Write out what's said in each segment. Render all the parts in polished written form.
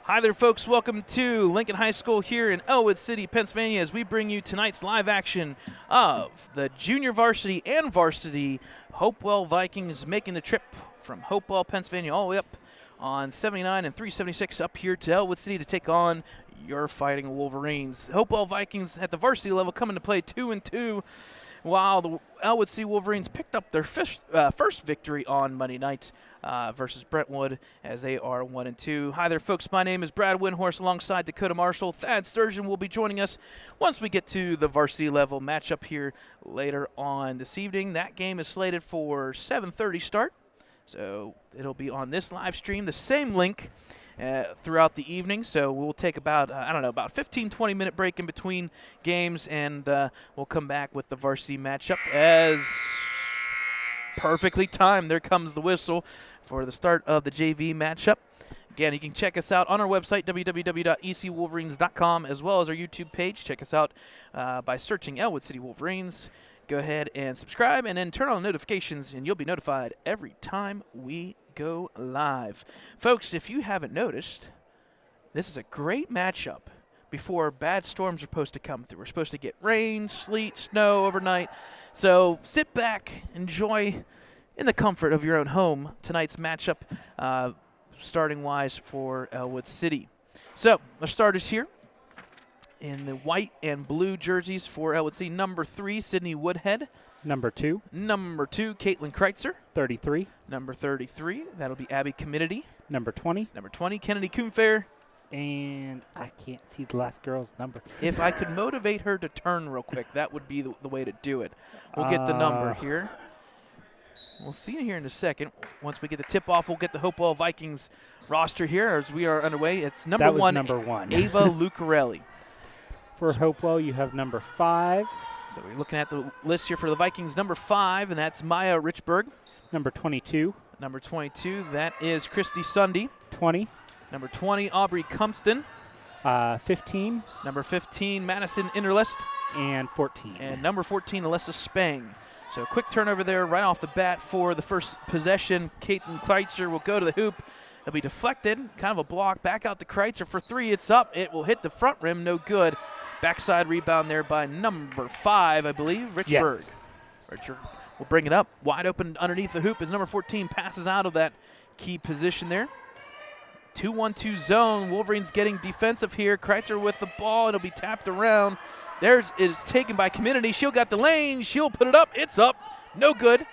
Hi there, folks. Welcome to Lincoln High School here in Ellwood City, Pennsylvania, as we bring you tonight's live action of the junior varsity and varsity Hopewell Vikings making the trip from Hopewell, Pennsylvania, all the way up on 79 and 376 up here to Ellwood City to take on your Fighting Wolverines. Hopewell Vikings at the varsity level coming to play 2-2, while the Ellwood City Wolverines picked up their first victory on Monday night versus Brentwood, as they are 1-2. Hi there, folks. My name is Brad Windhorse alongside Dakota Marshall. Thad Sturgeon will be joining us once we get to the varsity level matchup here later on this evening. That game is slated for 7:30 start, so it'll be on this live stream, the same link throughout the evening. So we'll take about, about 15-20 minute break in between games, and we'll come back with the varsity matchup as perfectly timed. There comes the whistle for the start of the JV matchup. Again, you can check us out on our website, www.ecwolverines.com, as well as our YouTube page. Check us out by searching Ellwood City Wolverines. Go ahead and subscribe, and then turn on notifications, and you'll be notified every time we go live. Folks, if you haven't noticed, this is a great matchup before bad storms are supposed to come through. We're supposed to get rain, sleet, snow overnight. So sit back, enjoy in the comfort of your own home tonight's matchup, starting-wise for Ellwood City. So our starters here in the white and blue jerseys for Ellwood City. Number 3, Sydney Woodhead. Number 2. Number 2, Caitlin Kreitzer. 33. Number 33, that'll be Abby Community. Number 20. Number 20, Kennedy Coonfair. And I can't see the last girl's number. If I could motivate her to turn real quick, that would be the way to do it. We'll get the number here. We'll see it here in a second. Once we get the tip-off, we'll get the Hopewell Vikings roster here as we are underway. It's number one, Ava Lucarelli. For Hopewell, you have number 5. So we're looking at the list here for the Vikings. Number 5, and that's Maya Richburg. Number 22. Number 22, that is Christy Sunday. 20. Number 20, Aubrey Cumpston. 15. Number 15, Madison Interlist. And 14. And number 14, Alyssa Spang. So a quick turnover there right off the bat for the first possession. Caitlin Kreitzer will go to the hoop. It'll be deflected, kind of a block. Back out to Kreitzer for 3. It's up. It will hit the front rim. No good. Backside rebound there by number 5, I believe, Richburg. Yes. Richard will bring it up. Wide open underneath the hoop as number 14 passes out of that key position there. 2-1-2 zone. Wolverines getting defensive here. Kreitzer with the ball. It'll be tapped around. There's is taken by Community. She'll got the lane. She'll put it up. It's up. No good.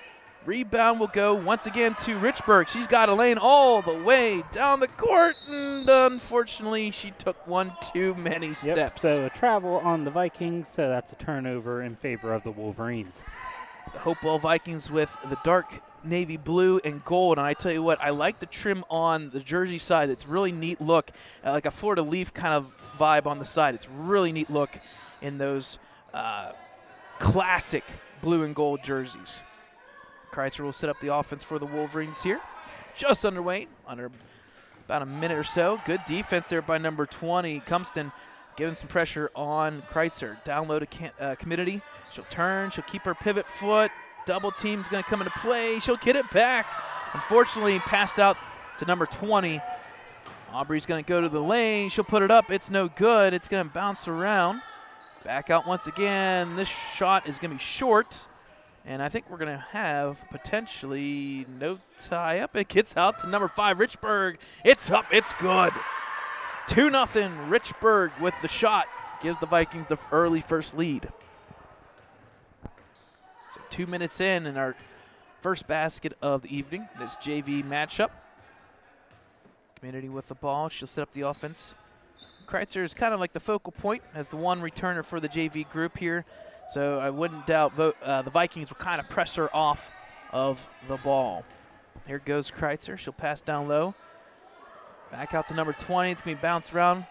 Rebound will go once again to Richburg. She's got a lane all the way down the court, and unfortunately she took one too many steps. Yep, so a travel on the Vikings, so that's a turnover in favor of the Wolverines. The Hopewell Vikings with the dark navy blue and gold, and I tell you what, I like the trim on the jersey side. It's really neat look, like a Florida Leaf kind of vibe on the side. It's really neat look in those classic blue and gold jerseys. Kreitzer will set up the offense for the Wolverines here. Just underway, under about a minute or so. Good defense there by number 20, Cumpston, giving some pressure on Kreitzer. Down low to Community. She'll turn. She'll keep her pivot foot. Double team's going to come into play. She'll get it back. Unfortunately, passed out to number 20. Aubrey's going to go to the lane. She'll put it up. It's no good. It's going to bounce around. Back out once again. This shot is going to be short. And I think we're going to have potentially no tie-up. It gets out to number 5, Richburg. It's up. It's good. 2-0. Richburg with the shot gives the Vikings the early first lead. So 2 minutes in, and our first basket of the evening, this JV matchup. Community with the ball. She'll set up the offense. Kreitzer is kind of like the focal point as the one returner for the JV group here. So I wouldn't doubt the Vikings will kind of press her off of the ball. Here goes Kreitzer. She'll pass down low. Back out to number 20. It's going to be bounced around.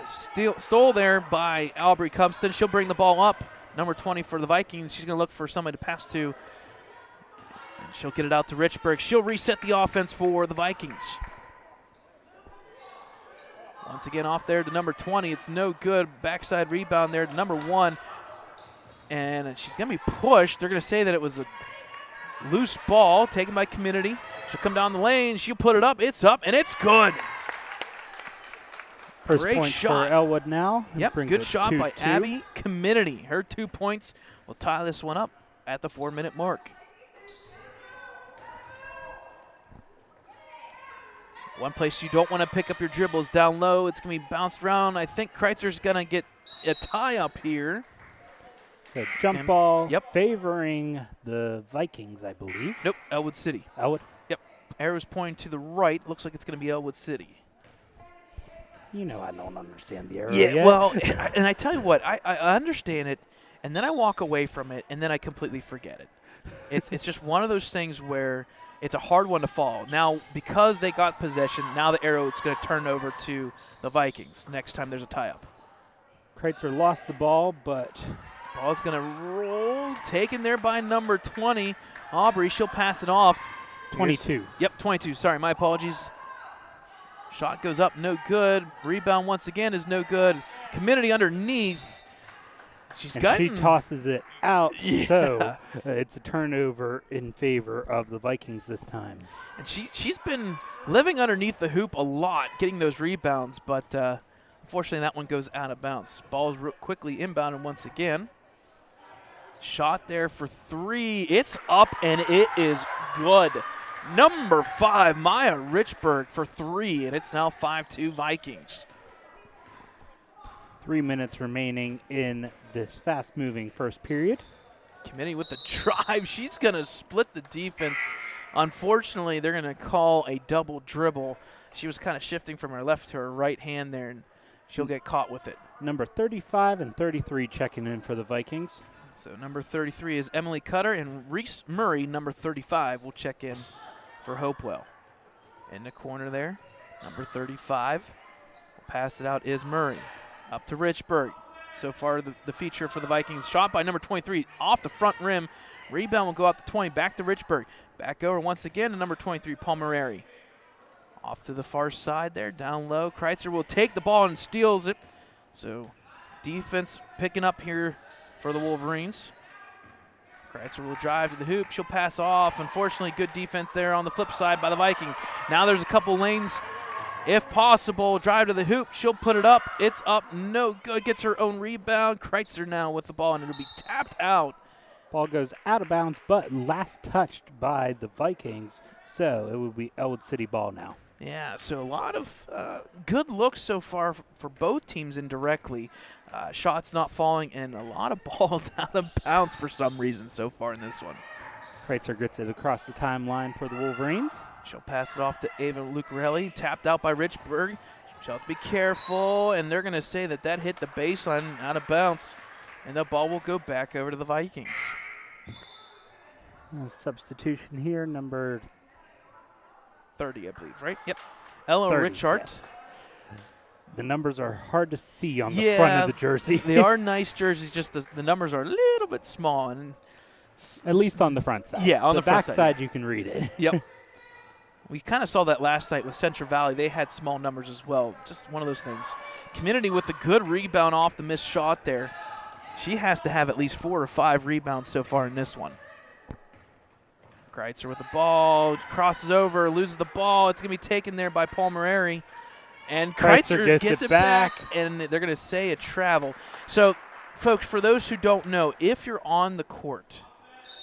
Stole there by Aubrey Cumpston. She'll bring the ball up. Number 20 for the Vikings. She's going to look for somebody to pass to. And she'll get it out to Richburg. She'll reset the offense for the Vikings. Once again off there to number 20. It's no good. Backside rebound there to number 1. And she's going to be pushed. They're going to say that it was a loose ball taken by Community. She'll come down the lane. She'll put it up. It's up, and it's good. First Great point shot. for Ellwood now. Yep, Brings good it shot by 2-2. Abby Community. Her 2 points will tie this one up at the 4-minute mark. One place you don't want to pick up your dribbles down low. It's going to be bounced around. I think Kreitzer's going to get a tie up here. So jump ball Yep. favoring the Vikings, I believe. Nope, Ellwood City. Ellwood. Yep, arrow's pointing to the right. Looks like it's going to be Ellwood City. You know I don't understand the arrow Yeah, yet. well, and I tell you what, I understand it, and then I walk away from it, and then I completely forget it. It's just one of those things where it's a hard one to follow. Now, because they got possession, now the arrow is going to turn over to the Vikings next time there's a tie-up. Kreitzer lost the ball, but Ball's going to roll, taken there by number 20, Aubrey. She'll pass it off. 22. Yep, 22. Sorry, my apologies. Shot goes up, no good. Rebound once again is no good. Community underneath. She tosses it out, Yeah. so it's a turnover in favor of the Vikings this time. And she's been living underneath the hoop a lot, getting those rebounds, but unfortunately that one goes out of bounds. Ball is quickly inbounded once again. Shot there for 3. It's up, and it is good. Number 5, Maya Richburg for 3, and it's now 5-2 Vikings. 3 minutes remaining in this fast-moving first period. Committee with the drive. She's going to split the defense. Unfortunately, they're going to call a double dribble. She was kind of shifting from her left to her right hand there, and she'll get caught with it. Number 35 and 33 checking in for the Vikings. So number 33 is Emily Cutter, and Reese Murray, number 35, will check in for Hopewell. In the corner there, number 35. Will pass it out is Murray. Up to Richburg. So far the feature for the Vikings. Shot by number 23 off the front rim. Rebound will go out to 20. Back to Richburg. Back over once again to number 23, Palmerari. Off to the far side there, down low. Kreitzer will take the ball and steals it. So defense picking up here for the Wolverines. Kreitzer will drive to the hoop. She'll pass off. Unfortunately, good defense there on the flip side by the Vikings. Now there's a couple lanes. If possible, drive to the hoop. She'll put it up. It's up. No good. Gets her own rebound. Kreitzer now with the ball, and it'll be tapped out. Ball goes out of bounds, but last touched by the Vikings. So it will be Ellwood City ball now. Yeah, so a lot of good looks so far for both teams indirectly. Shots not falling, and a lot of balls out of bounds for some reason so far in this one. Kreitzer gets it across the timeline for the Wolverines. She'll pass it off to Ava Lucarelli, tapped out by Richburg. She'll have to be careful, and they're going to say that hit the baseline out of bounds, and the ball will go back over to the Vikings. Substitution here, number 30, I believe, right? Yep. Ella 30, Richart. yes. The numbers are hard to see on the front of the jersey. They are nice jerseys, just the numbers are a little bit small. And at least on the front side. Yeah, on the front back side, side you can read it. Yep. We kind of saw that last night with Central Valley. They had small numbers as well. Just one of those things. Community with a good rebound off the missed shot there. She has to have at least 4 or 5 rebounds so far in this one. Kreitzer with the ball, crosses over, loses the ball. It's going to be taken there by Palmerari. And Kreitzer gets it back, and they're going to say a travel. So, folks, for those who don't know, if you're on the court,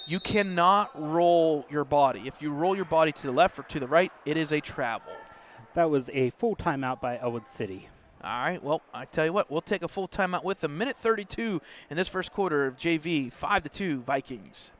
you cannot roll your body. If you roll your body to the left or to the right, it is a travel. That was a full timeout by Ellwood City. All right, well, I tell you what, we'll take a full timeout with them. Minute 32 in this first quarter of JV, 5-2 Vikings.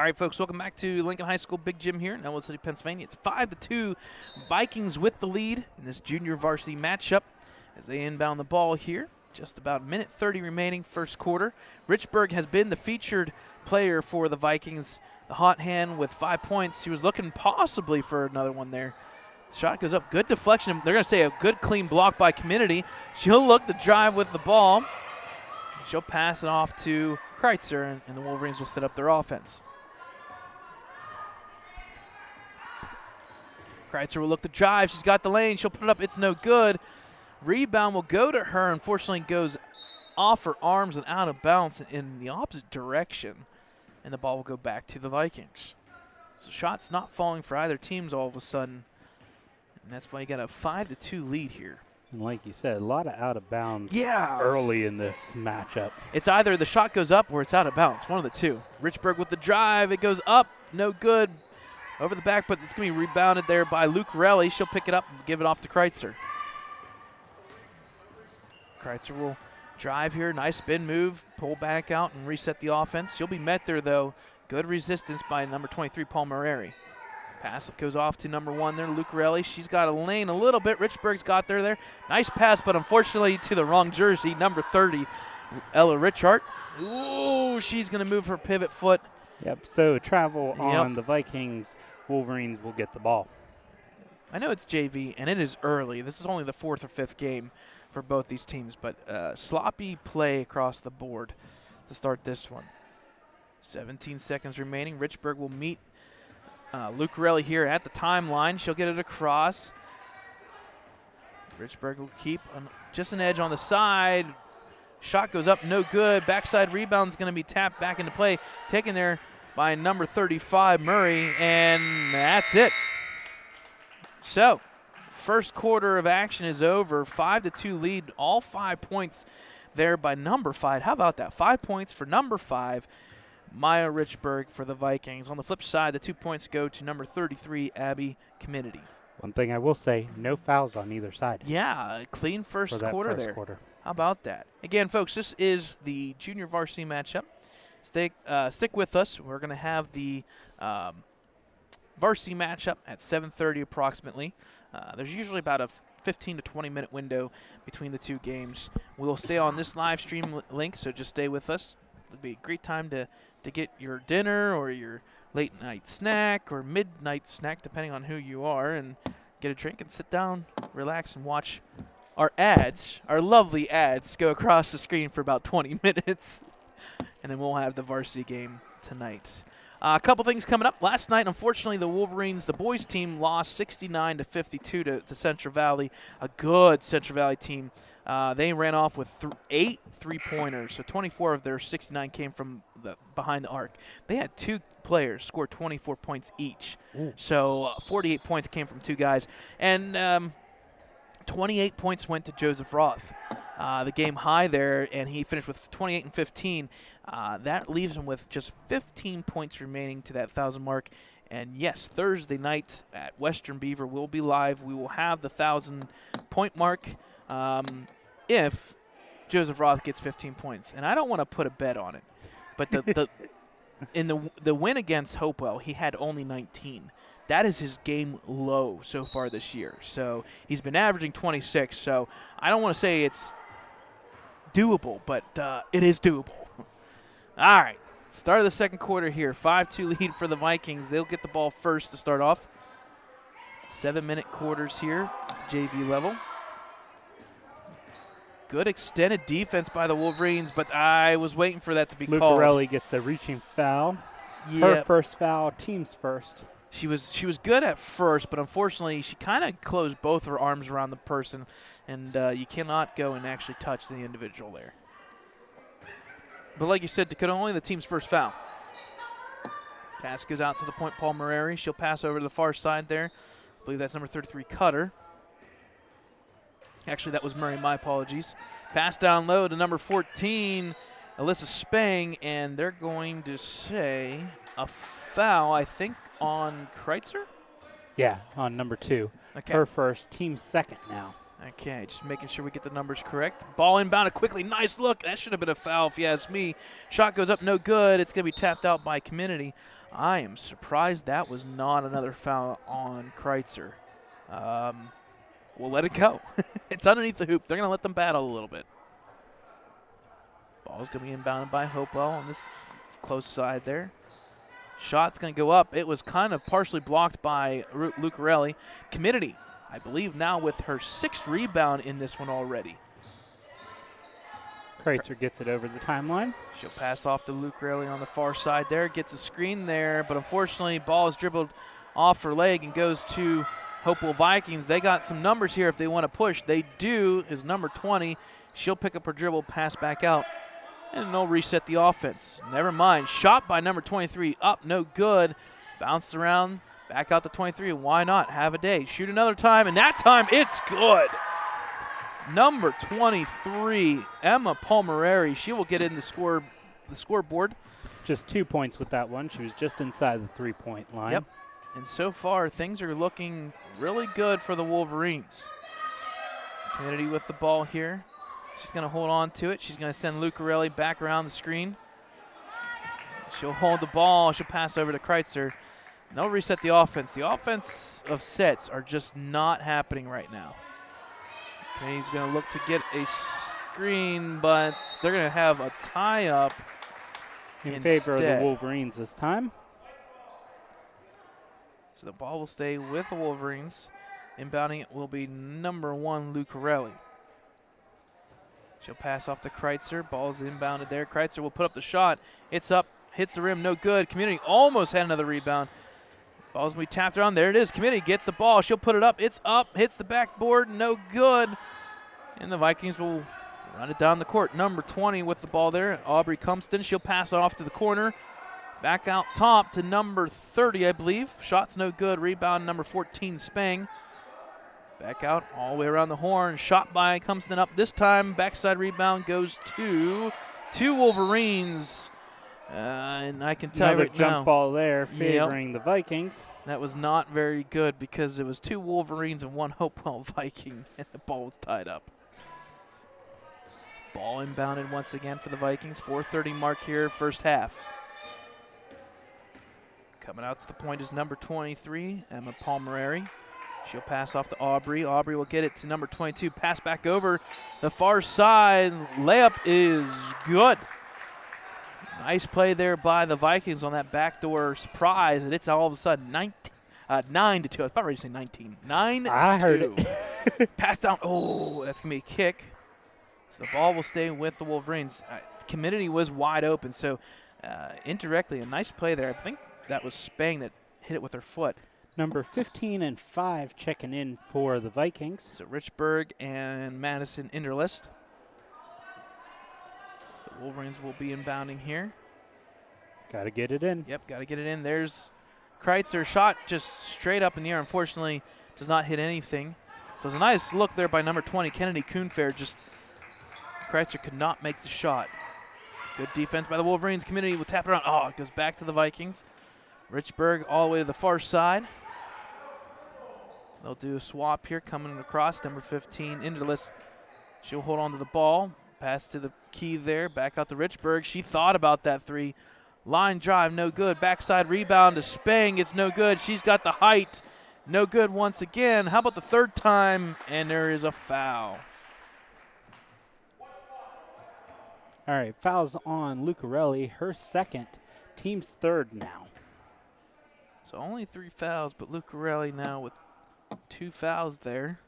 right, folks, welcome back to Lincoln High School Big Gym here in Ellwood City, Pennsylvania. It's 5-2, Vikings with the lead in this junior varsity matchup as they inbound the ball here. Just about a minute 30 remaining, first quarter. Richburg has been the featured player for the Vikings, the hot hand with 5 points. He was looking possibly for another one there. Shot goes up, good deflection. They're going to say a good clean block by Community. She'll look to drive with the ball. She'll pass it off to Kreitzer, and the Wolverines will set up their offense. Kreitzer will look to drive. She's got the lane. She'll put it up. It's no good. Rebound will go to her. Unfortunately, goes off her arms and out of bounds in the opposite direction, and the ball will go back to the Vikings. So shots not falling for either teams all of a sudden, and that's why you got a 5-2 lead here. And like you said, a lot of out of bounds Yeah, early in this matchup. It's either the shot goes up or it's out of bounds, one of the two. Richburg with the drive. It goes up, no good. Over the back, but it's going to be rebounded there by Lucarelli. She'll pick it up and give it off to Kreitzer. Kreitzer will drive here. Nice spin move, pull back out and reset the offense. She'll be met there, though. Good resistance by number 23, Paul Mareri. Pass goes off to number 1 there, Lucarelli. She's got a lane a little bit. Richburg's got there. Nice pass, but unfortunately to the wrong jersey, number 30, Ella Richart. Ooh, she's going to move her pivot foot. Yep, so travel on the Vikings. Wolverines will get the ball. I know it's JV, and it is early. This is only the 4th or 5th game for both these teams, but sloppy play across the board to start this one. 17 seconds remaining. Richburg will meet Lucarelli here at the timeline. She'll get it across. Richburg will keep just an edge on the side. Shot goes up, no good. Backside rebound is going to be tapped back into play. Taken there by number 35, Murray, and that's it. So, first quarter of action is over. 5-2 lead, all 5 points there by number 5. How about that? 5 points for number 5. Maya Richburg for the Vikings. On the flip side, the 2 points go to number 33, Abby Community. One thing I will say, no fouls on either side. Yeah, clean first quarter there. How about that? Again, folks, this is the junior varsity matchup. Stick with us. We're going to have the varsity matchup at 7:30 approximately. There's usually about a 15 to 20 minute window between the two games. We'll stay on this live stream link, so just stay with us. It'll be a great time to get your dinner or your late night snack or midnight snack, depending on who you are, and get a drink and sit down, relax, and watch our ads, our lovely ads, go across the screen for about 20 minutes, and then we'll have the varsity game tonight. A couple things coming up. Last night, unfortunately, the Wolverines, the boys team, lost 69-52 to Central Valley, a good Central Valley team. They ran off with 8 3-pointers, so 24 of their 69 came from behind the arc. They had 2 players score 24 points each, so 48 points came from 2 guys, and 28 points went to Joseph Roth. The game high there, and he finished with 28 and 15. That leaves him with just 15 points remaining to that 1,000 mark. And yes, Thursday night at Western Beaver will be live. We will have the 1,000-point mark if Joseph Roth gets 15 points. And I don't want to put a bet on it, but in the win against Hopewell, he had only 19. That is his game low so far this year. So he's been averaging 26. So I don't want to say it's doable, but it is doable. All right, start of the second quarter here. 5-2 lead for the Vikings. They'll get the ball first to start off. 7-minute quarters here at the JV level. Good extended defense by the Wolverines, but I was waiting for that to be called. Lucarelli gets a reaching foul. Yep. Her first foul, team's first. She was good at first, but unfortunately she kind of closed both her arms around the person, and you cannot go and actually touch the individual there. But like you said, Dakota, only the team's first foul. Pass goes out to the point, Paul Mareri. She'll pass over to the far side there. I believe that's number 33, Cutter. Actually, that was Murray, my apologies. Pass down low to number 14, Alyssa Spang, and they're going to say a foul, I think, on Kreitzer? Yeah, on number 2. Okay. Her first, team second now. Okay, just making sure we get the numbers correct. Ball inbounded quickly. Nice look. That should have been a foul if you ask me. Shot goes up, no good. It's going to be tapped out by Community. I am surprised that was not another foul on Kreitzer. We'll let it go. It's underneath the hoop. They're going to let them battle a little bit. Ball's going to be inbounded by Hopewell on this close side there. Shot's going to go up. It was kind of partially blocked by Lucarelli. Community, I believe now with her 6th rebound in this one already. Kreitzer gets it over the timeline. She'll pass off to Lucarelli on the far side there. Gets a screen there, but unfortunately ball is dribbled off her leg and goes to Hopewell Vikings. They got some numbers here if they want to push. They do. Is number 20. She'll pick up her dribble, pass back out, and they'll reset the offense. Never mind. Shot by number 23. Up, no good. Bounced around, back out to 23. Why not? Have a day. Shoot another time, and that time it's good. Number 23, Emma Palmerari. She will get in the scoreboard. Just 2 points with that one. She was just inside the 3-point line. Yep. And so far, things are looking really good for the Wolverines. Kennedy with the ball here. She's going to hold on to it. She's going to send Lucarelli back around the screen. She'll hold the ball. She'll pass over to Kreitzer. And they'll reset the offense. The offensive sets are just not happening right now. Kennedy's going to look to get a screen, but they're going to have a tie-up in favor of the Wolverines this time. So the ball will stay with the Wolverines. Inbounding it will be number 1, Lucarelli. She'll pass off to Kreitzer. Ball's inbounded there. Kreitzer will put up the shot. It's up, hits the rim, no good. Community almost had another rebound. Ball's going to be tapped around. There it is. Community gets the ball. She'll put it up. It's up, hits the backboard, no good. And the Vikings will run it down the court. Number 20 with the ball there, Aubrey Cumston. She'll pass it off to the corner. Back out top to number 30, I believe. Shot's no good. Rebound number 14, Spang. Back out all the way around the horn. Shot by Cumston up this time. Backside rebound goes to Wolverines. And I can tell you right now. Another jump ball there favoring the Vikings. That was not very good because it was 2 Wolverines and 1 Hopewell Viking, and the ball was tied up. Ball inbounded once again for the Vikings. 4:30 mark here, first half. Coming out to the point is number 23, Emma Palmerari. She'll pass off to Aubrey. Aubrey will get it to number 22. Pass back over the far side. Layup is good. Nice play there by the Vikings on that backdoor surprise, and it's all of a sudden 9-2. I was about ready to say 19. 9-2. I heard it. Pass down. Oh, that's going to be a kick. So the ball will stay with the Wolverines. Community was wide open, so indirectly a nice play there. I think that was Spang that hit it with her foot. Number 15 and 5 checking in for the Vikings. So Richburg and Madison Inderlist. So Wolverines will be inbounding here. Got to get it in. Yep, got to get it in. There's Kreitzer. Shot just straight up in the air. Unfortunately, does not hit anything. So it's a nice look there by number 20, Kennedy Kuhnfair. Just Kreitzer could not make the shot. Good defense by the Wolverines. Community will tap it around. Oh, it goes back to the Vikings. Richburg all the way to the far side. They'll do a swap here coming across. Number 15, Inderlist. She'll hold on to the ball. Pass to the key there. Back out to Richburg. She thought about that 3. Line drive, no good. Backside rebound to Spang. It's no good. She's got the height. No good once again. How about the 3rd time? And there is a foul. All right, fouls on Lucarelli. Her 2nd. Team's 3rd now. So only 3 fouls, but Lucarelli now with 2 fouls there.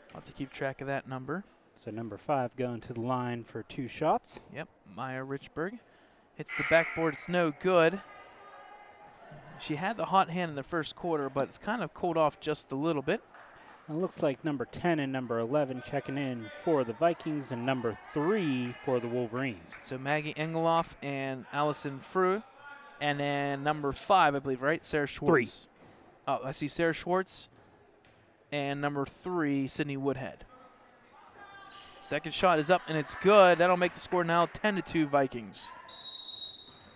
I'll have to keep track of that number. So number 5 going to the line for 2 shots. Yep, Maya Richburg. Hits the backboard, it's no good. She had the hot hand in the first quarter, but it's kind of cooled off just a little bit. It looks like number 10 and number 11 checking in for the Vikings and number 3 for the Wolverines. So Maggie Engeloff and Allison Frew. And then number 5, I believe, right? Sarah Schwartz. 3. Oh, I see Sarah Schwartz. And number 3, Sydney Woodhead. Second shot is up, and it's good. That'll make the score now 10-2 Vikings.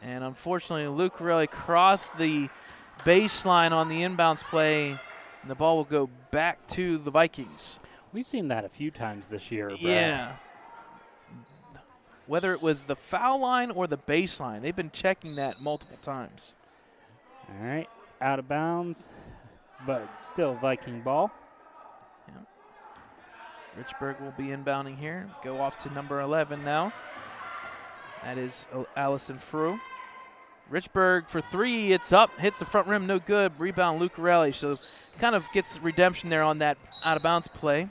And unfortunately, Lucarelli crossed the baseline on the inbounds play, and the ball will go back to the Vikings. We've seen that a few times this year, Brad. Yeah. Whether it was the foul line or the baseline, they've been checking that multiple times. All right, out of bounds, but still Viking ball. Richburg will be inbounding here. Go off to number 11 now. That is Allison Frew. Richburg for three. It's up. Hits the front rim. No good. Rebound Lucarelli. So kind of gets redemption there on that out-of-bounds play.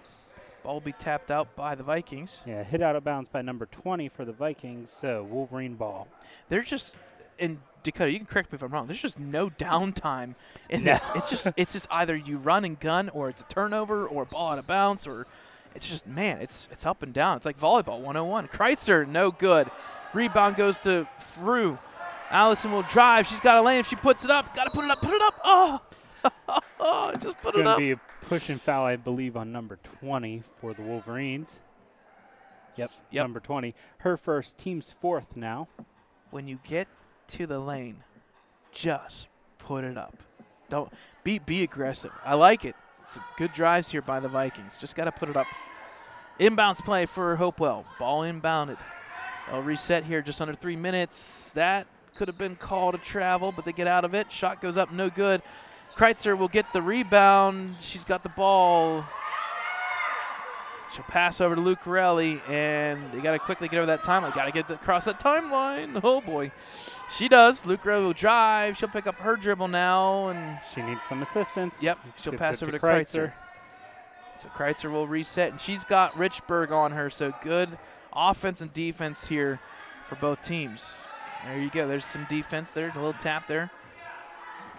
Ball will be tapped out by the Vikings. Yeah, hit out of bounds by number 20 for the Vikings, so Wolverine ball. They're just – and Dakota, you can correct me if I'm wrong. There's just no downtime in this. It's just either you run and gun or it's a turnover or a ball out of bounds or – it's just, man, it's up and down. It's like volleyball 101. Kreitzer, no good. Rebound goes to Frew. Allison will drive. She's got a lane. If she puts it up, got to put it up. Put it up. Oh, just put it up. Going to be a push and foul, I believe, on number 20 for the Wolverines. Yep, number 20. Her first, team's fourth now. When you get to the lane, just put it up. Don't be aggressive. I like it. Some good drives here by the Vikings. Just got to put it up. Inbounds play for Hopewell. Ball inbounded. They'll reset here just under 3 minutes. That could have been called a travel, but they get out of it. Shot goes up, no good. Kreitzer will get the rebound. She's got the ball. She'll pass over to Lucarelli, and they got to quickly get over that timeline. Got to get across that timeline. Oh, boy. She does. Lucarelli will drive. She'll pick up her dribble now. And she needs some assistance. Yep. She'll pass over to Kreitzer. So Kreitzer will reset, and she's got Richburg on her. So good offense and defense here for both teams. There you go. There's some defense there. A little tap there.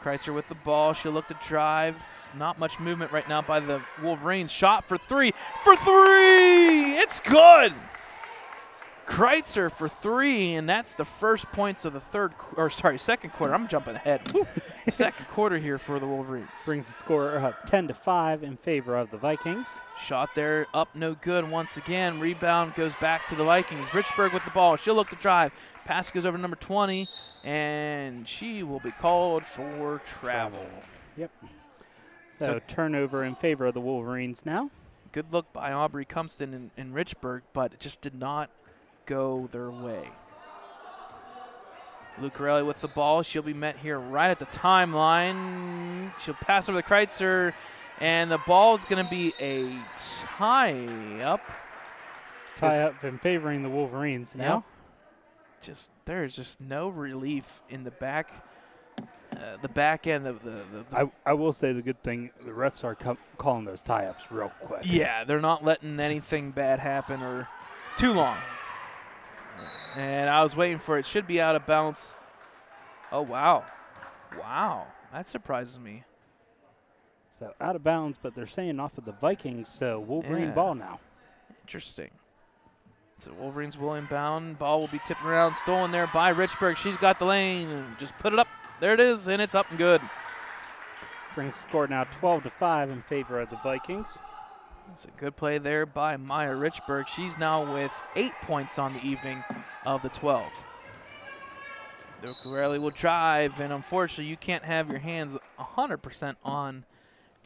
Kreitzer with the ball. She'll look to drive. Not much movement right now by the Wolverines. Shot for three. For three! It's good! Kreitzer for three, and that's the first points of the second quarter. I'm jumping ahead. Second quarter here for the Wolverines. Brings the score up 10-5 in favor of the Vikings. Shot there, up no good once again. Rebound goes back to the Vikings. Richburg with the ball. She'll look to drive. Pass goes over to number 20, and she will be called for travel. Yep. So turnover in favor of the Wolverines now. Good look by Aubrey Cumston and Richburg, but it just did not go their way. Lucarelli with the ball. She'll be met here right at the timeline. She'll pass over to Kreitzer, and the ball is going to be a tie-up. Tie-up in favoring the Wolverines now. Yep. There's just no relief in the back end of the I will say the good thing, the refs are calling those tie-ups real quick. Yeah, they're not letting anything bad happen or too long. And I was waiting for it. Should be out of bounds. Oh, wow. Wow. That surprises me. So out of bounds, but they're saying off of the Vikings, so Wolverine ball now. Interesting. So Wolverines will inbound. Ball will be tipped around, stolen there by Richburg. She's got the lane. Just put it up. There it is, and it's up and good. Brings the score now 12-5 in favor of the Vikings. It's a good play there by Maya Richburg. She's now with 8 points on the evening of the 12. Lucarelli will drive, and unfortunately you can't have your hands 100% on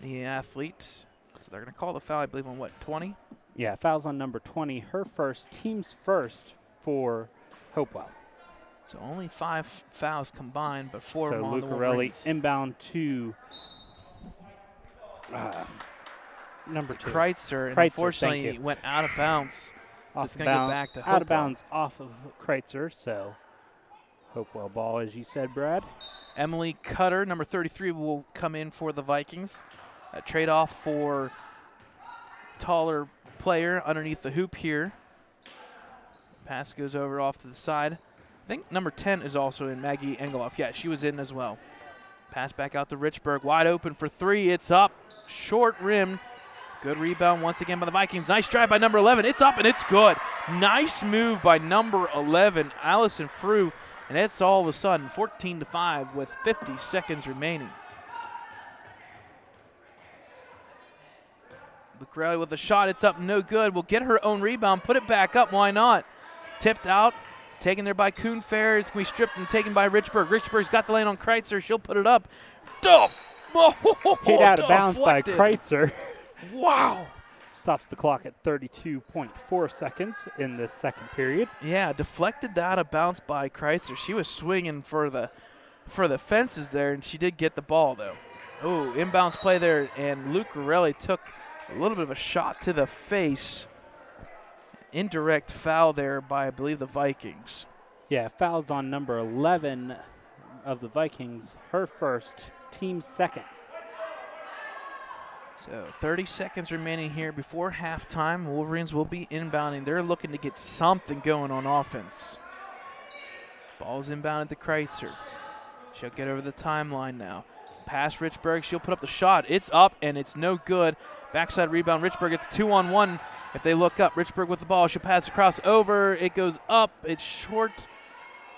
the athlete. So they're going to call the foul, I believe, on what, 20? Yeah, foul's on number 20. Her first, team's first for Hopewell. So only 5 fouls combined, but 4 so on the Lucarelli Wolverines. Inbound to number 2. Kreitzer, and unfortunately he went out of bounds. So it's going to go back to Hopewell. Out of bounds off of Kreitzer, so Hopewell ball, as you said, Brad. Emily Cutter, number 33, will come in for the Vikings. A trade-off for taller player underneath the hoop here. Pass goes over off to the side. I think number 10 is also in, Maggie Engeloff. Yeah, she was in as well. Pass back out to Richburg. Wide open for three. It's up. Short rim. Good rebound once again by the Vikings. Nice drive by number 11. It's up and it's good. Nice move by number 11, Allison Frew. And it's all of a sudden 14-5 with 50 seconds remaining. Lucarelli with a shot. It's up, no good. Will get her own rebound. Put it back up. Why not? Tipped out. Taken there by Kuhn Fair. It's going to be stripped and taken by Richburg. Richburg's got the lane on Kreitzer. She'll put it up. Hit out of bounds by Kreitzer. Wow. Stops the clock at 32.4 seconds in this second period. Yeah, deflected out of bounds by Kreitzer. She was swinging for the for the fences there, and she did get the ball, though. Oh, inbounds play there, and Lucarelli took a little bit of a shot to the face. Indirect foul there by, I believe, the Vikings. Yeah, fouls on number 11 of the Vikings. Her first, team second. So 30 seconds remaining here before halftime. Wolverines will be inbounding. They're looking to get something going on offense. Ball's inbounded to Kreitzer. She'll get over the timeline now. Pass Richburg. She'll put up the shot. It's up, and it's no good. Backside rebound. Richburg gets 2-on-1. If they look up, Richburg with the ball. She'll pass across over. It goes up. It's short.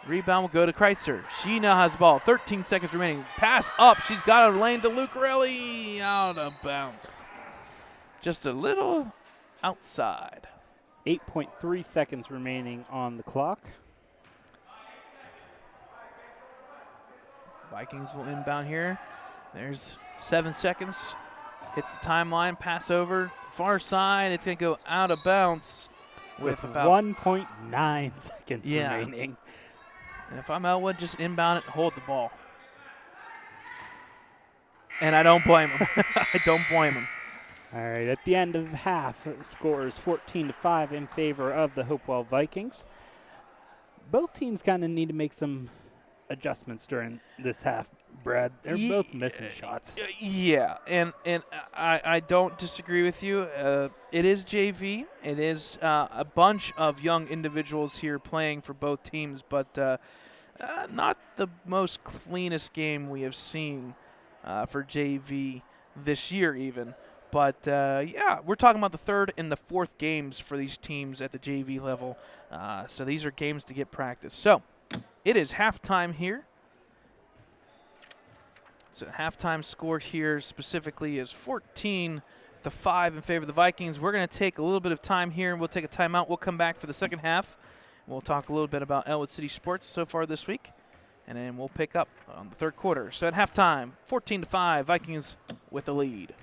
Rebound will go to Kreitzer. She now has the ball. 13 seconds remaining. Pass up. She's got a lane to Lucarelli. Out of bounds. Just a little outside. 8.3 seconds remaining on the clock. Vikings will inbound here. There's 7 seconds. Hits the timeline. Pass over. Far side. It's going to go out of bounds with about 1.9 seconds remaining. And if I'm Ellwood, just inbound it and hold the ball. And I don't blame him. I don't blame him. All right, at the end of half, score is 14-5 in favor of the Hopewell Vikings. Both teams kind of need to make some adjustments during this half, Brad. They're both missing shots. Yeah, and I don't disagree with you. It is JV. It is a bunch of young individuals here playing for both teams, but not the most cleanest game we have seen for JV this year even. But, yeah, we're talking about the third and the fourth games for these teams at the JV level. So these are games to get practice. So it is halftime here. So halftime score here specifically is 14-5 in favor of the Vikings. We're going to take a little bit of time here, and we'll take a timeout. We'll come back for the second half. We'll talk a little bit about Ellwood City sports so far this week, and then we'll pick up on the third quarter. So at halftime, 14-5, Vikings with the lead.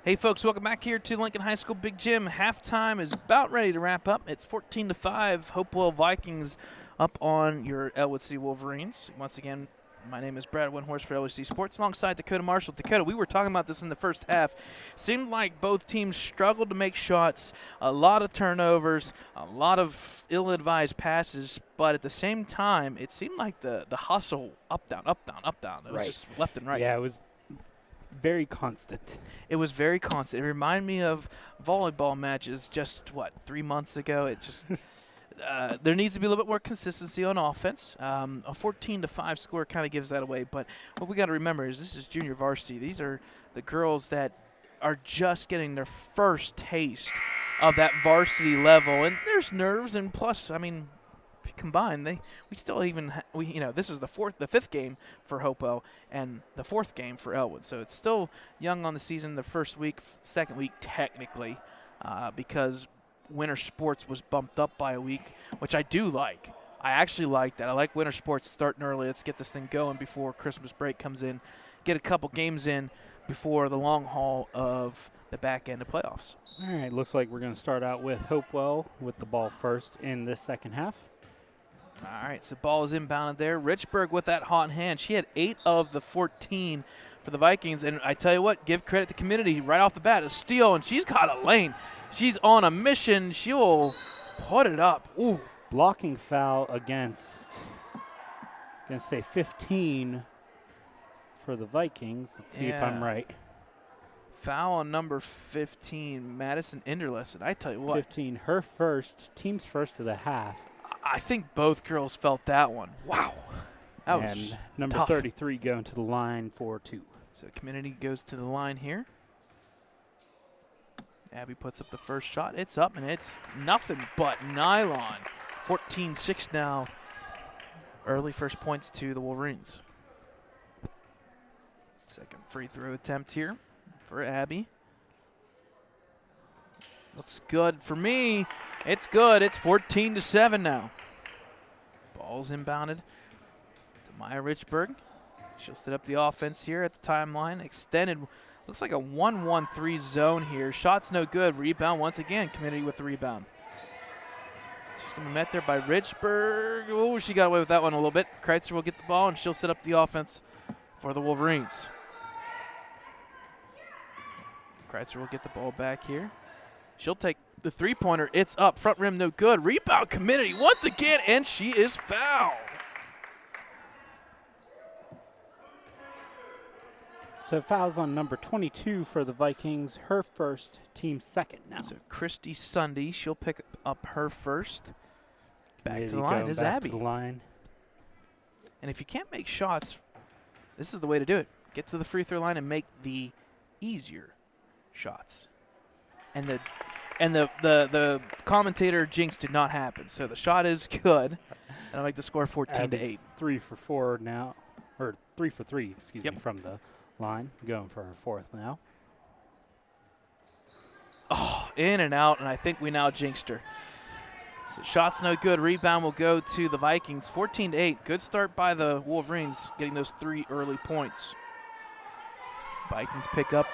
Hey folks, welcome back here to Lincoln High School Big Gym. Halftime is about ready to wrap up. It's 14-5, Hopewell Vikings up on your Ellwood City Wolverines. Once again, my name is Brad Winhorse for Ellwood City Sports, alongside Dakota Marshall. Dakota, we were talking about this in the first half. Seemed like both teams struggled to make shots, a lot of turnovers, a lot of ill-advised passes, but at the same time, it seemed like the hustle, up, down, up, down, up, down. It was just left and right. Yeah, it was very constant. It was very constant. It reminded me of volleyball matches just, 3 months ago. It just there needs to be a little bit more consistency on offense. A 14-5 score kind of gives that away. But what we got to remember is this is junior varsity. These are the girls that are just getting their first taste of that varsity level. And there's nerves, and plus, I mean, combined, we still even this is the fifth game for Hopewell and the fourth game for Ellwood, so it's still young on the season. The first week, second week technically, because winter sports was bumped up by a week, which I do like. I actually like that. I like winter sports starting early. Let's get this thing going before Christmas break comes in. Get a couple games in before the long haul of the back end of playoffs. All right, looks like we're going to start out with Hopewell with the ball first in this second half. All right, so ball is inbounded there. Richburg with that hot hand. She had 8 of the 14 for the Vikings. And I tell you what, give credit to community right off the bat. A steal, and she's got a lane. She's on a mission. She'll put it up. Ooh. Blocking foul against, going to say 15 for the Vikings. Let's see if I'm right. Foul on number 15, Madison Inderlison. I tell you what. 15, her first, team's first of the half. I think both girls felt that one. Wow. That was and number tough. 33 going to the line for 2. So community goes to the line here. Abby puts up the first shot. It's up, and it's nothing but nylon. 14-6 now. Early first points to the Wolverines. Second free throw attempt here for Abby. Looks good for me. It's good. It's 14-7 now. Ball's inbounded to Maya Richburg. She'll set up the offense here at the timeline. Extended. Looks like a 1-1-3 zone here. Shot's no good. Rebound once again. Community with the rebound. She's going to be met there by Richburg. Oh, she got away with that one a little bit. Kreitzer will get the ball, and she'll set up the offense for the Wolverines. Kreitzer will get the ball back here. She'll take the three-pointer. It's up. Front rim, no good. Rebound, community once again, and she is fouled. So fouls on number 22 for the Vikings. Her first, team second now. So Christy Sunday, she'll pick up her first. Back There to you the line go, is back Abby. to the line. And if you can't make shots, this is the way to do it. Get to the free throw line and make the easier shots. And the commentator jinx did not happen. So the shot is good. And I make the score 14-8. 3 for 4 now, or 3 for 3, excuse Yep. me, from the line. Going for her fourth now. Oh, in and out, and I think we now jinxed her. So shot's no good. Rebound will go to the Vikings. 14-8. Good start by the Wolverines, getting those 3 early points. Vikings pick up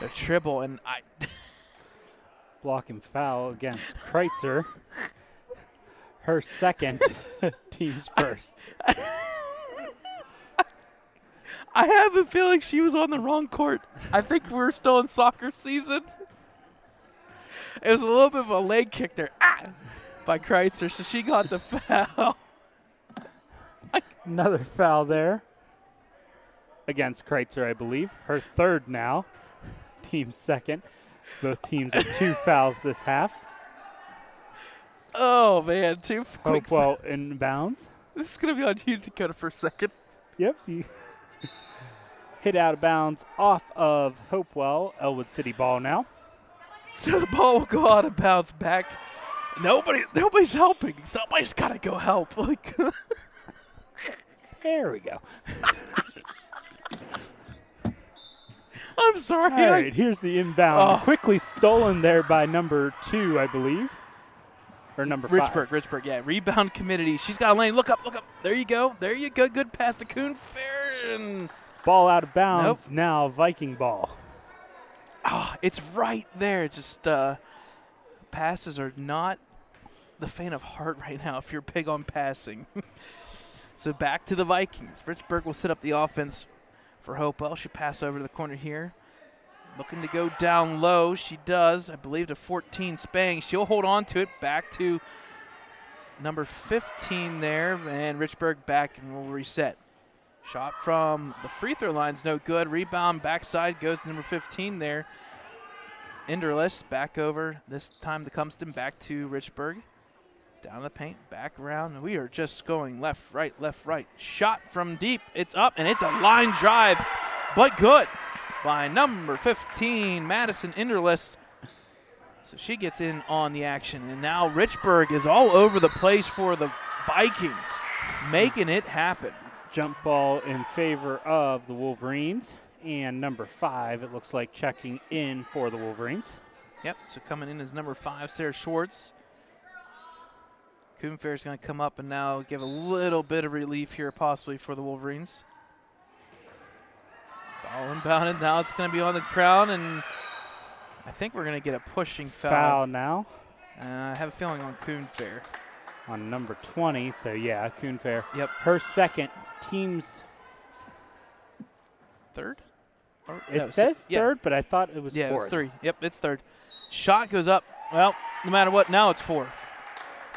their triple, and Blocking foul against Kreitzer. Her second, team's first. I have a feeling she was on the wrong court. I think we're still in soccer season. It was a little bit of a leg kick there by Kreitzer, so she got the foul. Another foul there against Kreitzer, I believe. Her third now, team second. Both teams with 2 fouls this half. Oh, man, 2 quick Hopewell inbounds. This is going to be on you, Dakota, for a second. Yep. Hit out of bounds off of Hopewell. Ellwood City ball now. So the ball will go out of bounds back Nobody's helping. Somebody's got to go help. Like, There we go. I'm sorry. All right, here's the inbound. Quickly stolen there by number 2, I believe. Or number 5. Richburg, yeah. Rebound committee. She's got a lane. Look up. There you go. Good pass to Coonfair. And ball out of bounds. Now Viking ball. It's right there. Just passes are not the faint of heart right now if you're big on passing. So back to the Vikings. Richburg will set up the offense for Hopewell. She'll pass over to the corner here. Looking to go down low. She does, I believe, to 14 Spang. She'll hold on to it. Back to number 15 there. And Richburg back and will reset. Shot from the free throw line's no good. Rebound backside goes to number 15 there. Enderlist back over. This time to Cumston. Back to Richburg. Down the paint, back around, and we are just going left, right. Shot from deep, it's up, and it's a line drive, but good by number 15, Madison Enderlist. So she gets in on the action, and now Richburg is all over the place for the Vikings, making it happen. Jump ball in favor of the Wolverines, and number 5, it looks like, checking in for the Wolverines. Yep, so coming in is number 5, Sarah Schwartz. Coonfair is going to come up and now give a little bit of relief here possibly for the Wolverines. Ball inbounded. Now it's going to be on the ground, and I think we're going to get a pushing foul. Foul now. I have a feeling on Coonfair. On number 20, so yeah, Coonfair. Yep. Her second, team's third? It says third, but I thought it was fourth. Yeah, it's 3. Yep, it's third. Shot goes up. Well, no matter what, now it's 4.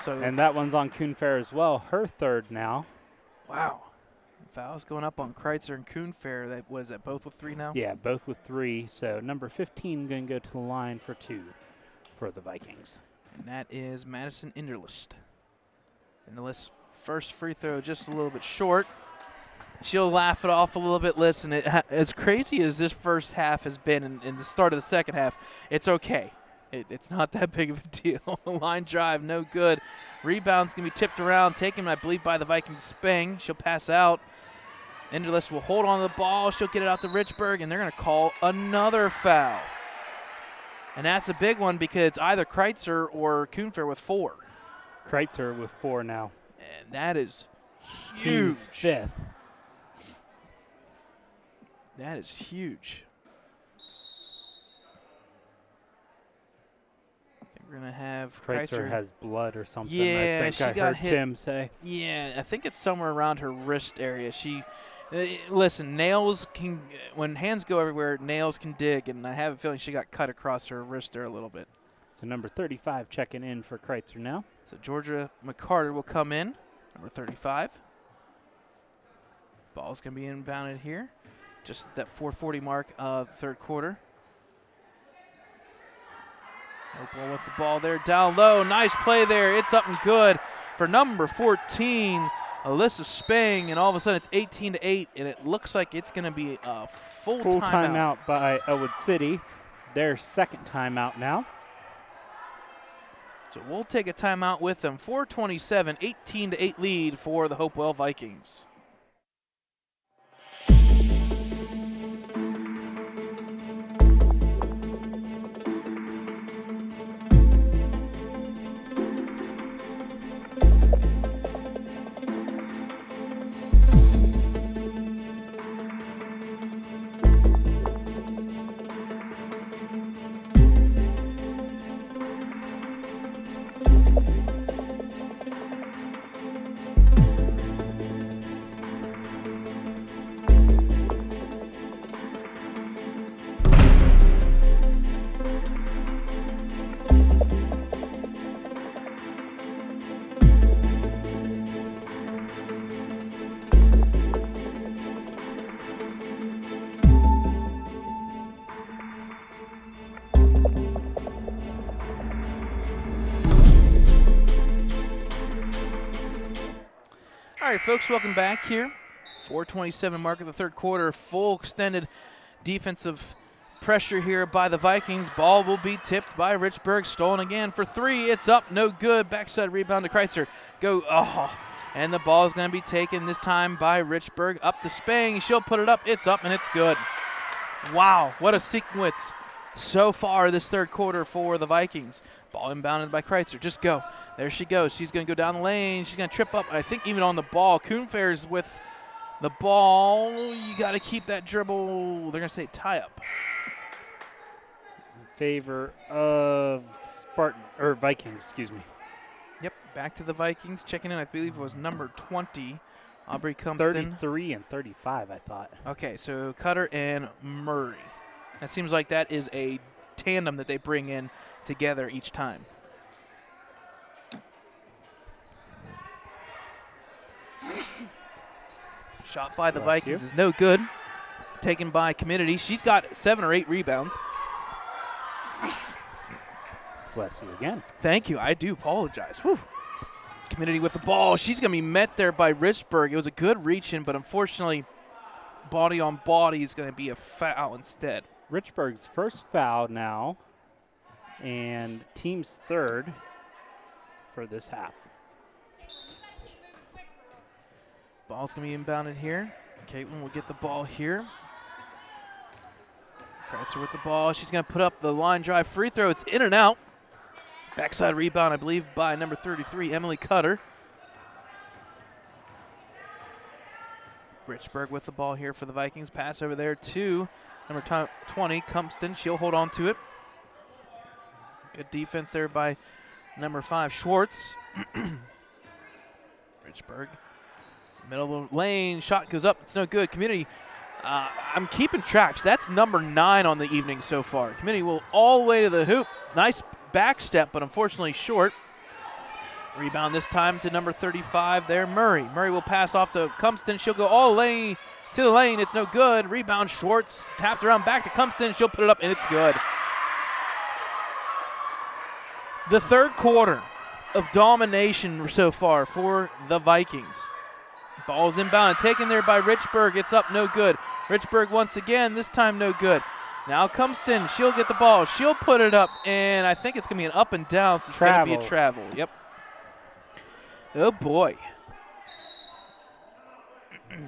So and that one's on Coonfair as well. Her third now. Wow. Fouls going up on Kreitzer and Coonfair. That was that both with 3 now? Yeah, both with 3. So number 15 going to go to the line for 2 for the Vikings. And that is Madison Enderlist. Enderlist first free throw just a little bit short. She'll laugh it off a little bit. Listen, as crazy as this first half has been in the start of the second half, it's okay. It's not that big of a deal. Line drive, no good. Rebound's going to be tipped around, taken, I believe, by the Vikings Spang. She'll pass out. Enderlist will hold on to the ball. She'll get it out to Richburg, and they're going to call another foul. And that's a big one because it's either Kreitzer or Coonfair with 4. Kreitzer with 4 now. And that is huge. Team's 5th. That is huge. We're going to have Kreitzer has blood or something. Yeah, I think I heard Tim say. Yeah, I think it's somewhere around her wrist area. Listen, nails can, when hands go everywhere, nails can dig, and I have a feeling she got cut across her wrist there a little bit. So number 35 checking in for Kreitzer now. So Georgia McCarter will come in, number 35. Ball's going to be inbounded here, just at that 4:40 mark of the third quarter. Hopewell with the ball there, down low. Nice play there. It's up and good for number 14, Alyssa Spang, and all of a sudden it's 18-8, and it looks like it's going to be a full timeout by Ellwood City. Their second timeout now. So we'll take a timeout with them. 4:27, 18-8 lead for the Hopewell Vikings. All right, folks, welcome back here. 4:27 mark of the third quarter. Full extended defensive pressure here by the Vikings. Ball will be tipped by Richburg. Stolen again for 3. It's up, no good. Backside rebound to Kreitzer. And the ball is going to be taken this time by Richburg. Up to Spang. She'll put it up. It's up, and it's good. Wow, what a sequence so far this third quarter for the Vikings. Ball inbounded by Kreitzer. Just go. There she goes. She's going to go down the lane. She's going to trip up, I think, even on the ball. Kuhnfair's with the ball. You got to keep that dribble. They're going to say tie up. In favor of Vikings, excuse me. Yep, back to the Vikings. Checking in, I believe it was number 20, Aubrey Cumston. 33 and 35, I thought. Okay, so Cutter and Murray. That seems like that is a tandem that they bring in together each time. Shot by the Vikings is no good. Taken by Community. She's got 7 or 8 rebounds. Bless you again. Thank you. I do apologize. Whew. Community with the ball. She's going to be met there by Richburg. It was a good reach in, but unfortunately, body on body is going to be a foul instead. Richburg's first foul now, and team's third for this half. Ball's going to be inbounded here. Caitlin will get the ball here. Kreitzer with the ball. She's going to put up the line drive free throw. It's in and out. Backside rebound, I believe, by number 33, Emily Cutter. Richburg with the ball here for the Vikings. Pass over there to number 20, Cumston. She'll hold on to it. Good defense there by number 5, Schwartz. Richburg. Middle of the lane. Shot goes up. It's no good. Community, I'm keeping track. That's number 9 on the evening so far. Community will all the way to the hoop. Nice back step, but unfortunately short. Rebound this time to number 35 there, Murray. Murray will pass off to Cumston. She'll go all the way to the lane. It's no good. Rebound, Schwartz. Tapped around back to Cumston. She'll put it up, and it's good. The third quarter of domination so far for the Vikings. Ball's inbound, taken there by Richburg. It's up, no good. Richburg once again, this time no good. Now Cumston, she'll get the ball. She'll put it up, and I think it's going to be an up and down, so it's going to be a travel. Yep. Oh, boy. A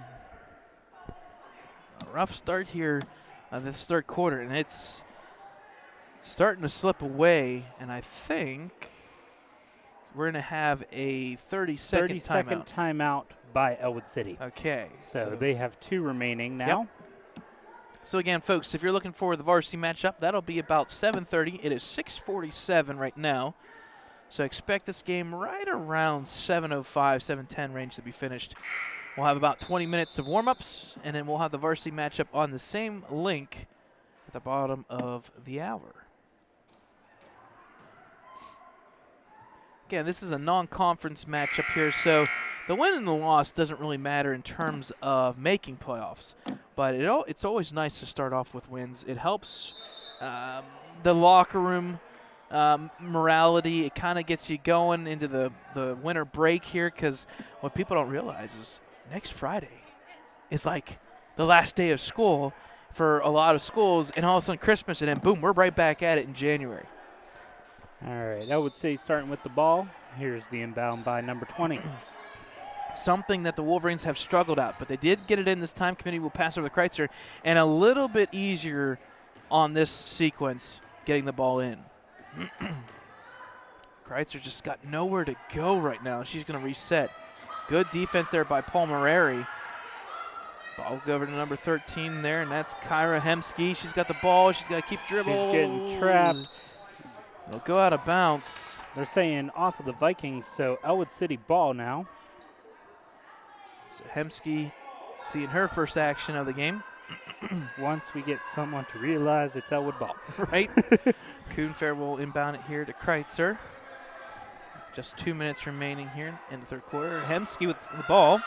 rough start here this third quarter, and it's starting to slip away, and I think we're going to have a 30-second timeout by Ellwood City. Okay. So they have 2 remaining now. Yep. So again, folks, if you're looking for the varsity matchup, that'll be about 7:30. It is 6:47 right now. So expect this game right around 7:05, 7:10 range to be finished. We'll have about 20 minutes of warm-ups, and then we'll have the varsity matchup on the same link at the bottom of the hour. Again, this is a non-conference matchup here, so the win and the loss doesn't really matter in terms of making playoffs. But it's always nice to start off with wins. It helps the locker room morality. It kind of gets you going into the winter break here, because what people don't realize is next Friday is like the last day of school for a lot of schools, and all of a sudden Christmas, and then boom, we're right back at it in January. All right, I would say starting with the ball. Here's the inbound by number 20. Something that the Wolverines have struggled at, but they did get it in this time. Committee will pass over to Kreitzer, and a little bit easier on this sequence getting the ball in. Kreitzer just got nowhere to go right now. She's going to reset. Good defense there by Paul Mareri. Ball will go over to number 13 there, and that's Kyra Hemsky. She's got the ball. She's got to keep dribbling. She's getting trapped. It'll go out of bounds. They're saying off of the Vikings, so Ellwood City ball now. So Hemsky seeing her first action of the game. Once we get someone to realize it's Ellwood ball. Right. Kuhnfair will inbound it here to Kreitzer. Just 2 minutes remaining here in the third quarter. Hemsky with the ball.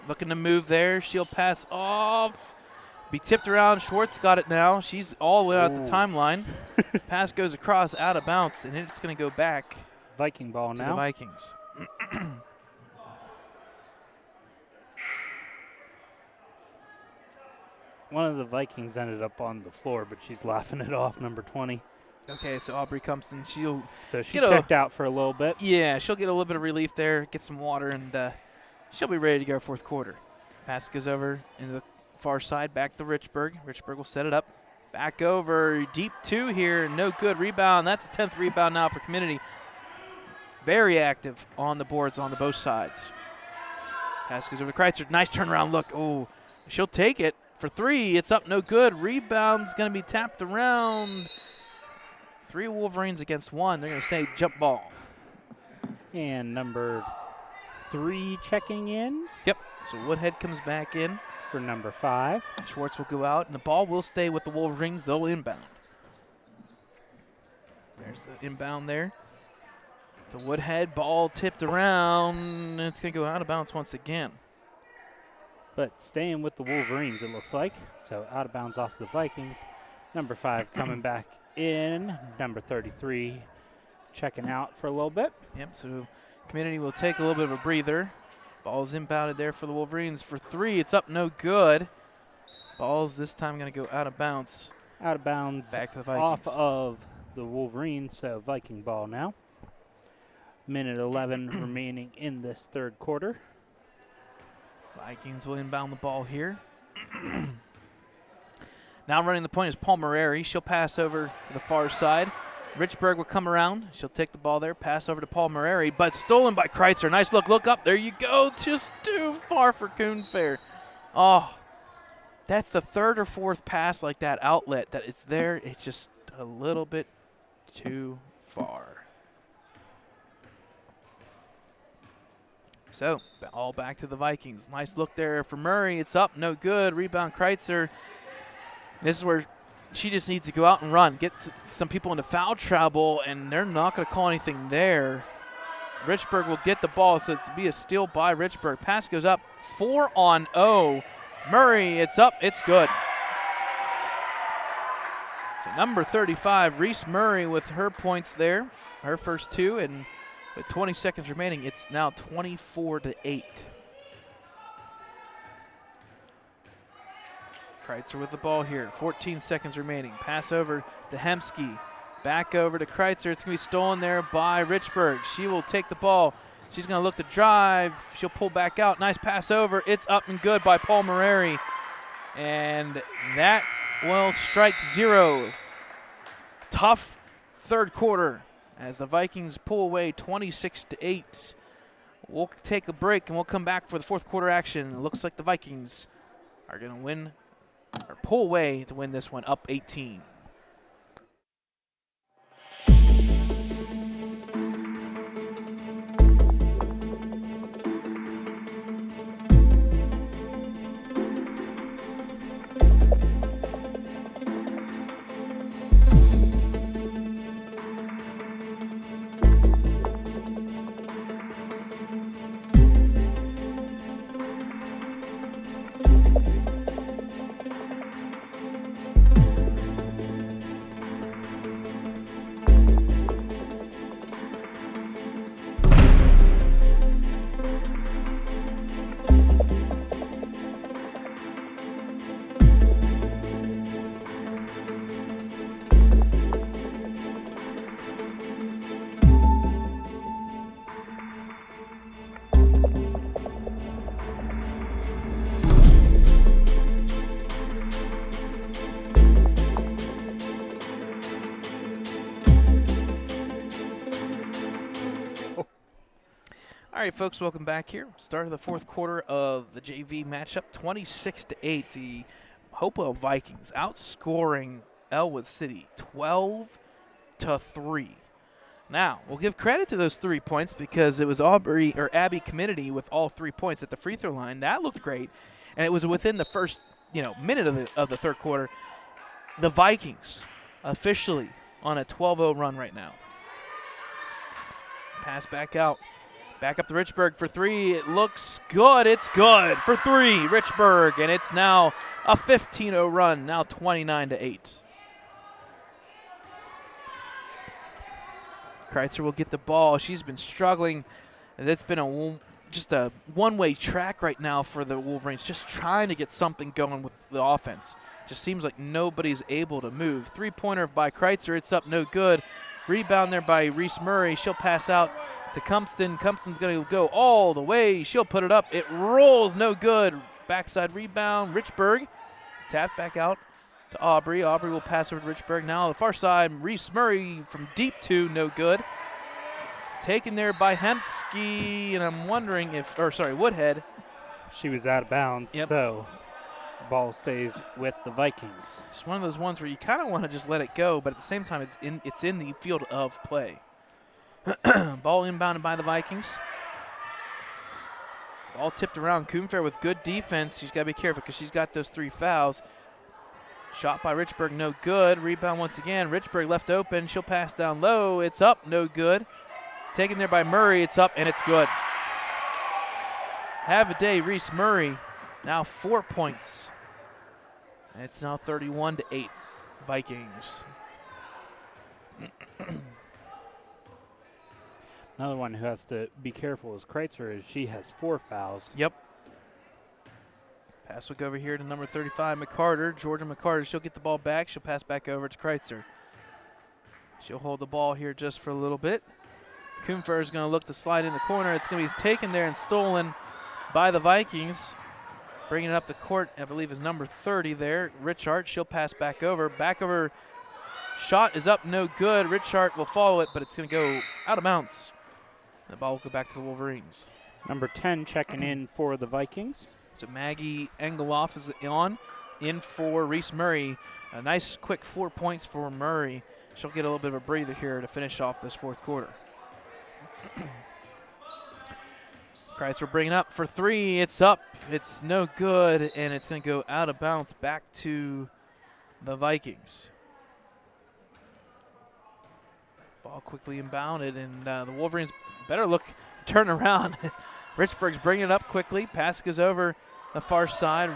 Looking to move there. She'll pass off. Be tipped around. Schwartz got it now. She's all the way out the timeline. Pass goes across out of bounds, and it's going to go back Viking ball to now. the Vikings. One of the Vikings ended up on the floor, but she's laughing it off, number 20. Okay, so Aubrey comes in. She'll So she get checked out for a little bit. Yeah, she'll get a little bit of relief there, get some water, and she'll be ready to go fourth quarter. Pass goes over into the far side, back to Richburg. Richburg will set it up. Back over, deep two here, no good. Rebound, that's the 10th rebound now for Community. Very active on the boards on the both sides. Pass goes over to Kreitzer. Nice turnaround look. Oh, she'll take it for three. It's up, no good. Rebound's going to be tapped around. 3 Wolverines against 1. They're going to say jump ball. And number 3 checking in. Yep. So Woodhead comes back in. For number 5. Schwartz will go out, and the ball will stay with the Wolverines. They'll inbound. There's the inbound there. The Woodhead ball tipped around. It's going to go out of bounds once again. But staying with the Wolverines, it looks like. So out of bounds off the Vikings. Number 5 coming back in. Number 33 checking out for a little bit. Yep, so Community will take a little bit of a breather. Ball's inbounded there for the Wolverines for 3. It's up, no good. Ball's this time going to go out of bounds. Out of bounds. Back to the Vikings. Off of the Wolverines, so Viking ball now. Minute 11 remaining in this third quarter. Vikings will inbound the ball here. Now running the point is Paul Mareri. She'll pass over to the far side. Richburg will come around. She'll take the ball there, pass over to Paul Mareri, but stolen by Kreitzer. Nice look. Look up. There you go. Just too far for Coon Fair. Oh, that's the 3rd or 4th pass like that outlet that it's there. It's just a little bit too far. So, all back to the Vikings. Nice look there for Murray. It's up. No good. Rebound Kreitzer. This is where she just needs to go out and run, get some people into foul trouble, and they're not going to call anything there. Richburg will get the ball, so it's be a steal by Richburg. Pass goes up, 4-on-0. Murray, it's up, it's good. So number 35, Reese Murray with her points there, her first 2, and with 20 seconds remaining, it's now 24-8. Kreitzer with the ball here. 14 seconds remaining. Pass over to Hemsky. Back over to Kreitzer. It's going to be stolen there by Richburg. She will take the ball. She's going to look to drive. She'll pull back out. Nice pass over. It's up and good by Paul Mareri. And that will strike 0. Tough third quarter as the Vikings pull away 26-8. We'll take a break and we'll come back for the fourth quarter action. It looks like the Vikings are going to win or pull away to win this one, up 18. All right, folks, welcome back here. Start of the fourth quarter of the JV matchup, 26-8. The Hopewell Vikings outscoring Ellwood City 12-3. Now, we'll give credit to those 3 points because it was Abby Community with all 3 points at the free throw line. That looked great, and it was within the first minute of the third quarter. The Vikings officially on a 12-0 run right now. Pass back out. Back up to Richburg for 3. It looks good. It's good for 3. Richburg, and it's now a 15-0 run, now 29-8. Kreitzer will get the ball. She's been struggling. It's been a just a one-way track right now for the Wolverines, just trying to get something going with the offense. Just seems like nobody's able to move. Three-pointer by Kreitzer. It's up, no good. Rebound there by Reese Murray. She'll pass out to Cumpston. Cumpston's going to go all the way. She'll put it up. It rolls, no good. Backside rebound. Richburg tapped back out to Aubrey. Aubrey will pass over to Richburg. Now on the far side, Reese Murray from deep two, no good. Taken there by Hemsky, and I'm wondering if, Woodhead. She was out of bounds, Yep. so the ball stays with the Vikings. It's one of those ones where you kind of want to just let it go, but at the same time, it's in the field of play. Ball inbounded by the Vikings. Ball tipped around. Coonfair with good defense. She's got to be careful because she's got those 3 fouls. Shot by Richburg, no good. Rebound once again. Richburg left open. She'll pass down low. It's up, no good. Taken there by Murray. It's up, and it's good. Have a day, Reese Murray. Now 4 points. It's now 31-8, Vikings. Another one who has to be careful is Kreitzer, as she has 4 fouls. Yep. Pass will go over here to number 35, McCarter. Georgia McCarter, she'll get the ball back. She'll pass back over to Kreitzer. She'll hold the ball here just for a little bit. Coonfer is going to look to slide in the corner. It's going to be taken there and stolen by the Vikings. Bringing it up the court, I believe, is number 30 there. Richard, she'll pass back over. Back over. Shot is up, no good. Richard will follow it, but it's going to go out of bounds. The ball will go back to the Wolverines. Number 10 checking in for the Vikings. So Maggie Engeloff is in for Reese Murray. A nice quick 4 points for Murray. She'll get a little bit of a breather here to finish off this fourth quarter. Kreitzer bringing up for 3. It's up. It's no good, and it's going to go out of bounds back to the Vikings. Ball quickly inbounded, and the Wolverines better turn around. Richburg's bringing it up quickly. Pass goes over the far side.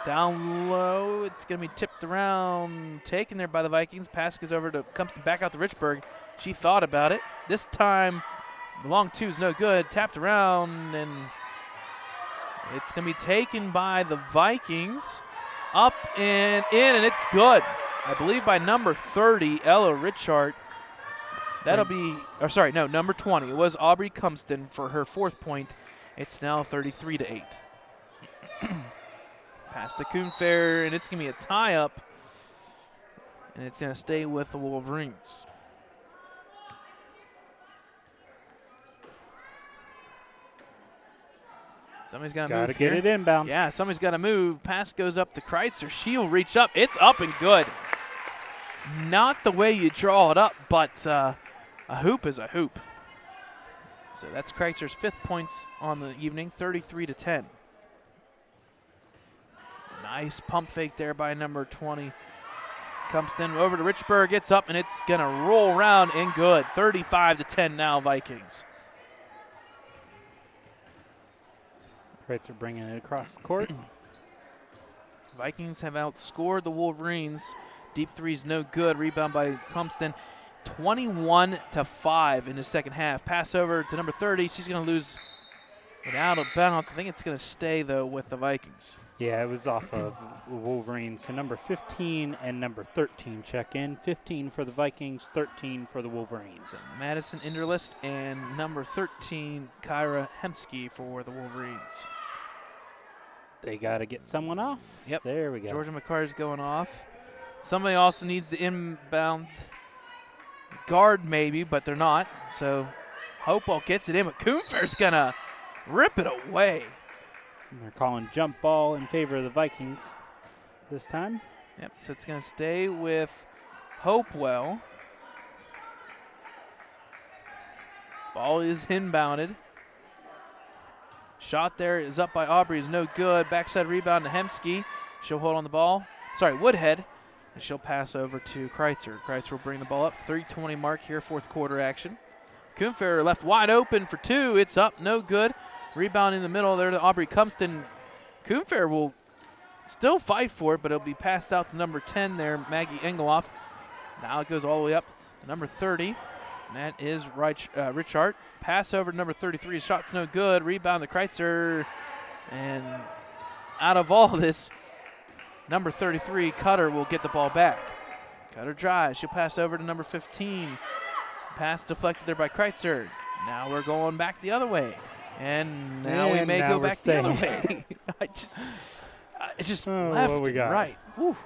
Down low. It's going to be tipped around. Taken there by the Vikings. Pass goes over comes back out to Richburg. She thought about it. This time, the long two is no good. Tapped around, and it's going to be taken by the Vikings. Up and in, and it's good. I believe by number 30, Ella Richard. That'll be, number 20. It was Aubrey Cumston for her 4th point. It's now 33-8. Pass to Coonfair, and it's going to be a tie-up, and it's going to stay with the Wolverines. Somebody's got to move. Got to get it inbound. Yeah, somebody's got to move. Pass goes up to Kreitzer. She'll reach up. It's up and good. Not the way you draw it up, but a hoop is a hoop. So that's Kreitzer's 5th points on the evening, 33-10. Nice pump fake there by number 20. Cumston over to Richburg. It's up, and it's going to roll around and good. 35-10 now, Vikings. Kreitzer bringing it across the court. Vikings have outscored the Wolverines. Deep three's no good. Rebound by Cumston. 21-5 in the second half. Pass over to number 30. She's going to lose it out of bounds. I think it's going to stay, though, with the Vikings. Yeah, it was off of Wolverines. So number 15 and number 13 check in. 15 for the Vikings, 13 for the Wolverines. So Madison Inderlist and number 13, Kyra Hemsky for the Wolverines. They got to get someone off. Yep. There we go. Georgia McCarty's going off. Somebody also needs the inbound guard maybe, but they're not. So Hopewell gets it in, but Coonfair's going to rip it away. And they're calling jump ball in favor of the Vikings this time. Yep, so it's going to stay with Hopewell. Ball is inbounded. Shot there is up by Aubrey, is no good. Backside rebound to Hemsky. She'll hold on the ball. Woodhead. And she'll pass over to Kreitzer. Kreitzer will bring the ball up. 3:20 mark here, fourth quarter action. Coonfair left wide open for 2. It's up, no good. Rebound in the middle there to Aubrey Cumston. Coonfair will still fight for it, but it'll be passed out to number 10 there, Maggie Engeloff. Now it goes all the way up to number 30. And that is Richard. Pass over to number 33. Shot's no good. Rebound to Kreitzer. And out of all this, number 33, Cutter, will get the ball back. Cutter drives. She'll pass over to number 15. Pass deflected there by Kreitzer. Now we're going back the other way. And now we may go back the other way. It's just left and right. Whew.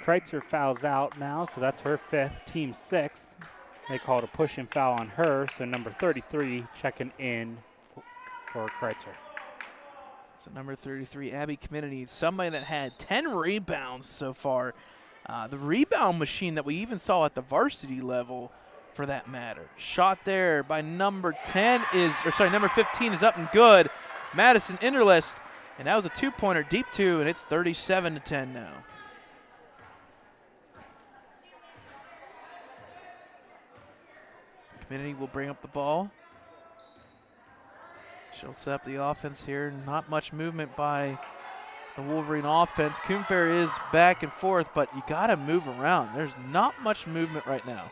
Kreitzer fouls out now, so that's her 5th, team 6th. They called a push and foul on her, so number 33 checking in for Kreitzer. So number 33, Abby Community, somebody that had 10 rebounds so far. The rebound machine that we even saw at the varsity level, for that matter. Shot there by number 15 is up and good. Madison Inderlist, and that was a 2-pointer, deep 2, and it's 37-10 now. Community will bring up the ball. She'll set up the offense here. Not much movement by the Wolverine offense. Coonfair is back and forth, but you got to move around. There's not much movement right now.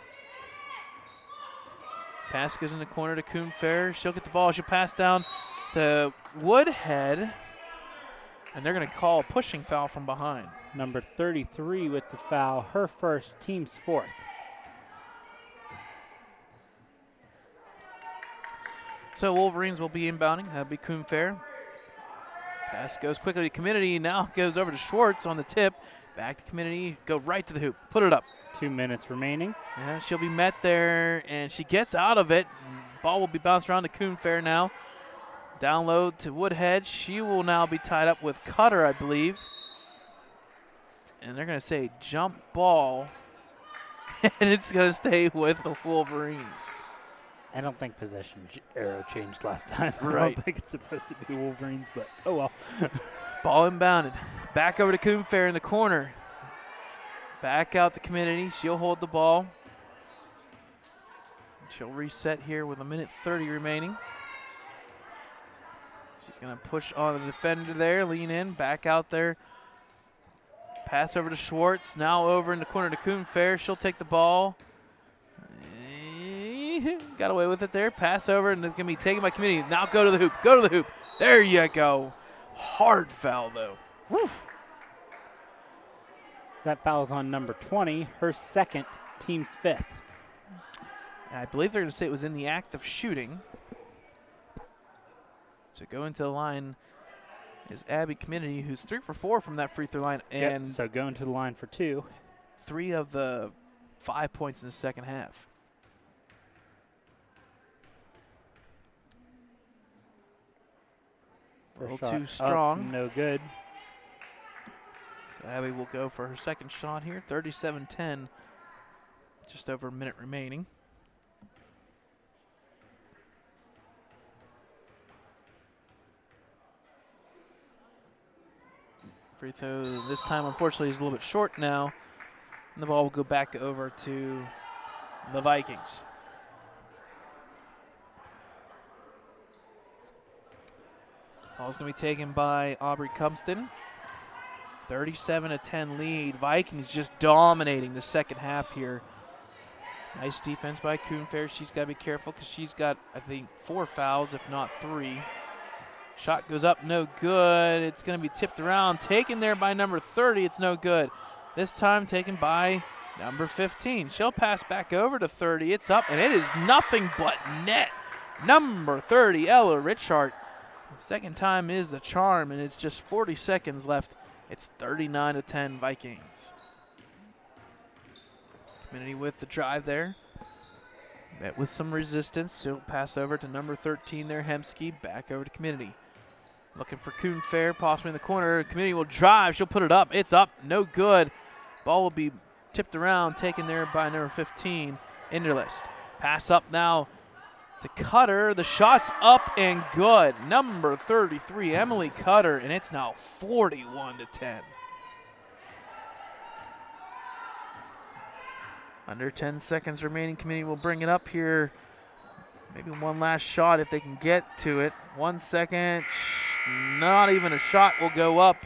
Pass goes in the corner to Coonfair. She'll get the ball. She'll pass down to Woodhead, and they're going to call a pushing foul from behind. Number 33 with the foul, her 1st, team's 4th. So Wolverines will be inbounding. That'll be Coonfair. Pass goes quickly to Community. Now goes over to Schwartz on the tip. Back to Community. Go right to the hoop. Put it up. 2 minutes remaining. Yeah, she'll be met there, and she gets out of it. Ball will be bounced around to Coonfair now. Down low to Woodhead. She will now be tied up with Cutter, I believe. And they're going to say jump ball, and it's going to stay with the Wolverines. I don't think possession arrow changed last time. Right. I don't think it's supposed to be Wolverines, but oh well. Ball inbounded. Back over to Coonfair in the corner. Back out to Community. She'll hold the ball. She'll reset here with 1:30 remaining. She's going to push on the defender there, lean in, back out there. Pass over to Schwartz. Now over in the corner to Coonfair. She'll take the ball. Got away with it there. Pass over, and it's going to be taken by Community. Now go to the hoop. Go to the hoop. There you go. Hard foul, though. Whew. That foul's on number 20, her 2nd, team's 5th. I believe they're going to say it was in the act of shooting. So going to the line is Abby Community, who's 3 for 4 from that free throw line. And so going to the line for 2. 3 of the 5 points in the second half. A little too strong. No good. So Abby will go for her 2nd shot here. 37-10. Just over a minute remaining. Free throw this time, unfortunately, is a little bit short now. And the ball will go back over to the Vikings. Ball's going to be taken by Aubrey Cumston. 37-10 lead. Vikings just dominating the second half here. Nice defense by Coonfair. She's got to be careful because she's got, I think, 4 fouls, if not 3. Shot goes up, no good. It's going to be tipped around. Taken there by number 30. It's no good. This time taken by number 15. She'll pass back over to 30. It's up, and it is nothing but net. Number 30, Ella Richard. Second time is the charm, and it's just 40 seconds left. It's 39-10 Vikings. Community with the drive there. Met with some resistance. She'll pass over to number 13 there, Hemsky. Back over to Community. Looking for Coonfair, possibly in the corner. Community will drive. She'll put it up. It's up. No good. Ball will be tipped around, taken there by number 15, Inderlist. Pass up now to Cutter. The shot's up and good. Number 33, Emily Cutter, and it's now 41-10. Under 10 seconds remaining. Community will bring it up here. Maybe one last shot if they can get to it. 1 second. Not even a shot will go up.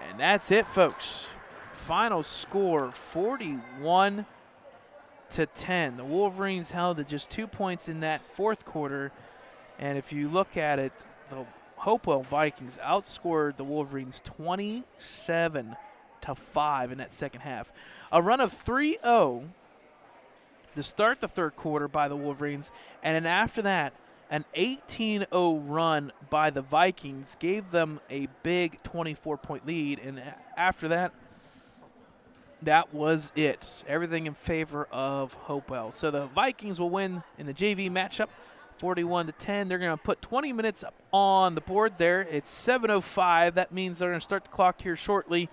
And that's it, folks. Final score, 41-10. 10. The Wolverines held to just 2 points in that fourth quarter. And if you look at it, the Hopewell Vikings outscored the Wolverines 27-5 in that second half. A run of 3-0 to start the third quarter by the Wolverines, and then after that, an 18-0 run by the Vikings gave them a big 24-point lead, and after that, that was it. Everything in favor of Hopewell. So the Vikings will win in the JV matchup 41-10. They're going to put 20 minutes up on the board there. It's 7:05. That means they're going to start the clock here shortly.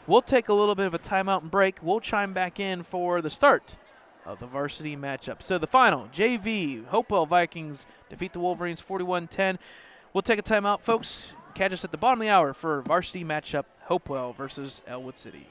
We'll take a little bit of a timeout and break. We'll chime back in for the start of the varsity matchup. So the final, JV, Hopewell Vikings defeat the Wolverines 41-10. We'll take a timeout, folks. Catch us at the bottom of the hour for varsity matchup, Hopewell versus Ellwood City.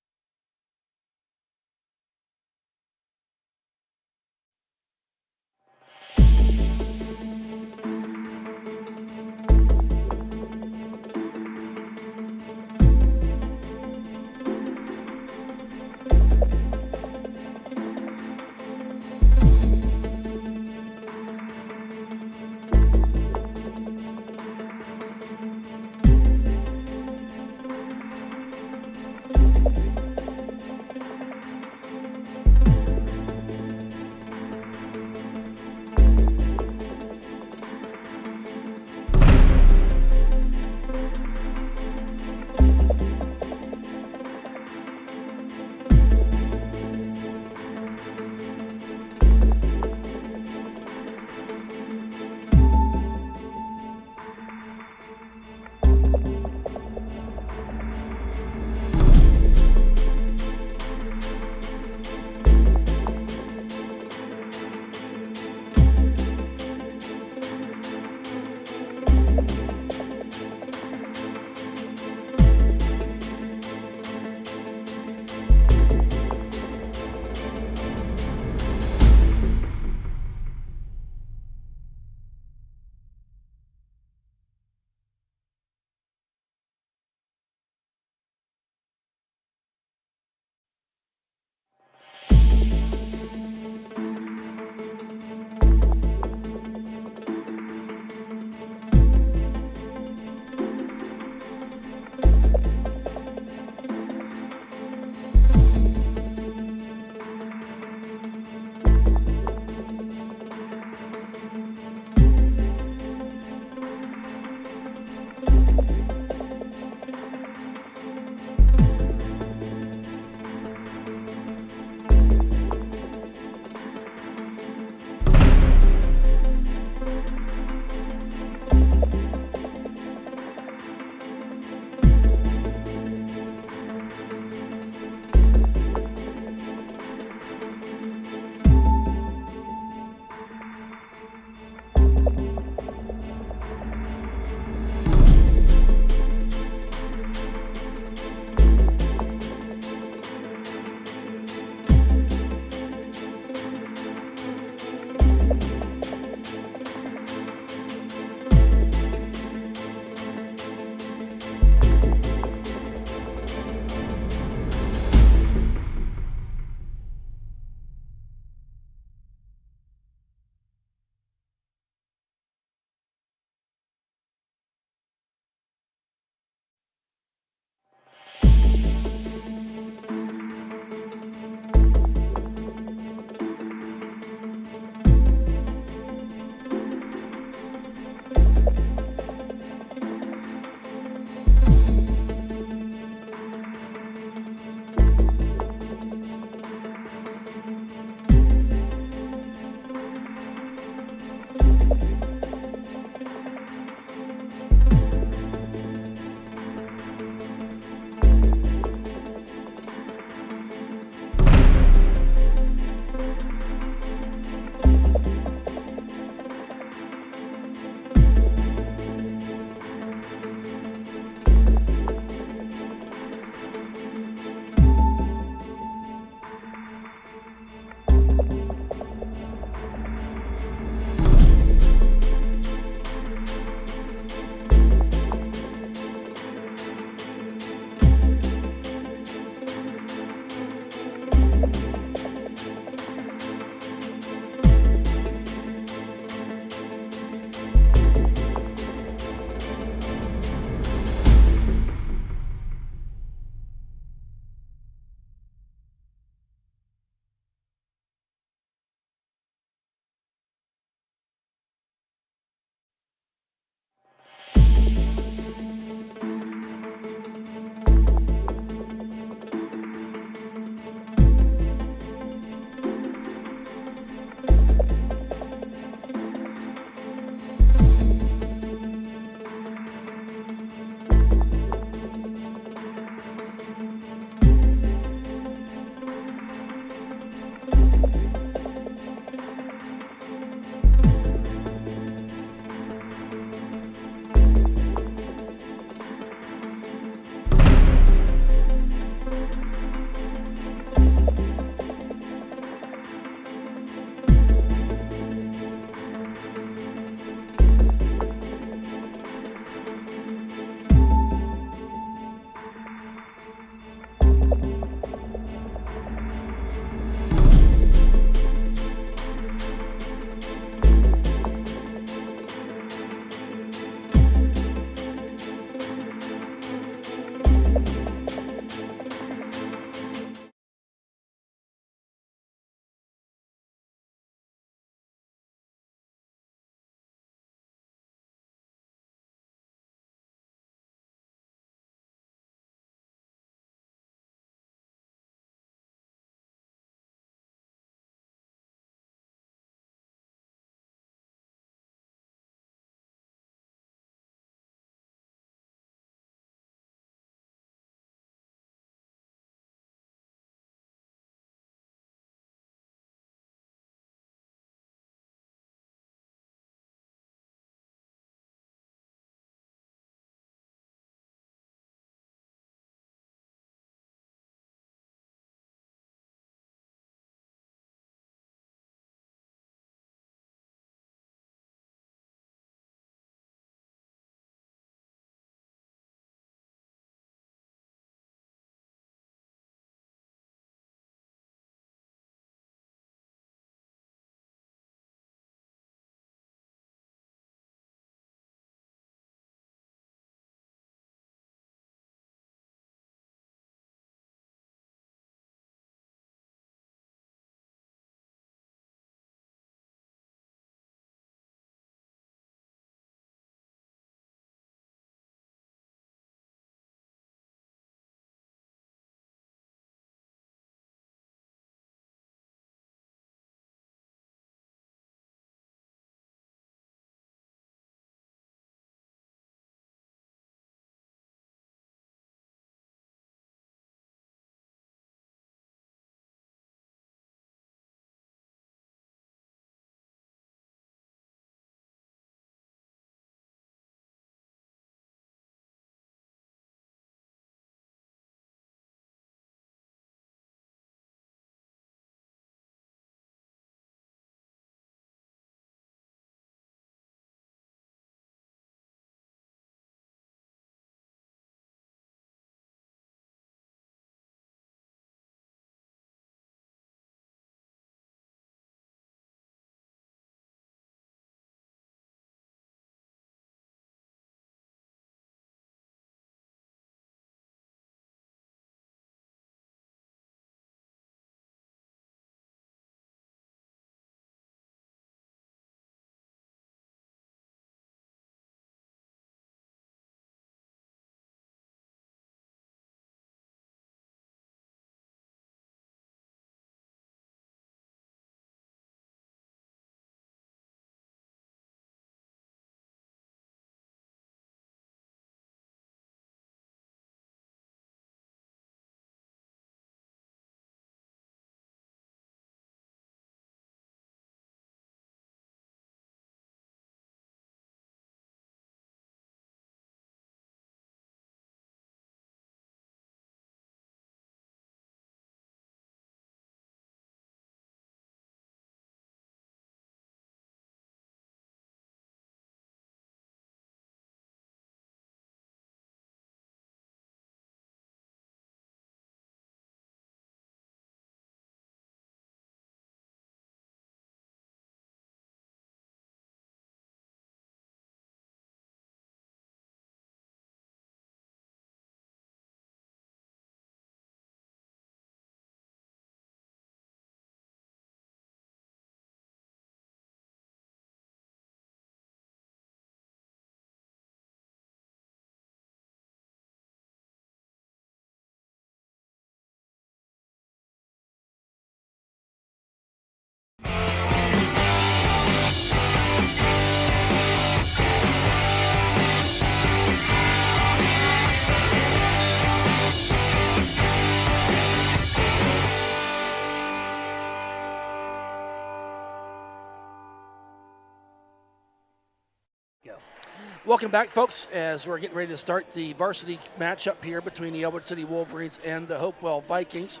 Welcome back, folks, as we're getting ready to start the varsity matchup here between the Ellwood City Wolverines and the Hopewell Vikings.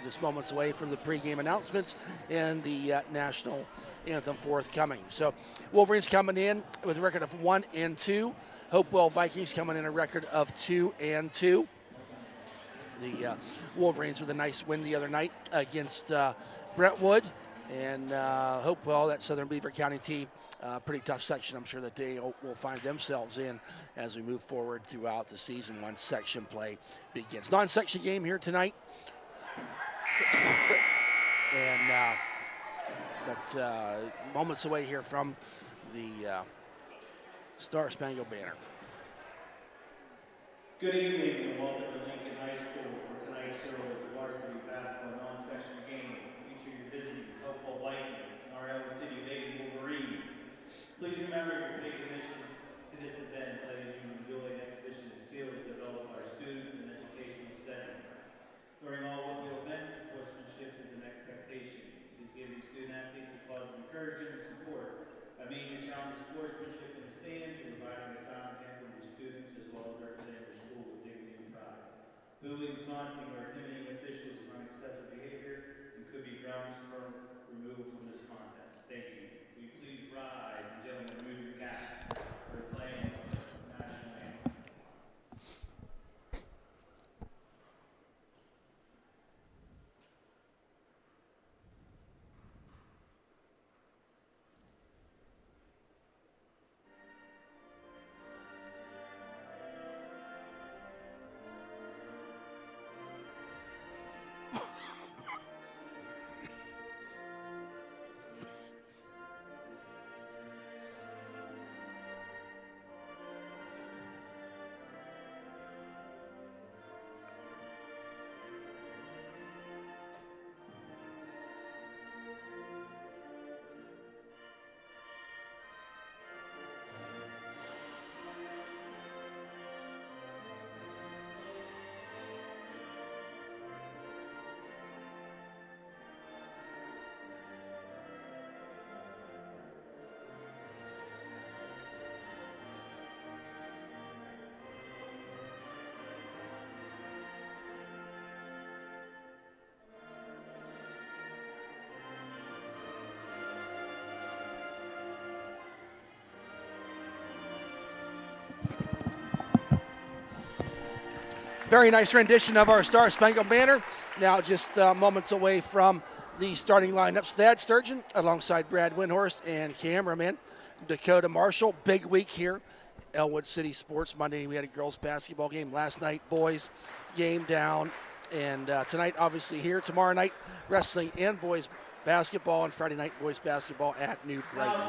Just moments away from the pregame announcements and the national anthem forthcoming. So Wolverines coming in with a record of 1-2. Hopewell Vikings coming in a record of 2-2. The Wolverines with a nice win the other night against Brentwood, and Hopewell, that Southern Beaver County team. Pretty tough section, I'm sure, that they will find themselves in as we move forward throughout the season once section play begins. Non-section game here tonight. And moments away here from the Star Spangled Banner. Good evening and welcome to Lincoln High School for tonight's girls varsity basketball non-section game featuring your visiting Hopewell Vikings and our Ellwood City Lady Wolverines. Please remember your paid admission to this event as you enjoy an exhibition of skills developed by our students in an educational setting. During all Hopewell events, sportsmanship is an expectation. Please give these student athletes a positive encouragement and support. By meeting the challenge of sportsmanship in the stands, you're providing a sound example of your students as well as representing your school with dignity and pride. Bullying, taunting, or intimidating officials is unacceptable behavior and could be grounds for removal from this contest. Thank you. Will you please rise and gentlemen remove your caps for playing the national anthem. Very nice rendition of our Star Spangled Banner. Now just moments away from the starting lineups. Thad Sturgeon alongside Brad Windhorst and cameraman Dakota Marshall. Big week here. Ellwood City Sports. Monday we had a girls basketball game. Last night, boys game down. And tonight, obviously here. Tomorrow night, wrestling and boys basketball. And Friday night, boys basketball at New Brighton.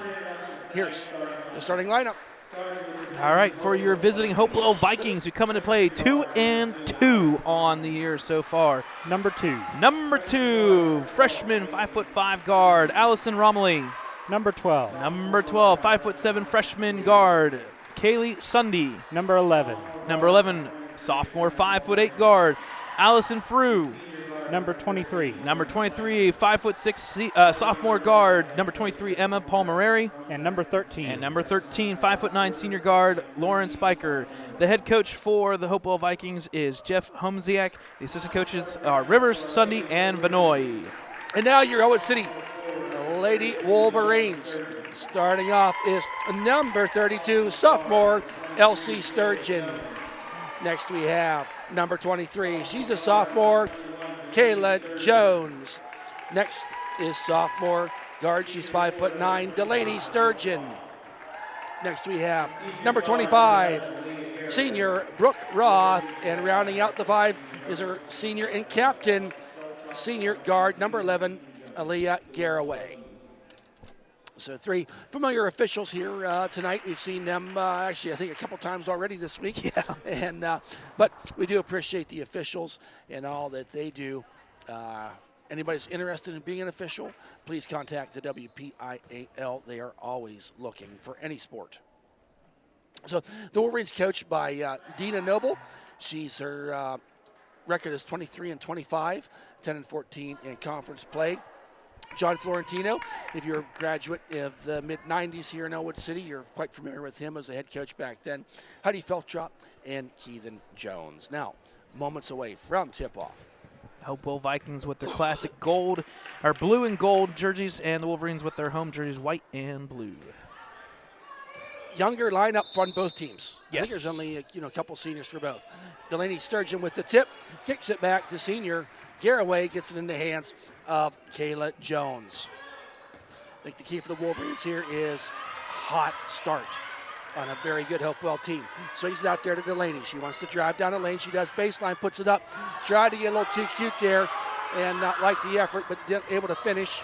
Here's the starting lineup. All right, for your visiting Hopewell Vikings, who come into play 2-2 on the year so far. Number two, freshman 5'5" guard Allison Romilly. Number 12, 5'7" freshman guard Kaylee Sunday. number 11, sophomore 5'8" guard Allison Frew. number 23, 5'6" sophomore guard number 23 Emma Palmerari. and number 13. And number 13, 5'9" senior guard Lauren Spiker. The head coach for the Hopewell Vikings is Jeff Humziak. The assistant coaches are Rivers, Sunday, and Vanoy. And now your Ellwood City Lady Wolverines. Starting off is number 32, sophomore Elsie Sturgeon. Next we have number 23. She's a sophomore, Kayla Jones. Next is sophomore guard. She's 5'9", Delaney Sturgeon. Next we have number 25, senior Brooke Roth. And rounding out the five is her senior and captain, senior guard, number 11, Aaliyah Garraway. So three familiar officials here tonight. We've seen them actually, I think, a couple times already this week. Yeah. And but we do appreciate the officials and all that they do. Anybody's interested in being an official, please contact the WPIAL. They are always looking for any sport. So the Wolverines coached by Dina Noble. She's her record is 23-25, 10-14 in conference play. John Florentino, if you're a graduate of the mid-90s here in Ellwood City, you're quite familiar with him as a head coach back then. Huddy Feltrop and Keithan Jones. Now, moments away from tip-off. Hopewell Vikings with their classic gold, or blue and gold jerseys, and the Wolverines with their home jerseys, white and blue. Younger lineup from both teams. I Yes. think there's only a couple seniors for both. Delaney Sturgeon with the tip, kicks it back to senior. Garraway gets it in the hands of Kayla Jones. I think the key for the Wolverines here is hot start on a very good Hopewell team. Swings it out there to Delaney. She wants to drive down the lane. She does baseline, puts it up. Tried to get a little too cute there and not like the effort, but able to finish.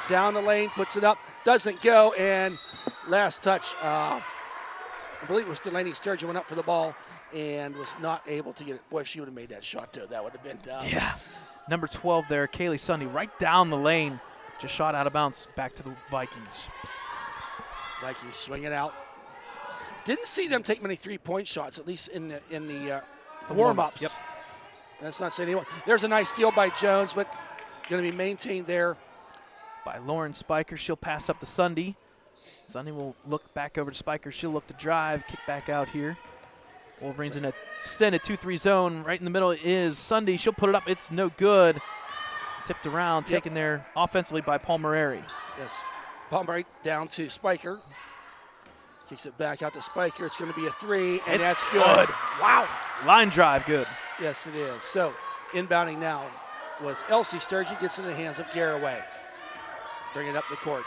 Down the lane, puts it up. Doesn't go, and last touch, I believe it was Delaney Sturgeon went up for the ball and was not able to get it. Boy, if she would have made that shot, too, that would have been down. Yeah. Number 12 there, Kaylee Sunday, right down the lane. Just shot out of bounds back to the Vikings. Vikings swing it out. Didn't see them take many three-point shots, at least in the warm-ups. Yep. That's not saying anyone. There's a nice steal by Jones, but going to be maintained there. By Lauren Spiker, she'll pass up to Sunday. Sunday will look back over to Spiker. She'll look to drive, kick back out here. Wolverines in an extended 2-3 zone. Right in the middle is Sunday. She'll put it up. It's no good. Tipped around, taken there offensively by Palmerary. Yes. Palmerary down to Spiker. Kicks it back out to Spiker. It's going to be a three, and that's good. Wow. Line drive, good. Yes, it is. So, inbounding now was Elsie Sturgeon. Gets in the hands of Garraway. Bring it up the court.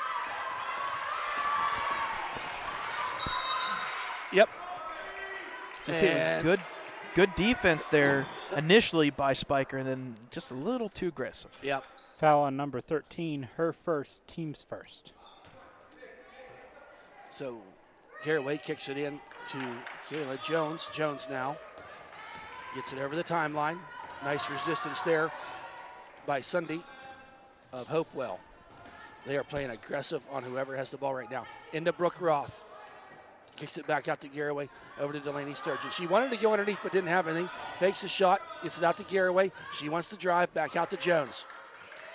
Yep. So see, it was good defense there initially by Spiker, and then just a little too aggressive. Yep. Foul on number 13, her first, team's first. So Garraway kicks it in to Kayla Jones. Jones now gets it over the timeline. Nice resistance there by Sunday of Hopewell. They are playing aggressive on whoever has the ball right now. Into Brooke Roth. Kicks it back out to Garraway, over to Delaney Sturgeon. She wanted to go underneath but didn't have anything. Fakes the shot, gets it out to Garraway. She wants to drive, back out to Jones.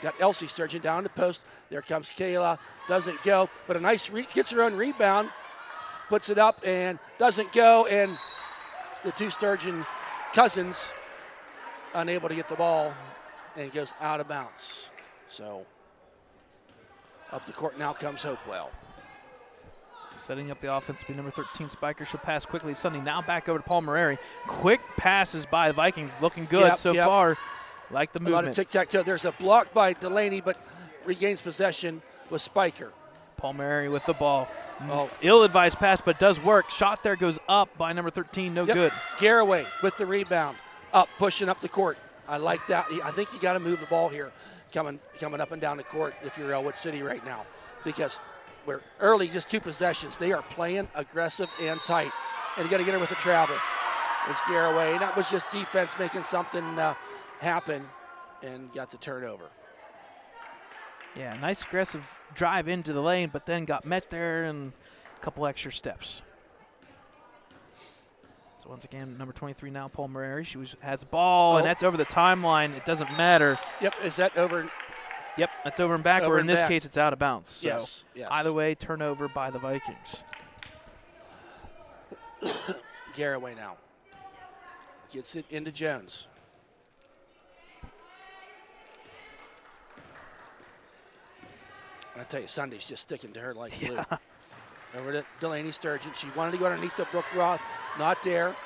Got Elsie Sturgeon down the post. There comes Kayla, doesn't go, but a nice, gets her own rebound, puts it up and doesn't go, and the two Sturgeon cousins unable to get the ball and goes out of bounds. So up the court now comes Hopewell. Setting up the offense to be number 13, Spiker. She'll pass quickly to Sunday. Now back over to Palmerary. Quick passes by the Vikings. Looking good so far. Like the movement. A lot of tic-tac-toe. There's a block by Delaney, but regains possession with Spiker. Palmerary with the ball. Ill-advised pass, but does work. Shot there goes up by number 13. No good. Garraway with the rebound. Up, pushing up the court. I like that. I think you got to move the ball here coming up and down the court if you're Ellwood City right now, because we're early, just two possessions. They are playing aggressive and tight. And you got to get her with the travel. It's Garraway. And that was just defense making something happen and got the turnover. Yeah, nice aggressive drive into the lane, but then got met there and a couple extra steps. So once again, number 23 now, Palmerary. She has the ball, and that's over the timeline. It doesn't matter. Yep, is that over? Yep, that's over and back, or in this case, it's out of bounds. So yes. Either way, turnover by the Vikings. Garraway now gets it into Jones. I tell you, Sunday's just sticking to her like glue. Over to Delaney Sturgeon. She wanted to go underneath the Brooke Roth. Not there.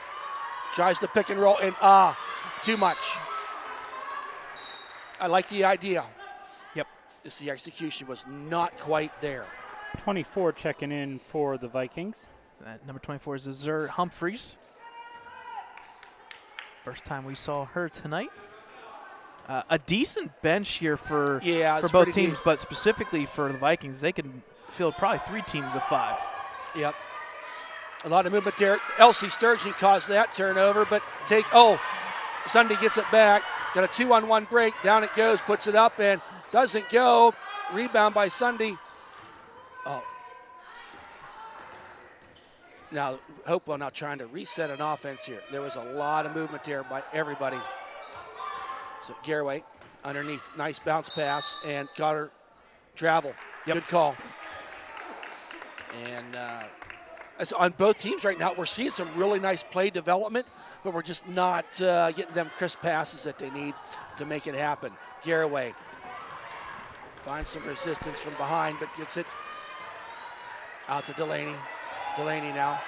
Tries to pick and roll, and too much. I like the idea. Yep. Just the execution was not quite there. 24 checking in for the Vikings. Number 24 is Azure Humphreys. First time we saw her tonight. A decent bench here for both teams, deep. but specifically for the Vikings, they can field probably 3 teams of 5. Yep. A lot of movement there. Elsie Sturgeon caused that turnover, but Sunday gets it back. Got a 2-on-1 break. Down it goes, puts it up, and doesn't go. Rebound by Sunday. Now, Hopewell now trying to reset an offense here. There was a lot of movement there by everybody. So Garraway underneath, nice bounce pass, and got her Travel. Yep. Good call. And so on both teams right now, we're seeing some really nice play development, but we're just not getting them crisp passes that they need to make it happen. Garraway finds some resistance from behind, but gets it out to Delaney. Delaney now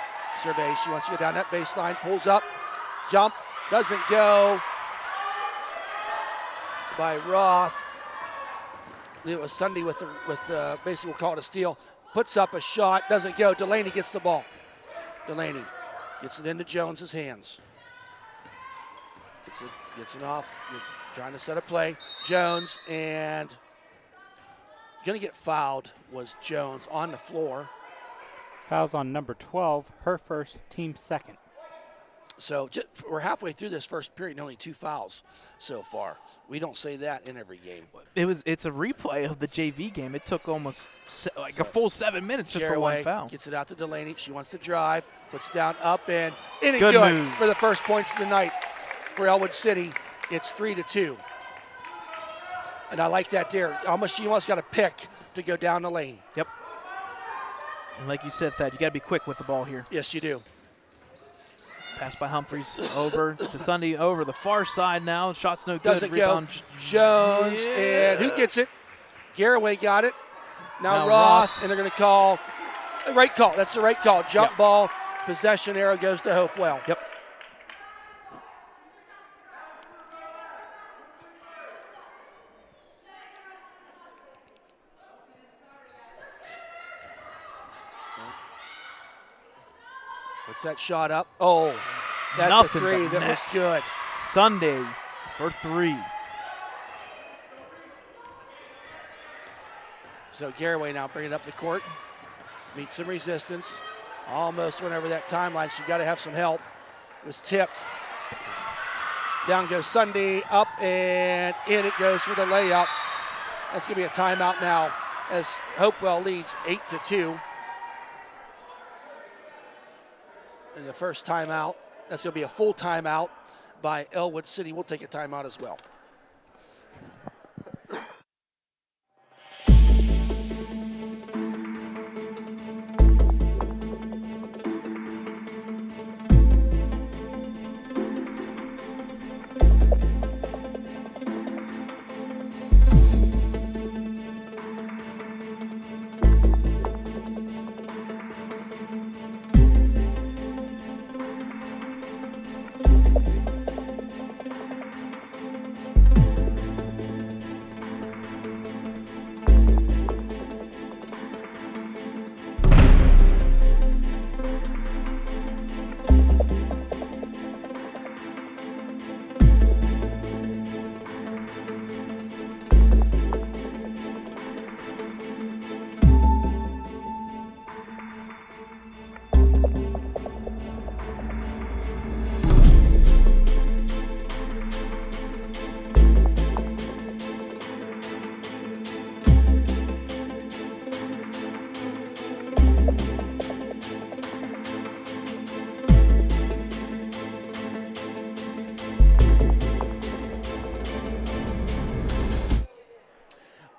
surveys. She wants to go down that baseline, pulls up, jump, doesn't go by Roth. It was Sunday with basically we'll call it a steal. Puts up a shot, doesn't go. Delaney gets the ball. Delaney gets it into Jones's hands. Gets it off. You're trying to set a play. Jones, and going to get fouled was Jones on the floor. Fouls on number 12, her first, team second. So we're halfway through this first period and only 2 fouls so far. We don't say that in every game. It's a replay of the JV game. It took almost a full 7 minutes just for one foul. Gets it out to Delaney. She wants to drive, puts it down, up, and in and Good good move. for the first points of the night for Ellwood City. It's 3-2. And I like that there. She almost got a pick to go down the lane. Yep. And like you said, Thad, you got to be quick with the ball here. Yes, you do. Pass by Humphreys over to Sunday over the far side now. Shot's no good. Doesn't Rebound. go. Jones, Yeah. and who gets it? Garraway got it. Now Now Roth, Roth. and they're going to call the right call. That's the right call. Jump Yep. ball, possession arrow goes to Hopewell. Yep. Puts that shot up. Oh, that's Nothing a three. but That was net. good. Sunday for 3. So Garraway now bringing up the court. Meets some resistance. Almost went over that timeline. She got to have some help. It was tipped. Down goes Sunday, up and in it goes for the layup. That's going to be a timeout now as Hopewell leads 8-2. And the first timeout, that's going to be a full timeout by Ellwood City. We'll take a timeout as well.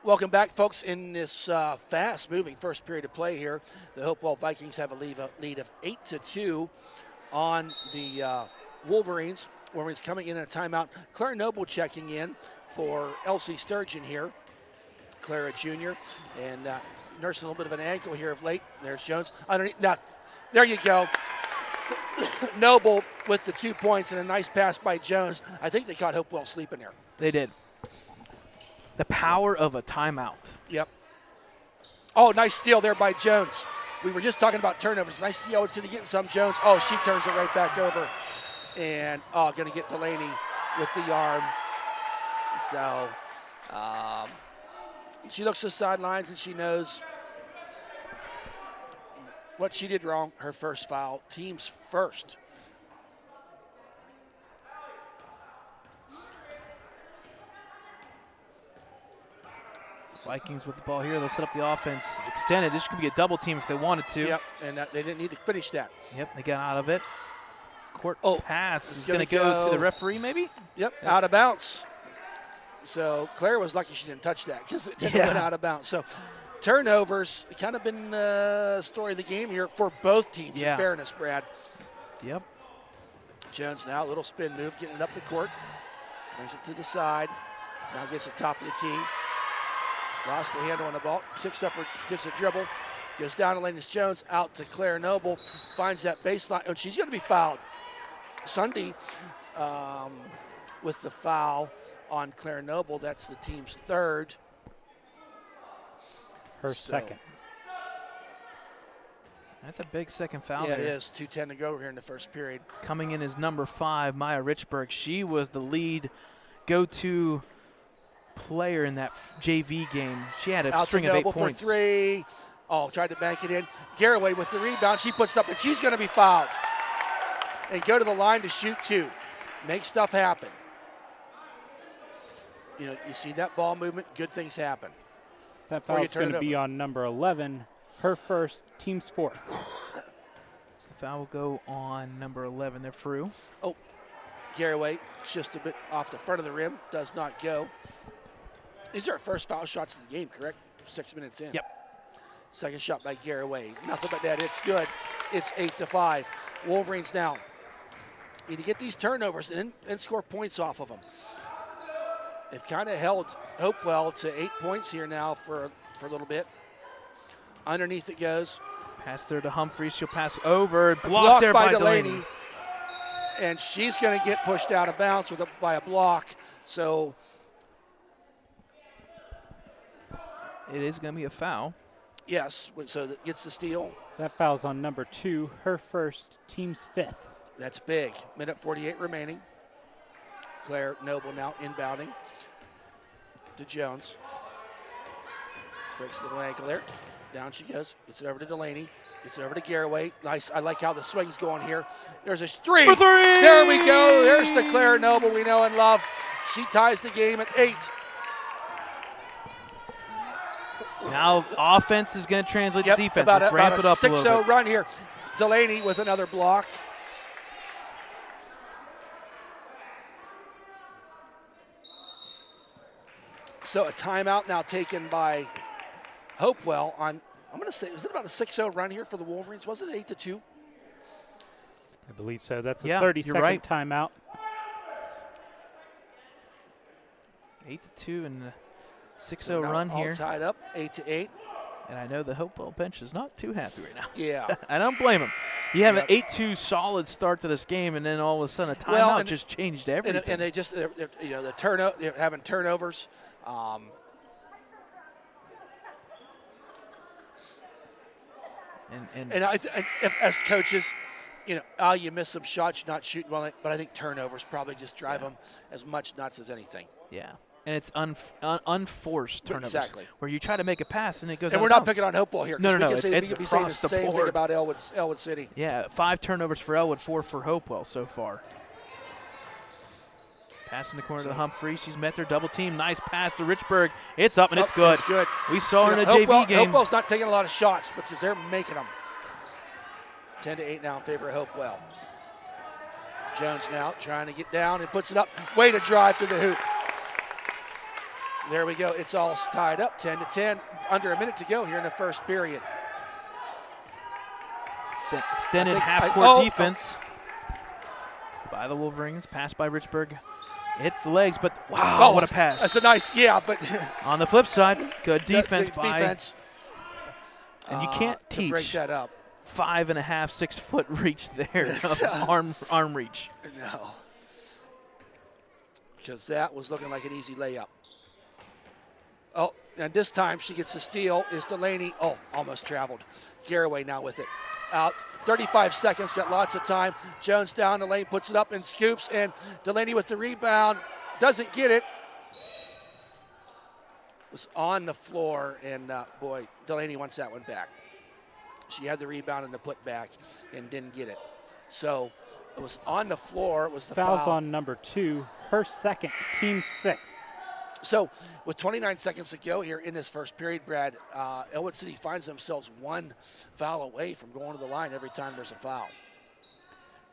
Welcome back, folks. In this fast-moving first period of play here, the Hopewell Vikings have a lead of 8-2 on the Wolverines. Wolverines coming in a timeout. Clara Noble checking in for Elsie Sturgeon here. Clara Jr. and nursing a little bit of an ankle here of late. There's Jones underneath. Now, there you go. Noble with the 2 points and a nice pass by Jones. I think they caught Hopewell sleeping there. They did. The power of a timeout. Yep. Oh, nice steal there by Jones. We were just talking about turnovers. Nice to see Ellwood City getting some. Jones. Oh, she turns it right back over. And, going to get Delaney with the arm. So, she looks to the sidelines and she knows what she did wrong. Her first foul. Team's first. Vikings with the ball here. They'll set up the offense extended. This could be a double team if they wanted to. Yep, and they didn't need to finish that. Yep, they got out of it. Court pass is gonna going to go to go. the referee, maybe? Yep, out of bounds. So Claire was lucky she didn't touch that because it didn't went out of bounds. So turnovers kind of been the story of the game here for both teams, in fairness, Brad. Yep. Jones now, a little spin move, getting it up the court. Brings it to the side. Now gets it top of the key. Lost the handle on the ball. Kicks up, gets a dribble. Goes down to Lanus Jones, out to Claire Noble. Finds that baseline. And she's going to be fouled. Sunday with the foul on Claire Noble. That's the team's third. Her second. That's a big second foul Yeah, there. it is. 2:10 to go here in the first period. Coming in as number 5, Maya Richburg. She was the lead go-to player in that JV game. She had a Out string to of 8 Noble points. for 3. Oh, tried to bank it in. Garraway with the rebound. She puts it up, and she's going to be fouled. And go to the line to shoot 2. Make stuff happen. You know, you see that ball movement, good things happen. That foul's going to be on number 11. Her first, team's fourth. So the foul will go on number 11. They're through. Oh, Garraway just a bit off the front of the rim. Does not go. These are our first foul shots of the game, correct? 6 minutes in. Yep. Second shot by Garraway. Nothing but that. It's good. It's 8-5. Wolverines now need to get these turnovers and score points off of them. They've kind of held Hopewell to 8 points here now for a little bit. Underneath it goes. Pass there to Humphreys. She'll pass over. Blocked there by Delaney. And she's going to get pushed out of bounds by a block. So it is going to be a foul. yes, so that gets the steal. That foul's on number 2. Her first, team's fifth. That's big. Minute 48 remaining. Claire Noble now inbounding to Jones. Breaks the little ankle there. Down she goes. Gets it over to Delaney. Gets it over to Garraway. Nice. I like how the swing's going here. There's a three. For 3! There we go. There's the Claire Noble we know and love. She ties the game at 8. Now offense is going to translate to defense. About Let's ramp it up a little 6-0 bit. run here. Delaney with another block. So a timeout now taken by Hopewell on, I'm going to say, was it about a 6-0 run here for the Wolverines? Was it 8-2? I believe so. That's a Yeah, 30-second you're right. timeout. 8-2 and a 6-0 Now run all here. tied up, 8-8. And I know the Hopewell bench is not too happy right now. Yeah. I don't blame them. You have Yep. an 8-2 solid start to this game, and then all of a sudden a timeout Well, just changed everything. And they just, they're they're having turnovers. And if, as coaches, you miss some shots, you're not shooting well, but I think turnovers probably just drive them as much nuts as anything. yeah. And it's unforced turnovers. Exactly. Where you try to make a pass and it goes And out we're of not bounds. picking on Hopewell here. 'cause No, we can it's we could be saying the across the same thing board. about Ellwood City. Yeah, 5 turnovers for Ellwood, 4 for Hopewell so far. Pass in the corner to Humphrey. She's met their double team. Nice pass to Richburg. It's up and it's good. It's good. We saw her in a Hopewell, JV game. Hopewell's not taking a lot of shots, but because they're making them. 10-8 now in favor of Hopewell. Jones now trying to get down and puts it up. Way to drive to the hoop. There we go. It's all tied up, 10-10. Under a minute to go here in the first period. Extended half-court oh. defense by the Wolverines. Pass by Richburg. Hits the legs, but wow, what a pass. That's a nice, but On the flip side, good defense by. defense. And you can't To break teach that up. 5.5, 6 foot reach there, of arm reach. No. Because that was looking like an easy layup. Oh, and this time she gets the steal. Is Delaney. Oh, almost traveled. Garraway now with it. Out. 35 seconds, got lots of time. Jones down the lane, puts it up and scoops. And Delaney with the rebound. Doesn't get it. Was on the floor. And, boy, Delaney wants that one back. She had the rebound and the putback and didn't get it. So it was on the floor. It was the Foul's foul. on number 2. Her second, team sixth. So with 29 seconds to go here in this first period, Brad, Ellwood City finds themselves one foul away from going to the line every time there's a foul.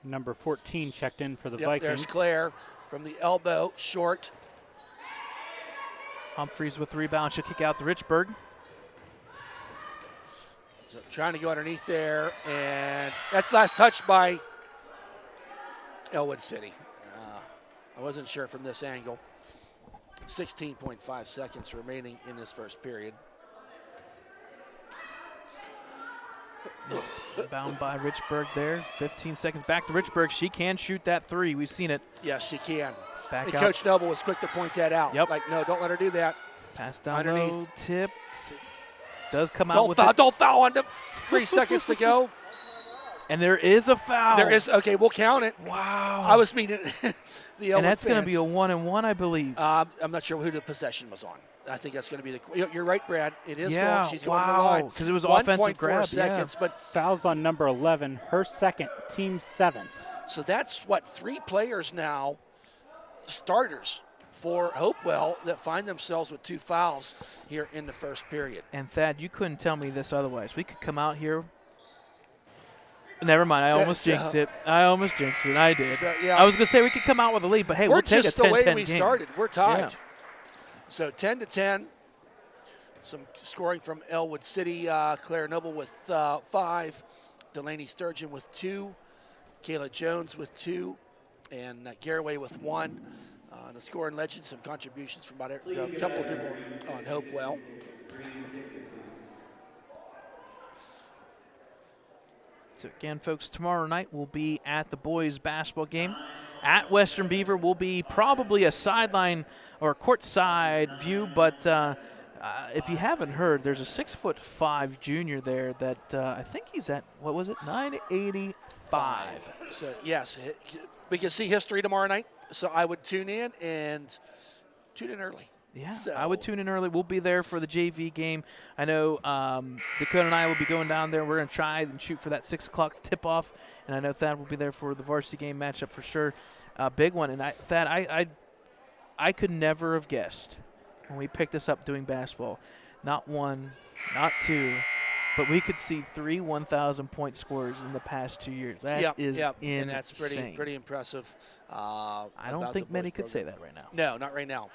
Number 14 checked in for the Yep, Vikings. there's Claire from the elbow, short. Humphreys with the rebound. She'll kick out to Richburg. So trying to go underneath there, and that's last touch by Ellwood City. I wasn't sure from this angle. 16.5 seconds remaining in this first period. Bound by Richburg there. 15 seconds back to Richburg. She can shoot that three. We've seen it. Yes, she can. Back and out. Coach Noble was quick to point that out. Yep. Like, no, don't let her do that. Pass down Underneath. low, tipped. Does come out Don't with foul, it. don't foul on the 3 seconds to go. And there is a foul. There is, okay, we'll count it. Wow. I was meaning the Ellwood and that's going to be a fans. 1-and-1, I believe. I'm not sure who the possession was on. I think that's going to be the. You're right, Brad. It is Yeah, going. She's going to the wow, line 'cause it was offensive grab, 1.4 seconds, but Fouls on number 11, her second, team 7. so that's what 3 players now, starters for Hopewell, that find themselves with 2 fouls here in the first period. And Thad, you couldn't tell me this otherwise. We could come out here. Never mind. I almost jinxed it. I did. So, yeah. I was going to say we could come out with a lead, but hey, We're we'll take a just 10-10 the way we game. started. We're tied. Yeah. So 10-10. Some scoring from Ellwood City. Claire Noble with 5. Delaney Sturgeon with 2. Kayla Jones with 2. And Garraway with 1. The scoring legend, some contributions from about a couple of people on Hopewell. So again, folks, tomorrow night we'll be at the boys basketball game at Western Beaver. Will be probably a sideline or courtside view, but if you haven't heard, there's a 6'5" junior there that I think he's at, what was it, 985. So yes, we can see history tomorrow night. So I would tune in early. Yeah, So- I would tune in early. We'll be there for the JV game. I know Dakota and I will be going down there. We're going to try and shoot for that 6 o'clock tip-off, and I know Thad will be there for the varsity game matchup for sure. Big one. And Thad, I could never have guessed when we picked this up doing basketball. Not 1, not 2, but we could see 3 1,000-point scorers in the past 2 years. That is insane. And that's pretty impressive. I don't think many could say that right now. No, not right now.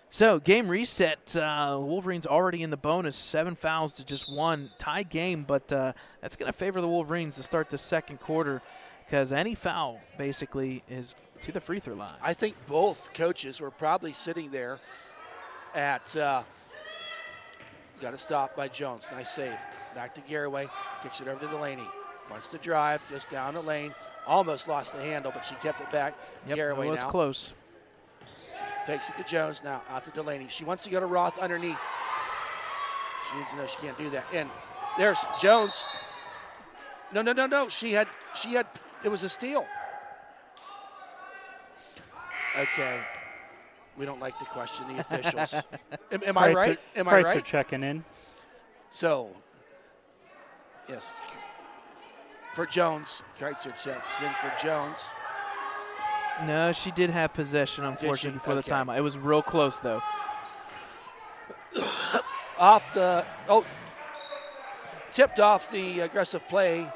So, game reset. Wolverines already in the bonus. 7 fouls to just 1. Tie game, but that's going to favor the Wolverines to start the second quarter because any foul basically is to the free throw line. I think both coaches were probably sitting there at got a stop by Jones. Nice save. Back to Garraway. Kicks it over to Delaney. Wants to drive. Goes down the lane. Almost lost the handle, but she kept it back. Yep, Garraway it was now. close. Takes it to Jones now. Out to Delaney. She wants to go to Roth underneath. She needs to know she can't do that. And there's Jones. No. She had. It was a steal. Okay. We don't like to question the officials. Am I right? Am I Kreitzer right? checking in. So, yes. For Jones. Kreitzer checks in for Jones. No, she did have possession, unfortunately, before the Okay. timeout. It was real close, though. Tipped off the aggressive play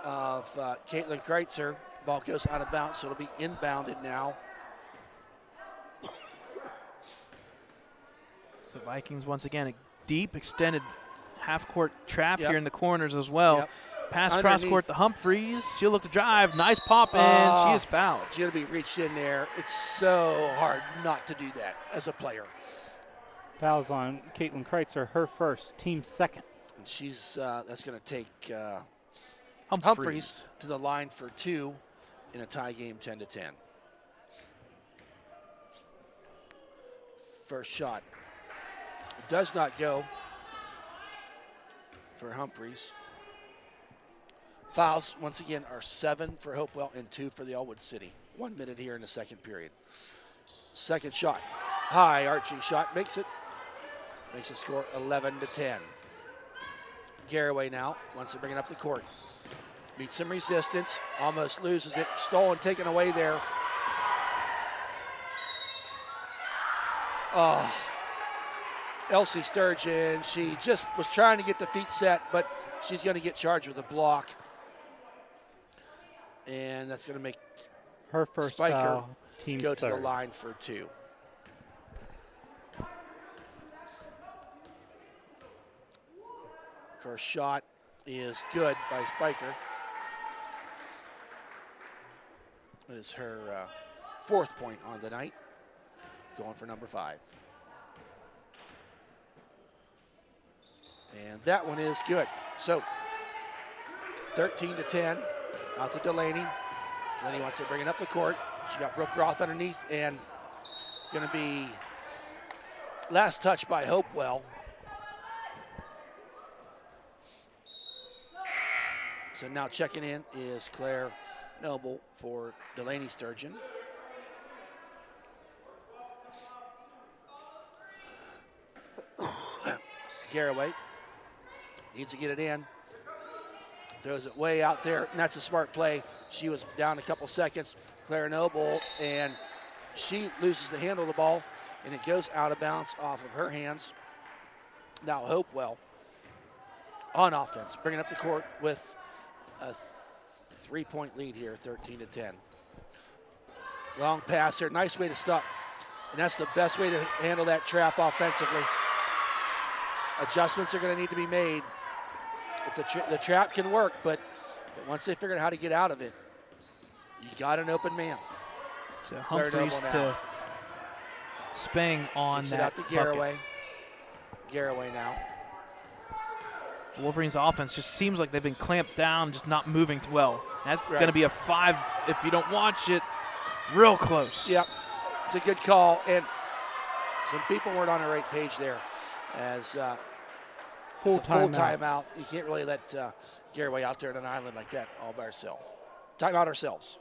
of Caitlin Kreitzer. Ball goes out of bounds, so it'll be inbounded now. So Vikings, once again, a deep, extended half-court trap Yep. here in the corners as well. Yep. Pass cross Underneath. court to Humphreys. She'll look to drive. Nice pop, and she is fouled. She's going to be reached in there. It's so hard not to do that as a player. Fouls on Caitlin Kreitzer, her first, team 2nd. And she's that's going to take Humphreys to the line for 2 in a tie game, 10-10. First shot does not go for Humphreys. Fouls, once again, are 7 for Hopewell and 2 for the Ellwood City. 1 minute here in the second period. Second shot, high arching shot, makes it. Makes the score 11-10. Garraway now wants to bring it up the court. Meets some resistance, almost loses it. Stolen, taken away there. Oh, Elsie Sturgeon, she just was trying to get the feet set, but she's going to get charged with a block. And that's going to make Her first Spiker foul, team go to the 3rd. line for 2. First shot is good by Spiker. It is her 4th point on the night, going for number 5. And that one is good. So 13-10, out to Delaney. Delaney wants to bring it up the court. She got Brooke Roth underneath, and going to be last touch by Hopewell. So now checking in is Claire Noble for Delaney Sturgeon. Garraway needs to get it in. Throws it way out there, and that's a smart play. She was down a couple seconds. Claire Noble, and she loses the handle of the ball, and it goes out of bounds off of her hands. Now Hopewell on offense, bringing up the court with a 3-point lead here, 13-10. Long pass here, nice way to stop. And that's the best way to handle that trap offensively. Adjustments are going to need to be made. If the trap can work, but once they figure out how to get out of it, you got an open man. So Humphreys to Spang on Kicks that it out to Garraway. Garraway now. Wolverines offense just seems like they've been clamped down, just not moving well. That's going to be a 5 if you don't watch it. Real close. Yep, it's a good call, and some people weren't on the right page there. As full timeout. You can't really let Garraway out there on an island like that all by herself. Timeout ourselves.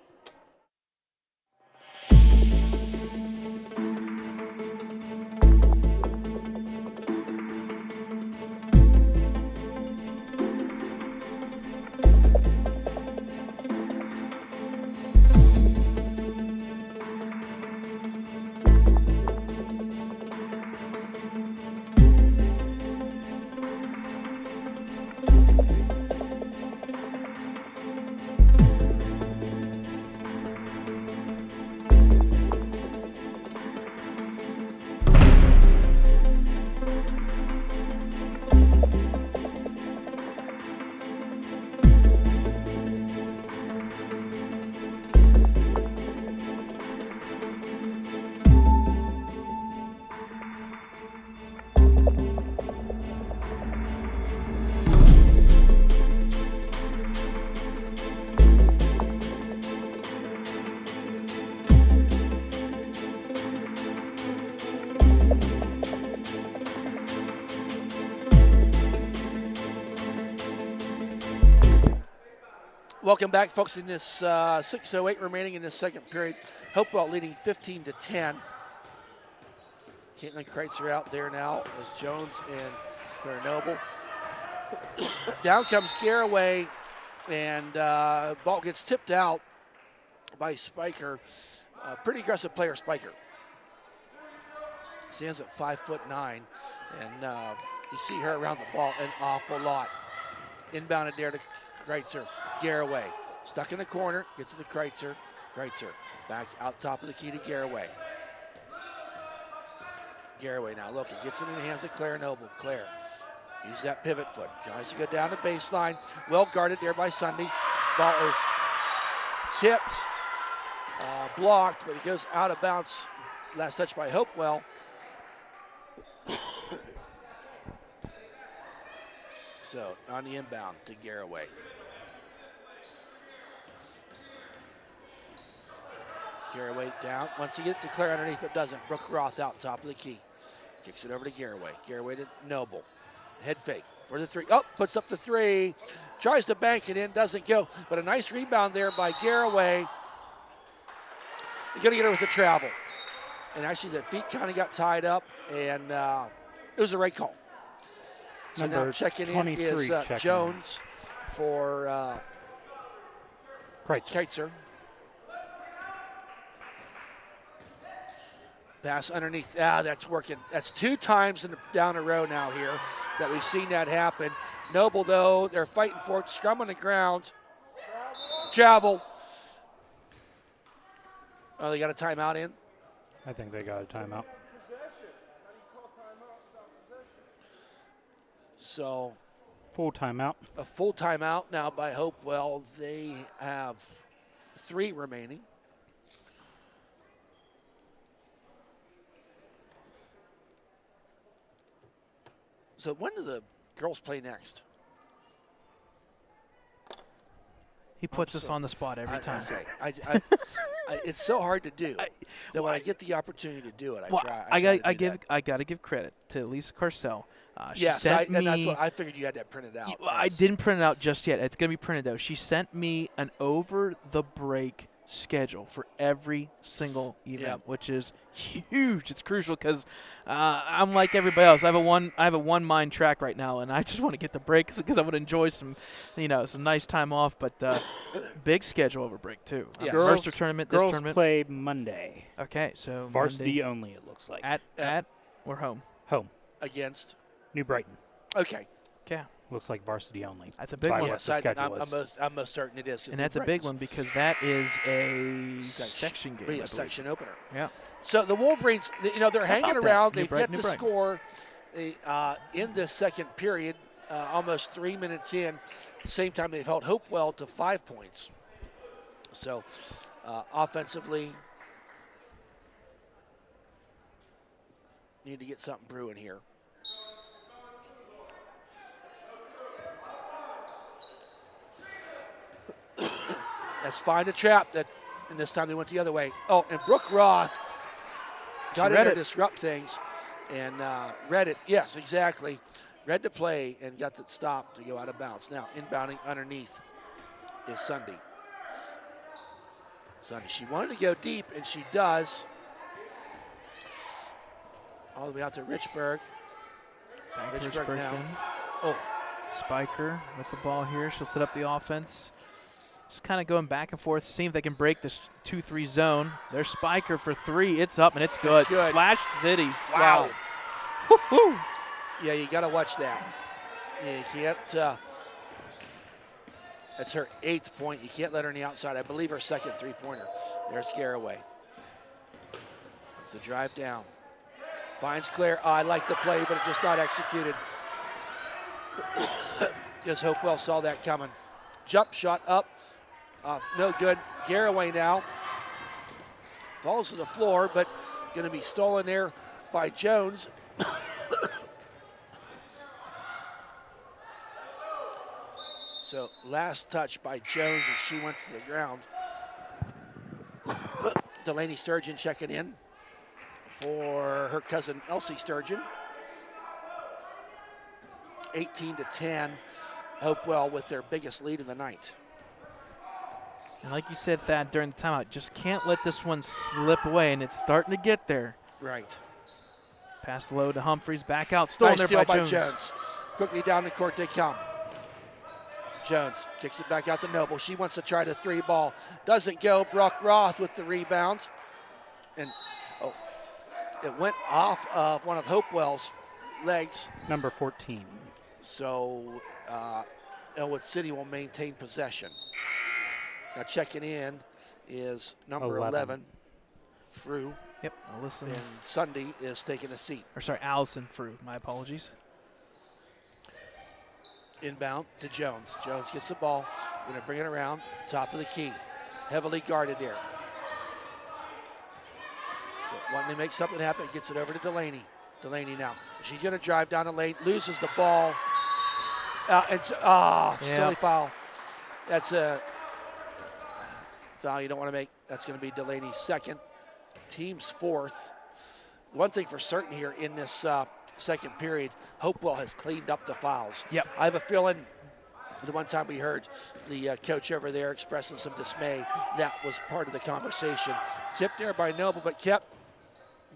Welcome back, folks, in this 6:08 remaining in this second period. Hopewell leading 15-10. Caitlin Kreitzer out there now as Jones and Claire Noble. Down comes Garraway, and ball gets tipped out by Spiker. Pretty aggressive player, Spiker. Stands at 5'9", and you see her around the ball an awful lot. Inbounded there to Kreitzer. Garraway stuck in the corner, gets it to Kreitzer. Kreitzer back out top of the key to Garraway. Garraway now looking, gets it in the hands of Claire Noble. Claire, use that pivot foot. Tries to go down the baseline. Well guarded there by Sunday. Ball is tipped, blocked, but it goes out of bounds. Last touch by Hopewell. So on the inbound to Garraway. Garraway down. Wants to get it to Claire underneath, but doesn't. Brooke Roth out top of the key. Kicks it over to Garraway. Garraway to Noble. Head fake for the 3. Oh, puts up the 3. Tries to bank it in, doesn't go. But a nice rebound there by Garraway. You're going to get her with the travel. And actually the feet kind of got tied up, and it was a right call. So now checking in is Jones for Kreitzer. Pass underneath. That's working. That's 2 times down the row now here that we've seen that happen. Noble, though, they're fighting for it. Scrum on the ground. Travel. Oh, they got a timeout in? I think they got a timeout. So Full timeout. A full timeout now by Hopewell. They have 3 remaining. So when do the girls play next? He puts us on the spot every time. Okay. It's so hard to do that when I get the opportunity to do it, I try. I got to give credit to Lisa Carcel. Yes, and that's what I figured you had that printed out. Well, I didn't print it out just yet. It's going to be printed out. She sent me an over-the-break schedule for every single event, which is huge. It's crucial because I'm like everybody else. I have a one-mind track right now, and I just want to get the break because I would enjoy some nice time off. But big schedule over break too. Yeah. First tournament. This Girls tournament. play Monday. Okay, so Varsity Monday only. It looks like at or home. home. Against New Brighton. Okay. Okay. Looks like Varsity only. That's a big one. Yes, I'm most certain it is. And that's a big one because that is a section game. Be a section opener. Yeah. So the Wolverines, they're hanging around. They've yet to Brighton. score in this second period, almost 3 minutes in. Same time they've held Hopewell to 5 points. So offensively, need to get something brewing here. Let's find a trap. And this time they went the other way. Oh, and Brooke Roth got in there to disrupt things and read it. Yes, exactly. Read the play and got the stop to go out of bounds. Now, inbounding underneath is Sunday. She wanted to go deep, and she does. All the way out to Richburg. Richburg now. Oh. Spiker with the ball here. She'll set up the offense. Just kind of going back and forth, seeing if they can break this 2-3 zone. There's Spiker for 3. It's up, and it's good. It's good. Splash City. Wow. Woo-hoo. Yeah, you got to watch that. You can't. That's her 8th point. You can't let her on the outside. I believe her second 3-pointer. There's Garraway. It's the drive down. Finds Claire. I like the play, but it just not executed. Because Hopewell saw that coming. Jump shot up. No good. Garraway now. Falls to the floor, but going to be stolen there by Jones. So last touch by Jones as she went to the ground. Delaney Sturgeon checking in for her cousin Elsie Sturgeon. 18-10, Hopewell with their biggest lead of the night. And like you said, Thad, during the timeout, just can't let this one slip away, and it's starting to get there. Right. Pass low to Humphreys, back out, stolen nice there steal by Jones. Quickly down the court they come. Jones kicks it back out to Noble. She wants to try the 3-ball. Doesn't go. Brooke Roth with the rebound. And it went off of one of Hopewell's legs. Number 14. So Ellwood City will maintain possession. Now checking in is number 11, Frew. Yep, Allison. And Sunday is taking a seat. Or sorry, Allison Frew. My apologies. Inbound to Jones. Jones gets the ball. Going to bring it around. Top of the key. Heavily guarded there. So wanting to make something happen, gets it over to Delaney. Delaney now. She's going to drive down the lane. Loses the ball. Silly foul. That's a foul you don't want to make. That's going to be Delaney's second. Team's 4th. One thing for certain here in this second period, Hopewell has cleaned up the fouls. Yep. I have a feeling the one time we heard the coach over there expressing some dismay, that was part of the conversation. Tipped there by Noble, but kept.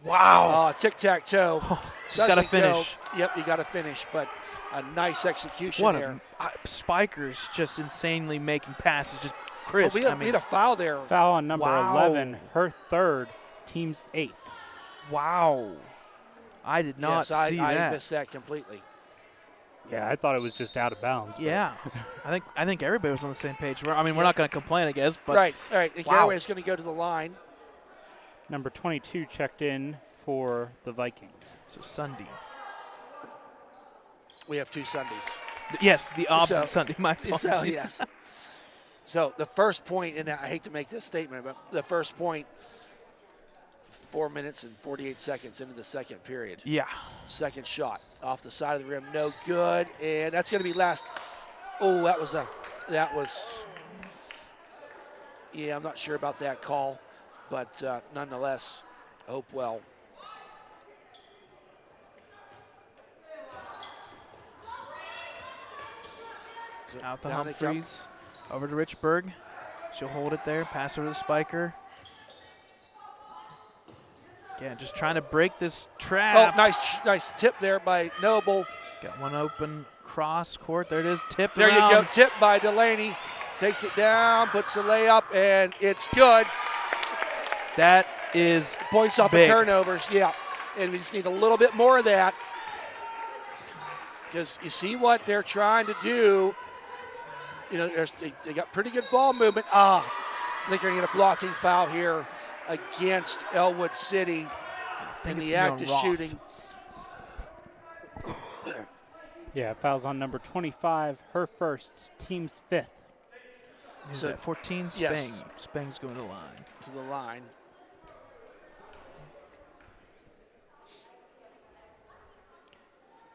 Wow. Tic-tac-toe. Just got to finish. Yep, you got to finish, but a nice execution there. Spiker's just insanely making passes, just crisp. We had a foul there. Foul on number 11, her 3rd, team's 8th. Wow. I did not see that. I missed that completely. Yeah, I thought it was just out of bounds. Yeah. I think everybody was on the same page. We're not going to complain, I guess. But right. All right. And Garraway is going to go to the line. Number 22 checked in for the Vikings. So Sunday. We have 2 Sundays. Yes, the opposite So- Sunday. My apologies. So, yes. So the first point, and I hate to make this statement, but the first point, 4 minutes and 48 seconds into the second period. Yeah. Second shot off the side of the rim, no good, and that's going to be last. Oh, that was. Yeah, I'm not sure about that call, but nonetheless, Hopewell. Out to Down it comes. Humphreys. Over to Richburg. She'll hold it there. Pass over to Spiker. Again, just trying to break this Oh, trap. nice tip there by Noble. Got one open cross court. There it is. Tipped There around. you go, tip by Delaney. Takes it down, puts the layup, and it's good. That is Points off big. of turnovers, yeah. And we just need a little bit more of that. Because you see what they're trying to do. You know, they got pretty good ball movement. I think they're going to get a blocking foul here against Ellwood City in it's the gonna act be of on Roth. shooting. Yeah, fouls on number 25, her first, team's 5th. Is So- that 14? Spang. Yes. Spang's going to the line. To the line.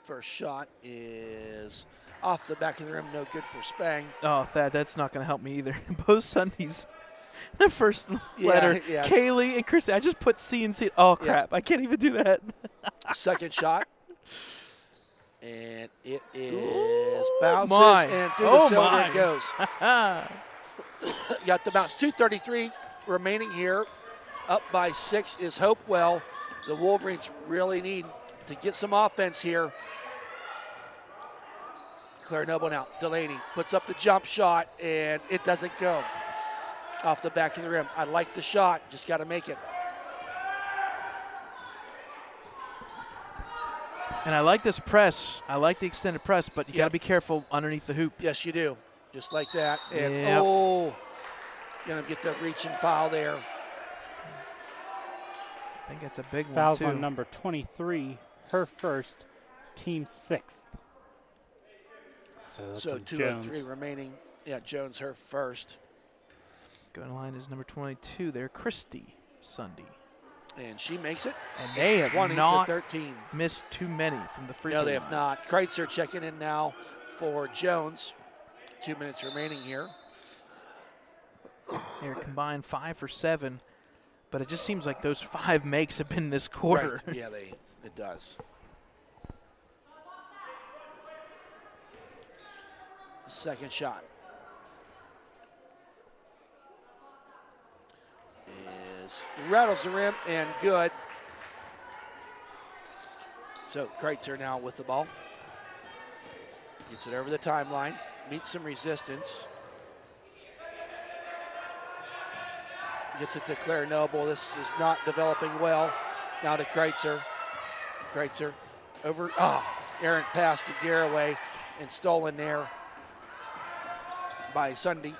First shot is off the back of the rim, no good for Spang. Oh, that's not going to help me either. Both Sundays. The first Yeah, letter, yes. Kaylee and Chris. I just put C and C. Oh, Yeah. crap. I can't even do that. Second shot. And it is Ooh, bounces my. and through Oh, the cylinder my. it goes. Got the bounce. 2:33 remaining here. Up by 6 is Hopewell. The Wolverines really need to get some offense here. Claire Noble now. Delaney puts up the jump shot, and it doesn't go. Off the back of the rim. I like the shot. Just got to make it. And I like this press. I like the extended press, but you got to Yep. be careful underneath the hoop. Yes, you do. Just like that. And Yep. going to get the reach and foul there. I think it's a big one, Fouls too. on number 23, her first, team's 6th. that's So on 2:03 Jones. remaining. Yeah, Jones her first. Going to line is number 22 there, Christy Sunday. And she makes it. And they It's have 20 not to 13. missed too many from the free No, throw they have line. not. Kreitzer checking in now for Jones. 2 minutes remaining here. They're combined 5 for 7, but it just seems like those 5 makes have been this quarter. Right. Yeah, it does. Second shot rattles the rim and good. So Kreitzer now with the ball. Gets it over the timeline, meets some resistance. Gets it to Claire Noble. This is not developing well. Now to Kreitzer. Kreitzer over, errant pass to Garraway and stolen there by Sunday.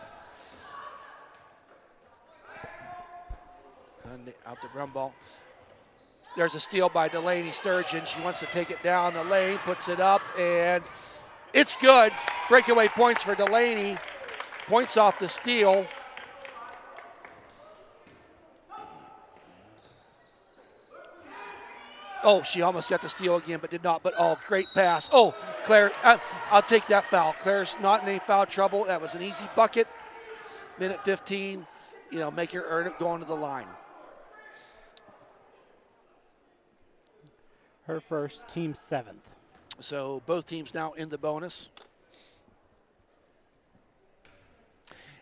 Sunday out to Brumball. There's a steal by Delaney Sturgeon. She wants to take it down the lane, puts it up, and it's good. Breakaway points for Delaney. Points off the steal. Oh, she almost got the steal again, but did not. But, great pass. Oh, Claire, I'll take that foul. Claire's not in any foul trouble. That was an easy bucket. Minute 15, make her earn it going to the line. Her first, team 7th. So both teams now in the bonus.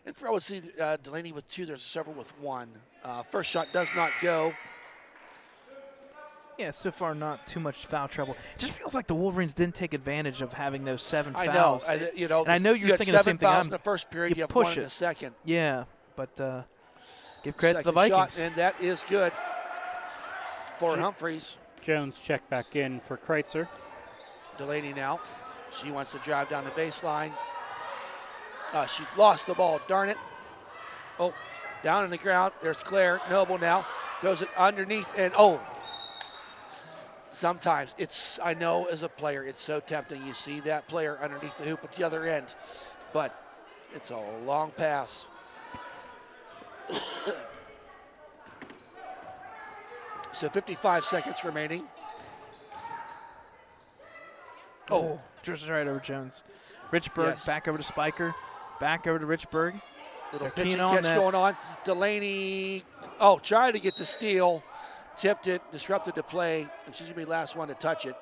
And for Ellwood City, Delaney with 2, there's several with 1. First shot does not go. Yeah, so far not too much foul trouble. It just feels like the Wolverines didn't take advantage of having those 7 I know. fouls. And I know you're you had thinking the 7 same thing. fouls in the first period. You have 1 push in the it. second. Yeah, but give credit to the Second Vikings. shot, and that is good for Humphreys. Jones checked back in for Kreitzer. Delaney now. She wants to drive down the baseline. She lost the ball. Darn it. Oh, down on the ground. There's Claire Noble now. Throws it underneath, and sometimes I know as a player, it's so tempting. You see that player underneath the hoop at the other end, but it's a long pass. So 55 seconds remaining. Oh, just right over Jones. Richburg Yes. back over to Spiker. Back over to Richburg. Little They're pitch keen and on catch that. going on. Delaney, trying to get the steal. Tipped it, disrupted the play, and she's going to be the last one to touch it.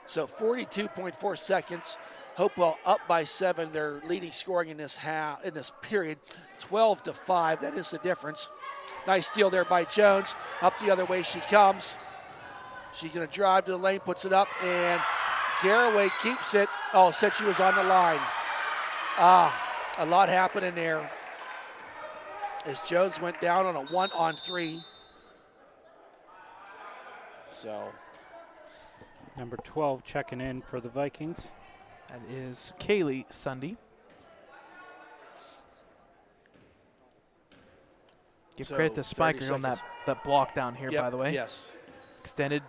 So 42.4 seconds. Hopewell up by 7. They're leading scoring in this period, 12-5. That is the difference. Nice steal there by Jones. Up the other way she comes. She's going to drive to the lane, puts it up, and Garraway keeps it. Oh, said she was on the line. A lot happening there as Jones went down on a 1-on-3. So Number 12 checking in for the Vikings. That is Kaylee Sunday. Give So, credit to 30 Spiker on seconds. that block down here, Yep, by the way. Yes. Extended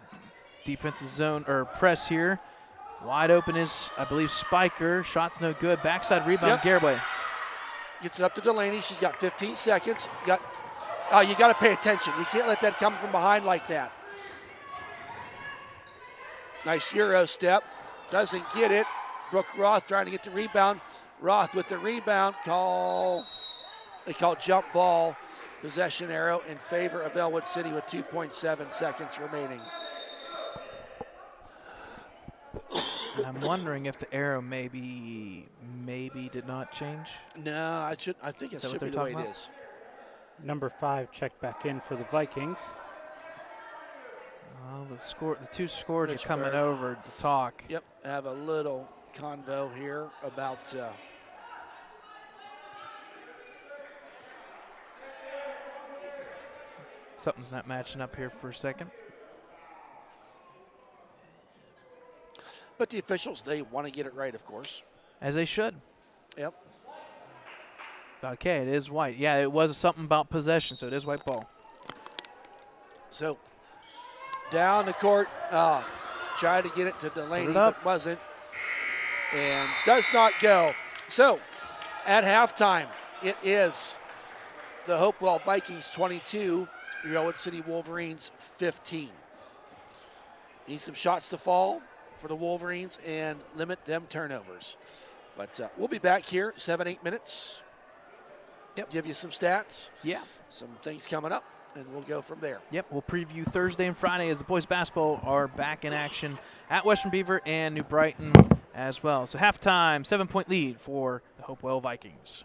defensive zone or press here. Wide open is, I believe, Spiker. Shot's no good. Backside rebound, Yep. Garraway. Gets it up to Delaney. She's got 15 seconds. You got to pay attention. You can't let that come from behind like that. Nice Euro step. Doesn't get it. Brooke Roth trying to get the rebound. Roth with the rebound. They call jump ball. Possession arrow in favor of Ellwood City with 2.7 seconds remaining. And I'm wondering if the arrow maybe did not change. No, I think it Is that what should be they're the way talking it about? is. Number 5 checked back in for the Vikings. Well, the two scores are coming Richburg. over to talk. Yep, I have a little convo here about Something's not matching up here for a second. but the officials, they want to get it right, of course. As they should. Yep. Okay, it is white. Yeah, it was something about possession, so it is white ball. So down the court, tried to get it to Delaney, but wasn't, and does not go. So at halftime, it is the Hopewell Vikings 22, Ellwood City Wolverines 15. Need some shots to fall for the Wolverines and limit them turnovers. But we'll be back here 7-8 minutes. Yep. Give you some stats. Yeah. Some things coming up, and we'll go from there. Yep, we'll preview Thursday and Friday as the boys basketball are back in action at Western Beaver and New Brighton as well. So halftime, 7-point lead for the Hopewell Vikings.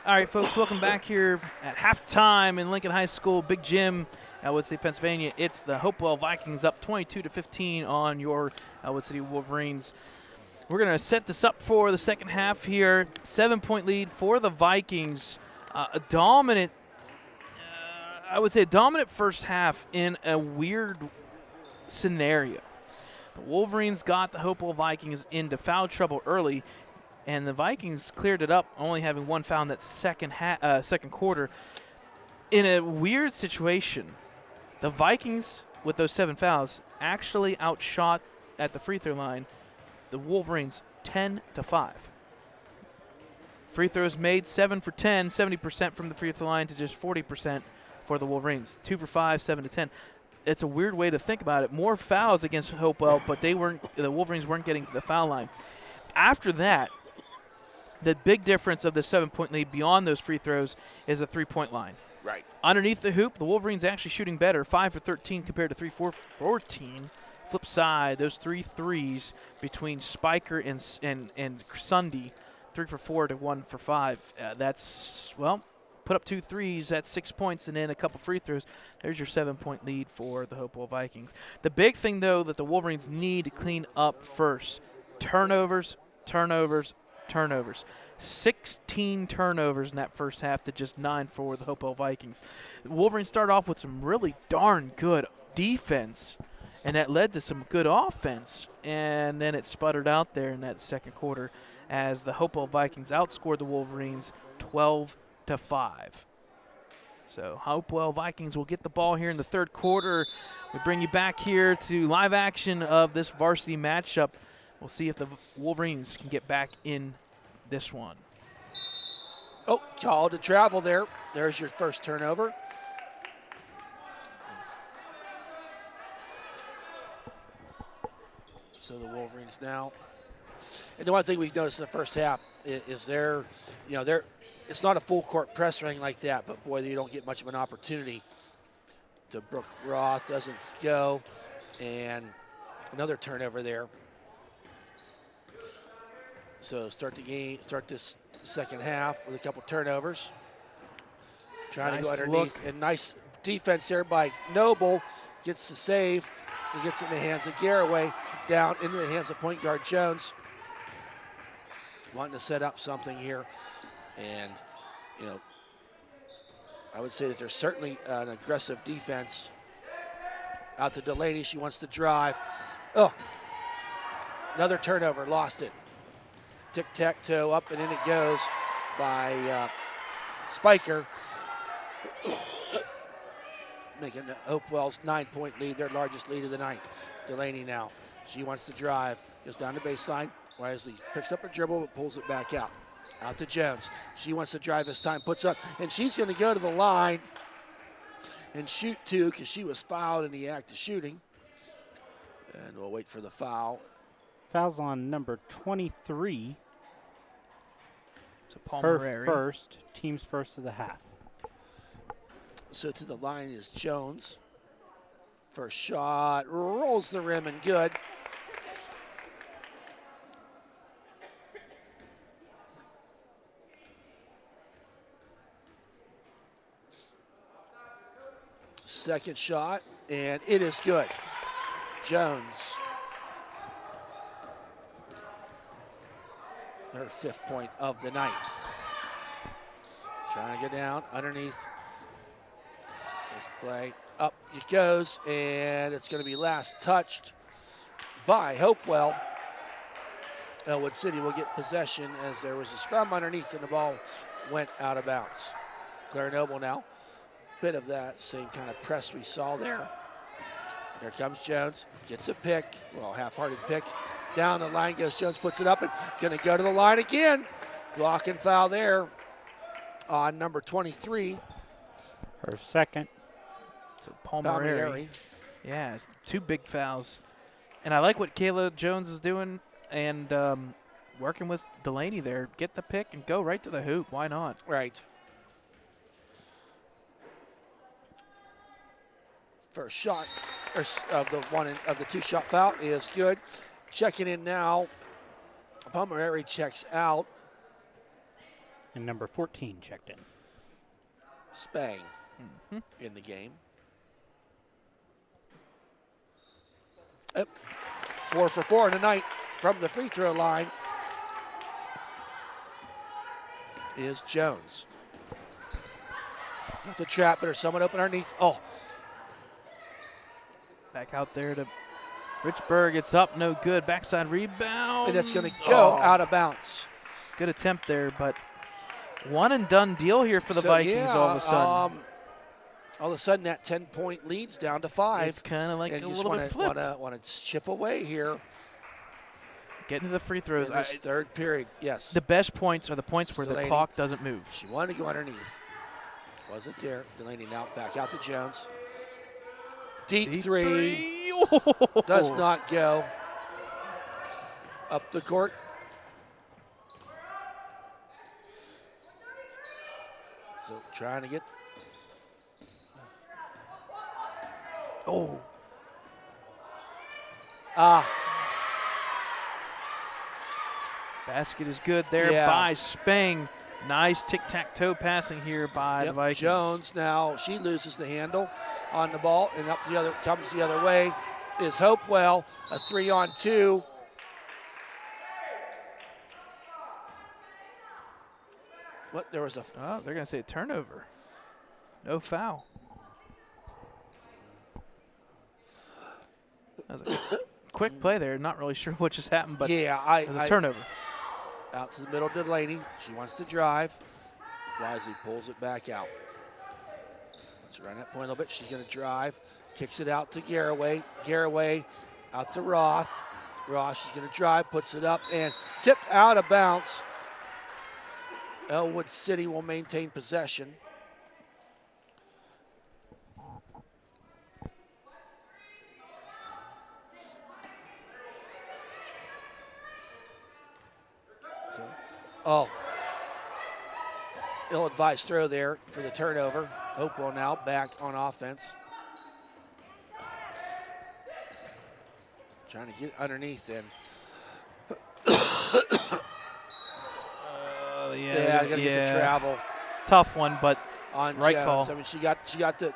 All right, folks, welcome back here at halftime in Lincoln High School. Big Jim, Ellwood City, Pennsylvania. It's the Hopewell Vikings up 22-15 on your Ellwood City Wolverines. We're going to set this up for the second half here. 7-point lead for the Vikings. A dominant, I would say a dominant first half in a weird scenario. The Wolverines got the Hopewell Vikings into foul trouble early, and the Vikings cleared it up, only having one foul in that second quarter. In a weird situation, the Vikings, with those 7 fouls, actually outshot at the free throw line the Wolverines 10-5. Free throws made 7 for 10, 70% from the free throw line to just 40% for the Wolverines. 2 for 5, 7-10. It's a weird way to think about it. More fouls against Hopewell, but the Wolverines weren't getting to the foul line. After that, the big difference of the 7-point lead beyond those free throws is a 3-point line. Right. Underneath the hoop, the Wolverines actually shooting better, 5 for 13 compared to 3 for 14. Flip side, those 3 threes between Spiker and Sunday, 3 for 4 to 1 for 5. That's, well, put up 2 threes, that's 6 points, and then a couple free throws. There's your 7-point lead for the Hopewell Vikings. The big thing, though, that the Wolverines need to clean up first, turnovers. 16 turnovers in that first half to just 9 for the Hopewell Vikings. The Wolverines started off with some really darn good defense, and that led to some good offense, and then it sputtered out there in that second quarter as the Hopewell Vikings outscored the Wolverines 12-5. So Hopewell Vikings will get the ball here in the third quarter. We bring you back here to live action of this varsity matchup. We'll see if the Wolverines can get back in this one. Oh, call to travel there. There's your first turnover. So the Wolverines now. And the one thing we've noticed in the first half is it's not a full court press or anything like that, but boy, you don't get much of an opportunity. To Brooke Roth doesn't go, and another turnover there. So start this second half with a couple turnovers. Trying to go underneath, and nice defense there by Noble. Gets the save and gets it in the hands of Garraway, down into the hands of point guard Jones. Wanting to set up something here, and I would say that there's certainly an aggressive defense. Out to Delaney, she wants to drive. Oh, another turnover, lost it. Tic-tac-toe, up and in it goes by Spiker. Making Hopewell's 9-point lead, their largest lead of the night. Delaney now, she wants to drive, goes down the baseline. Wisely picks up a dribble, but pulls it back out. Out to Jones. She wants to drive this time, puts up, and she's going to go to the line and shoot 2 because she was fouled in the act of shooting. And we'll wait for the foul. Foul's on number 23. It's a Palmer. Her first, team's first of the half. So to the line is Jones. First shot, rolls the rim and good. Second shot, and it is good. Jones. Her 5th point of the night. Trying to go down underneath. This play. Up it goes, and it's going to be last touched by Hopewell. Ellwood City will get possession as there was a scrum underneath and the ball went out of bounds. Claire Noble now. Bit of that same kind of press we saw there. Here comes Jones, gets a pick, well, half-hearted pick. Down the line goes Jones, puts it up, and going to go to the line again. Block and foul there on number 23. Her second. So Palmieri. Yeah, it's 2 big fouls. And I like what Kayla Jones is doing and working with Delaney there. Get the pick and go right to the hoop. Why not? Right. First shot of the 2-shot foul is good. Checking in now. Palmieri checks out. And number 14 checked in. Spang in the game. 4 for 4 tonight from the free throw line is Jones. That's a trap, but there's someone open underneath. Oh, Back out there to Richburg. It's up, no good. Backside rebound. and it's going to go out of bounds. Good attempt there, but one and done deal here for the Vikings yeah, all of a sudden. All of a sudden, that 10-point lead's down to 5. It's kind of like and a you little bit just flipped. want to chip away here Getting to the free throws. in this third period. Yes. The best points are the points where the Delaney. clock doesn't move. She wanted to go underneath. Wasn't there. Delaney now back out to Jones. Deep three. Does not go. Up the court. So trying to get. Oh, basket is good there Yeah. by Spang. Nice tic-tac-toe passing here by the Vikings. Jones now, she loses the handle on the ball, and up the other, comes the other way is Hopewell, a 3-on-2. What, there was a Oh, they're going to say a turnover. No foul. That was a quick play there. Not really sure what just happened, but yeah, it was a turnover. Out to the middle to Delaney. She wants to drive. Wisely pulls it back out. Let's run that point a little bit. She's going to drive. Kicks it out to Garraway. Garraway out to Roth. Roth, she's going to drive, puts it up, and tipped out of bounds. Ellwood City will maintain possession. Ill-advised throw there for the turnover. Hopewell now back on offense. Trying to get underneath and Yeah, gotta get the travel Tough one, but on right Jones. call. I mean, she got the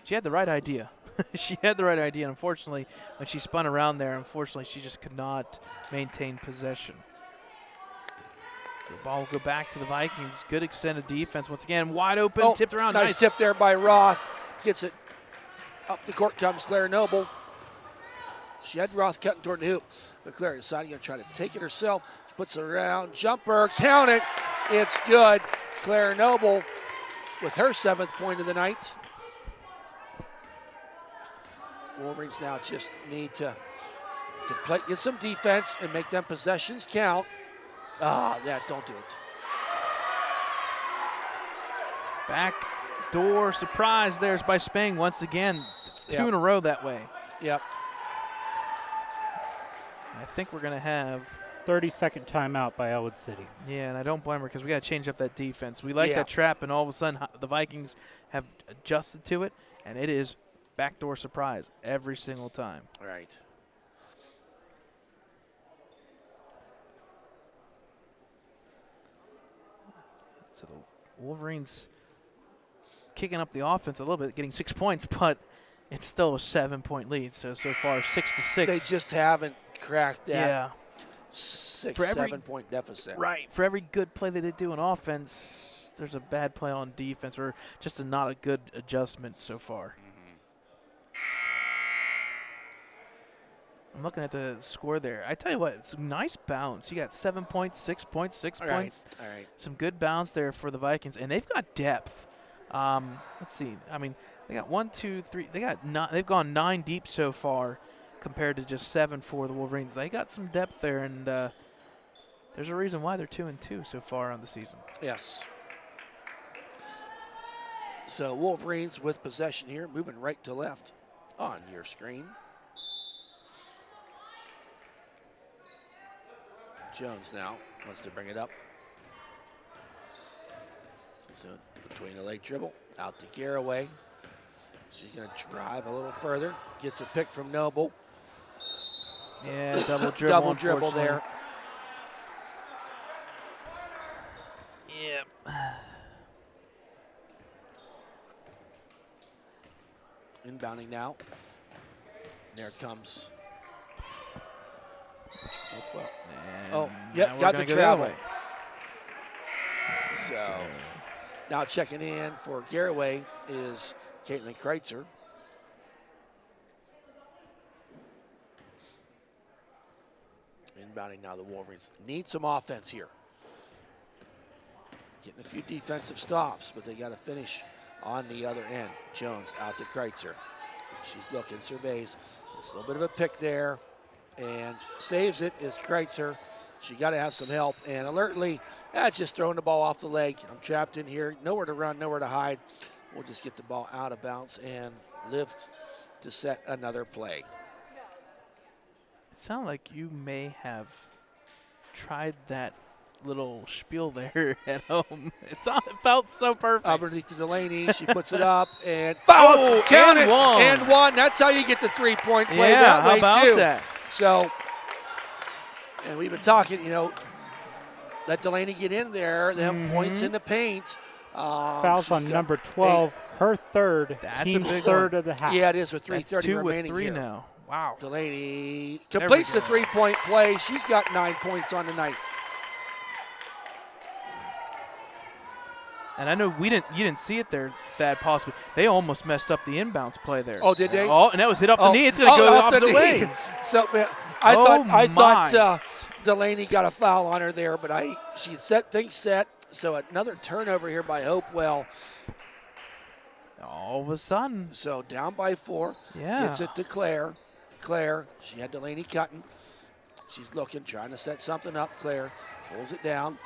she had the right idea. She had the right idea. Unfortunately, when she spun around there, unfortunately, she just could not maintain possession. So the ball will go back to the Vikings. Good extended defense. Once again, wide open, tipped around. Nice tip there by Roth. Gets it up the court comes Claire Noble. She had Roth cutting toward the hoop, but Claire decided to try to take it herself. She puts it around, jumper, count it. It's good. Claire Noble with her 7th point of the night. Wolverines now just need to play, get some defense and make them possessions count. Don't do it. Back door surprise there's by Spang once again. It's 2 in a row that way. Yep. I think we're going to have 30-second timeout by Ellwood City. Yeah, and I don't blame her because we got to change up that defense. We like that trap, and all of a sudden the Vikings have adjusted to it, and it is backdoor surprise every single time. Right. So the Wolverines kicking up the offense a little bit, getting 6 points, but it's still a 7-point lead. So far, 6-6. They just haven't cracked that. Yeah. 7-point deficit. Right. For every good play that they do on offense, there's a bad play on defense or just not a good adjustment so far. I'm looking at the score there. I tell you what, it's a nice bounce. You got 7 points, 6 points, 6 points. All right. Some good bounce there for the Vikings, and they've got depth. Let's see. I mean, they got 1, 2, 3. They've gone 9 deep so far, compared to just 7 for the Wolverines. They got some depth there, and there's a reason why they're 2-2 so far on the season. Yes. So Wolverines with possession here, moving right to left on your screen. Jones now wants to bring it up. So between the leg dribble, out to Garraway. She's going to drive a little further. Gets a pick from Noble. Yeah, double dribble. Double dribble there. Inbounding now. And there comes Hopewell. Oh, yep, Now we're got gonna the go the other travel. way. So now checking in for Garraway is Caitlin Kreitzer. Inbounding now the Wolverines. Need some offense here. Getting a few defensive stops, but they got to finish on the other end. Jones out to Kreitzer. She's looking, surveys. It's a little bit of a pick there, and saves it is Kreitzer. She got to have some help, and alertly, just throwing the ball off the leg. I'm trapped in here, nowhere to run, nowhere to hide. We'll just get the ball out of bounds and lift to set another play. It sounded like you may have tried that little spiel there at home. It felt so perfect. Underneath to Delaney, she puts it up and foul. Oh, Count and it, one. and one. That's how you get the 3-point play Yeah, that how way about too. that? So, and we've been talking, let Delaney get in there. Them points in the paint. Fouls on number 12, her third, That's a team's big third one. of the half. Yeah, it is with That's 3:30 2 remaining with 3 here. now. Wow. Delaney completes the go. 3-point play. She's got 9 points on the night. And I know you didn't see it there, Thad, possibly. They almost messed up the inbounds play there. Oh, did they? Oh, and that was hit off the knee. It's going to go the off opposite knee. way. So man, I Oh, thought Delaney got a foul on her there, but she set things set. So another turnover here by Hopewell. All of a sudden. So down by 4. Yeah. Gets it to Claire. Claire, she had Delaney cutting. She's looking, trying to set something up. Claire pulls it down.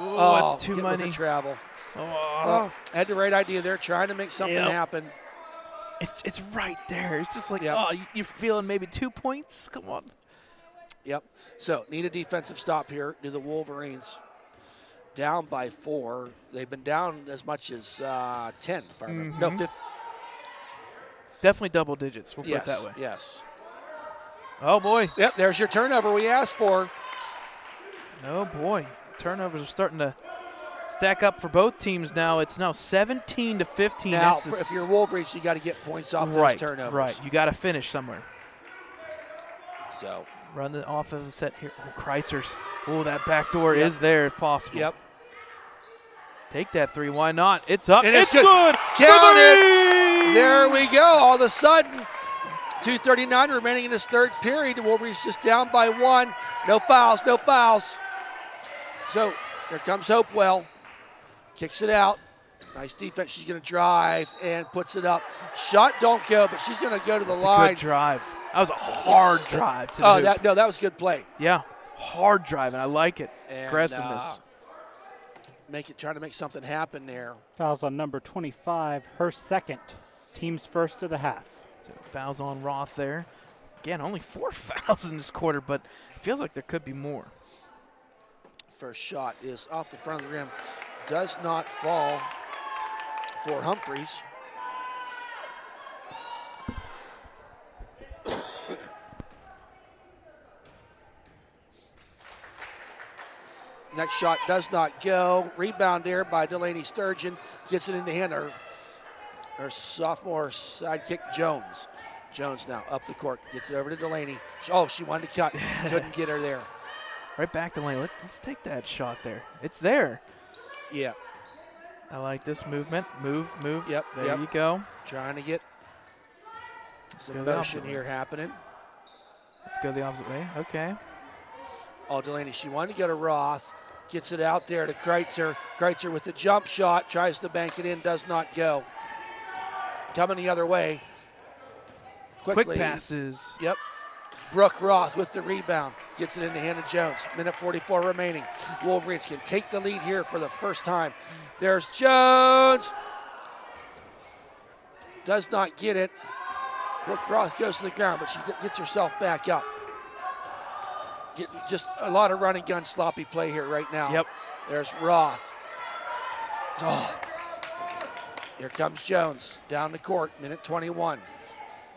Oh, that's too get with many. the travel. Oh. Had the right idea there, trying to make something Yep. happen. It's right there. It's just like, Yep. you're feeling maybe 2 points? Come on. Yep. So need a defensive stop here. Do the Wolverines. Down by 4. They've been down as much as 10. If I remember. No, 5. Definitely double digits. We'll Yes. put it that way. Yes. Oh, boy. Yep. There's your turnover we asked for. Oh, boy. Turnovers are starting to stack up for both teams now. It's now 17 to 15. Now, It's if you're Wolverines, you got to get points off right, those turnovers. Right. You got to finish somewhere. So. Run the offensive set here. Oh, Kreitzer's. Oh, that back door is there if possible. Yep. Take that 3. Why not? It's up. And it's good. Count it. Three! There we go. All of a sudden, 2:39 remaining in this third period. The Wolverines just down by 1. No fouls, no fouls. So here comes Hopewell. Kicks it out. Nice defense. She's going to drive and puts it up. Shot don't go, but she's going to go to the That's line. a good drive. That was a hard drive to the hoop. that was a good play. Yeah, hard drive, and I like it. And, Aggressiveness. Trying to make something happen there. Fouls on number 25, her second, team's first of the half. So fouls on Roth there. Again, only 4 fouls in this quarter, but it feels like there could be more. First shot is off the front of the rim. Does not fall for Humphreys. Next shot does not go. Rebound there by Delaney Sturgeon. Gets it in the hand of her sophomore sidekick, Jones. Jones now up the court. Gets it over to Delaney. Oh, she wanted to cut. Couldn't get her there. Right back to Lane. Let's take that shot there. It's there. Yeah. I like this movement. Move. Yep. There you go. Trying to get go some the motion opposite way. here happening. Let's go the opposite way. Okay. Oh, Delaney, she wanted to go to Roth. Gets it out there to Kreitzer. Kreitzer with the jump shot. Tries to bank it in. Does not go. Coming the other way. Quickly. Quick passes. Yep. Brooke Roth with the rebound. Gets it in the hand of Jones. Minute 44 remaining. Wolverines can take the lead here for the first time. There's Jones. Does not get it. Brooke Roth goes to the ground, but she gets herself back up. Getting just a lot of running gun sloppy play here right now. Yep. There's Roth. Oh. Here comes Jones down the court. Minute 21.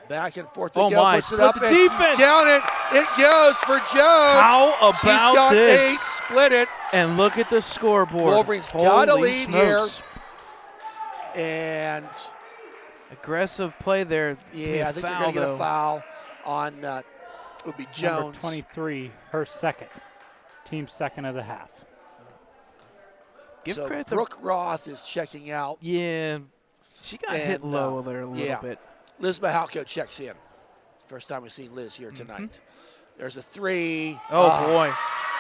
Back and forth they Oh go. my, Puts it but up the and defense. down it. It goes for Jones. How about She's got this? 8. Split it. And look at the scoreboard. Wolverines got a Holy lead here. smokes. And Aggressive play there. Yeah, I think they're going to get a foul on would be Jones. Number 23, her second. Team second of the half. Give so credit Brooke Roth is checking out. Yeah, she got hit low there a little bit. Liz Mahalko checks in. First time we've seen Liz here tonight. There's a three. Oh, boy.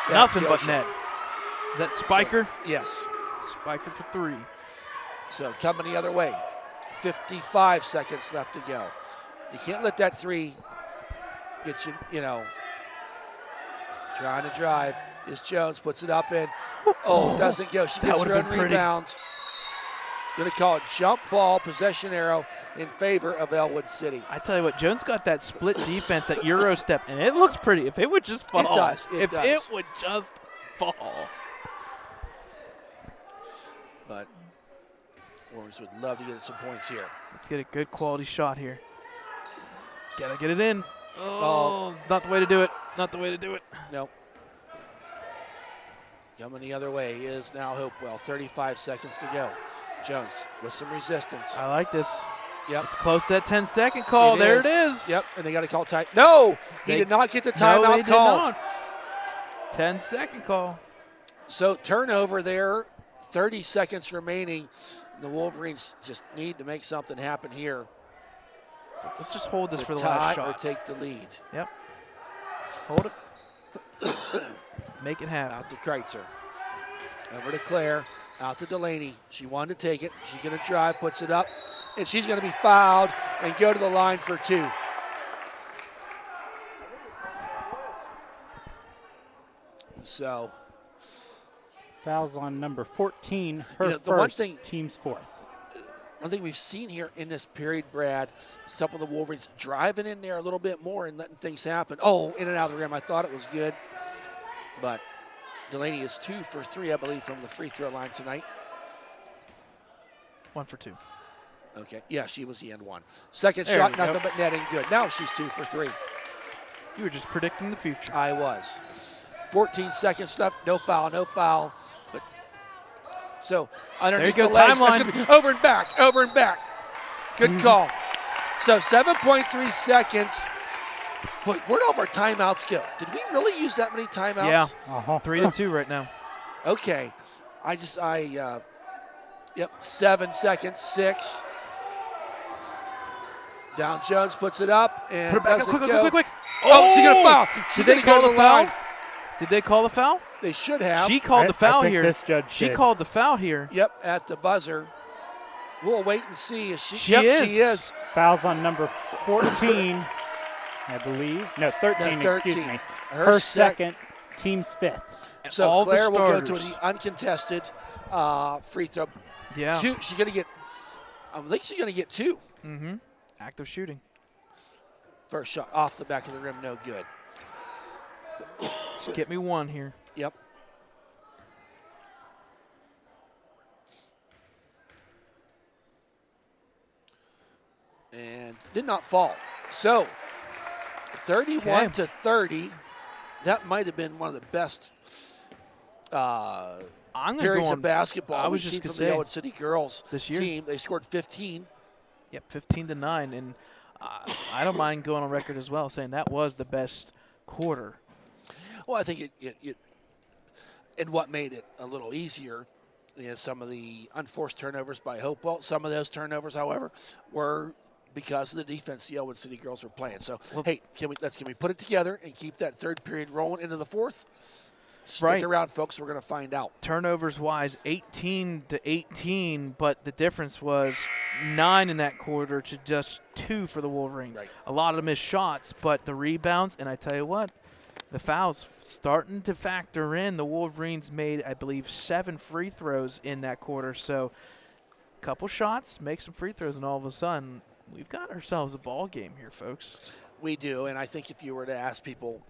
Yeah, Nothing but Kyoshi. net. Is that Spiker? So, yes. Spiker for 3. So coming the other way. 55 seconds left to go. You can't let that three get you, trying to drive. Is Jones, puts it up in. Oh, doesn't go. She That gets would've her own been pretty. rebound. Going to call it jump ball, possession arrow in favor of Ellwood City. I tell you what, Jones got that split defense, that Euro step, and it looks pretty. If it would just fall. It does. It would just fall. But Warriors would love to get some points here. Let's get a good quality shot here. Gotta get it in. Oh, not the way to do it. Not the way to do it. Nope. Coming the other way is now Hopewell. 35 seconds to go. Jones with some resistance. I like this. Yep. It's close to that 10-second call. There it is. Yep, and they got to call time. No, he did not get the timeout no, they called. did not. 10-second call. So turnover there, 30 seconds remaining. The Wolverines just need to make something happen here. So let's just hold this To for the tie last or shot. take the lead. Yep. Hold it. Make it happen. Out to Kreitzer. Over to Claire. Out to Delaney. She wanted to take it. She's going to drive, puts it up, and she's going to be fouled and go to the line for 2. So Fouls on number 14, her the one first, thing- team's fourth. one thing we've seen here in this period, Brad, some of the Wolverines driving in there a little bit more and letting things happen. Oh, in and out of the rim. I thought it was good. But Delaney is 2 for 3, I believe, from the free throw line tonight. 1 for 2. Okay. Yeah, she was the end one. Second There shot, we go. nothing but netting. Good. Now she's 2 for 3. You were just predicting the future. I was. 14 seconds left. No foul, no foul. But so underneath There the you go, legs. That's timeline. gonna be over and back, over and back. Good call. So 7.3 seconds. Boy, where'd all of our timeouts go? Did we really use that many timeouts? Yeah. 3-2 right now. Okay. Yep, 7 seconds, 6. Down Jones puts it up and Put it back up doesn't quick, go. quick, quick. Oh, she's going to foul. She Did they didn't call go to the the foul? line. Did they call the foul? They should have. She called the I foul think here. this judge She did. called the foul here. Yep, at the buzzer. We'll wait and see. She Yep, is. she is. Fouls on number 14, I believe. No, 13, No, excuse 13. me. Her Her sec- second, team's fifth. And So all Claire the will go to starters. the uncontested free throw. Yeah. 2. She's going to get, I think she's going to get 2. Mm-hmm. Active shooting. First shot off the back of the rim, no good. Get me 1 here. Yep. And did not fall. So 31 to 30. That might have been one of the best I'm going to periods go of on. basketball I was we've just seen gonna from the say, Ellwood City girls this year. team. They scored 15. Yep, 15-9. And I don't mind going on record as well saying that was the best quarter. Well, I think it and what made it a little easier is some of the unforced turnovers by Hopewell. Some of those turnovers, however, were because of the defense the Ellwood City girls were playing. So, hey, can we put it together and keep that third period rolling into the fourth? Stick Right. around, folks. We're going to find out. Turnovers-wise, 18-18, but the difference was 9 in that quarter to just 2 for the Wolverines. Right. A lot of them missed shots, but the rebounds, and I tell you what, the fouls starting to factor in. The Wolverines made, I believe, 7 free throws in that quarter. So a couple shots, make some free throws, and all of a sudden, we've got ourselves a ball game here, folks. We do, and I think if you were to ask people,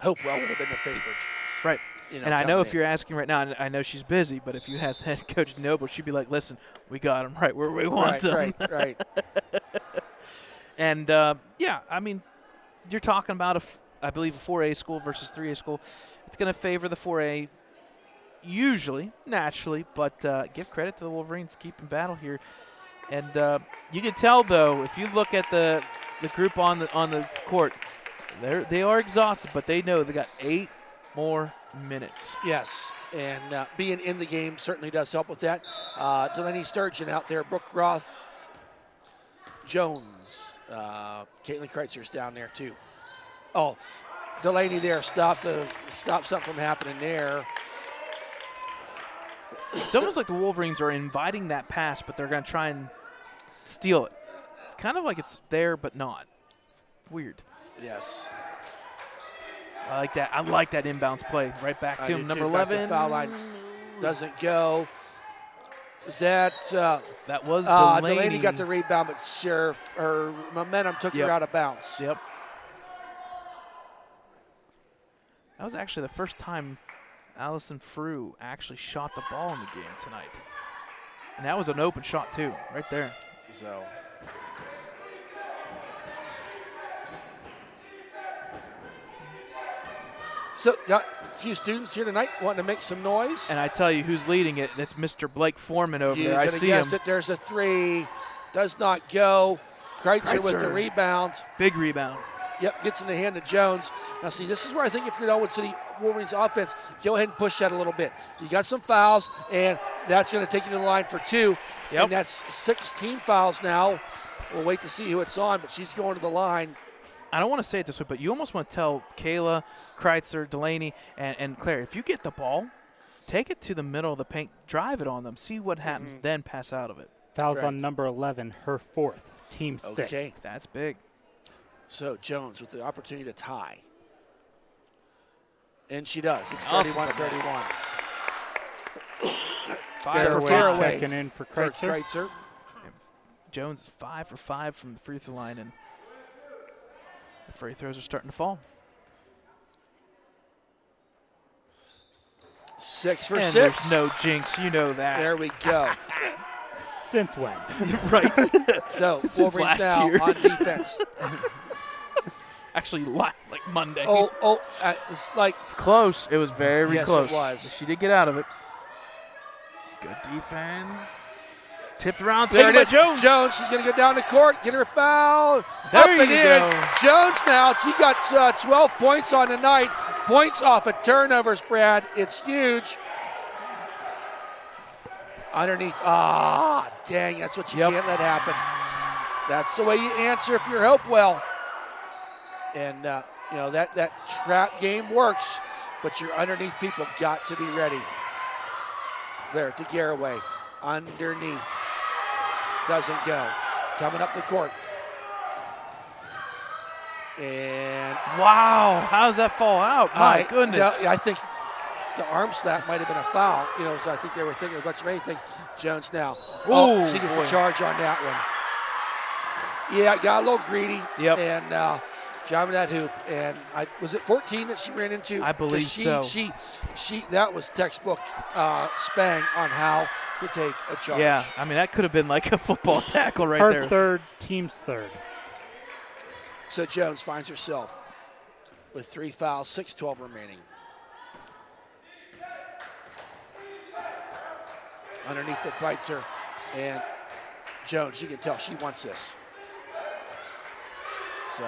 Hopewell would have been the favorite. Right. You know, And I know coming if in. you're asking right now, and I know she's busy, but if you ask head coach Noble, she'd be like, listen, we got them right where we want them. Right. And, yeah, I mean, you're talking about, I believe, a 4A school versus 3A school. It's going to favor the 4A usually, naturally, but give credit to the Wolverines keeping battle here. And you can tell, though, if you look at the group on the court, they are exhausted, but they know they got 8 more minutes. Yes, and being in the game certainly does help with that. Delaney Sturgeon out there, Brooke Roth, Jones, Caitlin Kreitzer's down there too. Oh, Delaney there stopped something from happening there. It's almost like the Wolverines are inviting that pass, but they're going to try and steal it. It's kind of like it's there, but not. It's weird. Yes. I like that. I like that inbounds play. Right back to him. Number 11. The foul line doesn't go. Is that that was Delaney. Delaney got the rebound, but sure, her momentum took her out of bounds. Yep. That was actually the first time Allison Frew actually shot the ball in the game tonight. And that was an open shot too, right there. So got a few students here tonight wanting to make some noise. And I tell you who's leading it. That's Mr. Blake Foreman over there. I see him. There's a 3. Does not go. Kreitzer with the rebound. Big rebound. Yep, gets in the hand of Jones. Now, see, this is where I think if you're Ellwood City Wolverines offense, go ahead and push that a little bit. You got some fouls, and that's going to take you to the line for 2. Yep. And that's 16 fouls now. We'll wait to see who it's on, but she's going to the line. I don't want to say it this way, but you almost want to tell Kayla, Kreitzer, Delaney, and Claire, if you get the ball, take it to the middle of the paint, drive it on them, see what happens, then pass out of it. Fouls on number 11, her 4th, team 6. Okay. That's big. So Jones with the opportunity to tie. And she does. It's 31-31. 5 for 5. Checking in for Kreitzer. Jones is 5 for 5 from the free throw line, and the free throws are starting to fall. 6 for and 6. There's no jinx, you know that. There we go. Since when? Right. So Since Wolverines last now year. on defense. Actually, like Monday. It's like It's close. It was very Yes, close. it was. She did get out of it. Good defense. Tipped around, there taken it by is. Jones. Jones, she's going to go down the court, get her foul. There Up and you in. go. Jones now, she got 12 points on the night. Points off of turnovers, Brad. It's huge. Underneath. Dang, that's what you can't let happen. That's the way you answer if you're Hopewell. And, that trap game works, but your underneath people got to be ready. There to Garraway. Underneath. Doesn't go. Coming up the court. And Wow, how does that fall out? My goodness. I think the arm slap might have been a foul. So I think they were thinking as much of anything. Jones now. Ooh, she gets boy. a charge on that one. Yeah, got a little greedy. Yep. And driving that hoop. And was it 14 that she ran into? I believe so. She that was textbook spang on how to take a charge. Yeah, I mean, that could have been like a football tackle right her there. 3rd, team's 3rd. So Jones finds herself with 3 fouls, 6:12 remaining. Underneath the Kreitzer and Jones, you can tell she wants this. So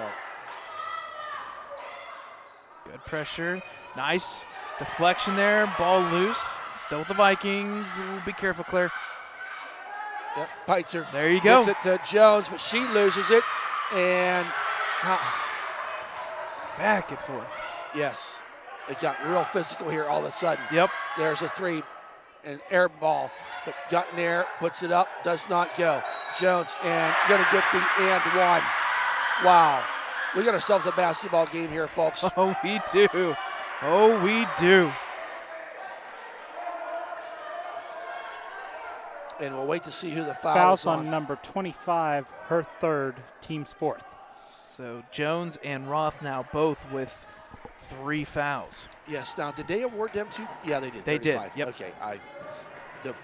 Good pressure. Nice deflection there. Ball loose. Still with the Vikings. Ooh, be careful, Claire. yep, Kreitzer There you go. gets it to Jones, but she loses it. And Back and forth. yes, it got real physical here all of a sudden. Yep. There's a 3, an air ball, but got in there, puts it up, does not go. Jones, and going to get the and 1. Wow. We got ourselves a basketball game here, folks. Oh, we do. Oh, we do. And we'll wait to see who the foul Fouls is on number 25, her 3rd, team's 4th. So Jones and Roth now both with 3 fouls. Yes. Now, did they award them 2? Yeah, they did. They did, 35. yep. Okay. The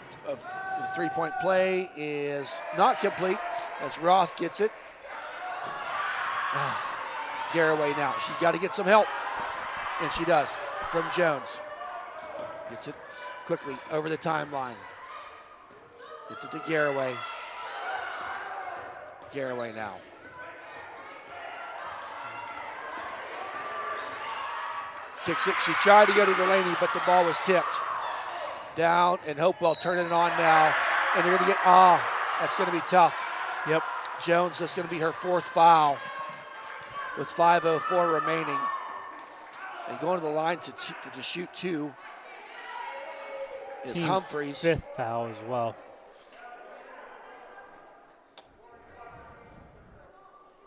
3-point play is not complete as Roth gets it. Garraway now. She's got to get some help. And she does from Jones. Gets it quickly over the timeline. Gets it to Garraway. Garraway now. Kicks it. She tried to go to Delaney, but the ball was tipped. Down, and Hopewell turning it on now. And they're going to get, that's going to be tough. Yep. Jones, that's going to be her 4th foul with 5:04 remaining. And going to the line to shoot 2 is Team's Humphreys. 5th foul as well.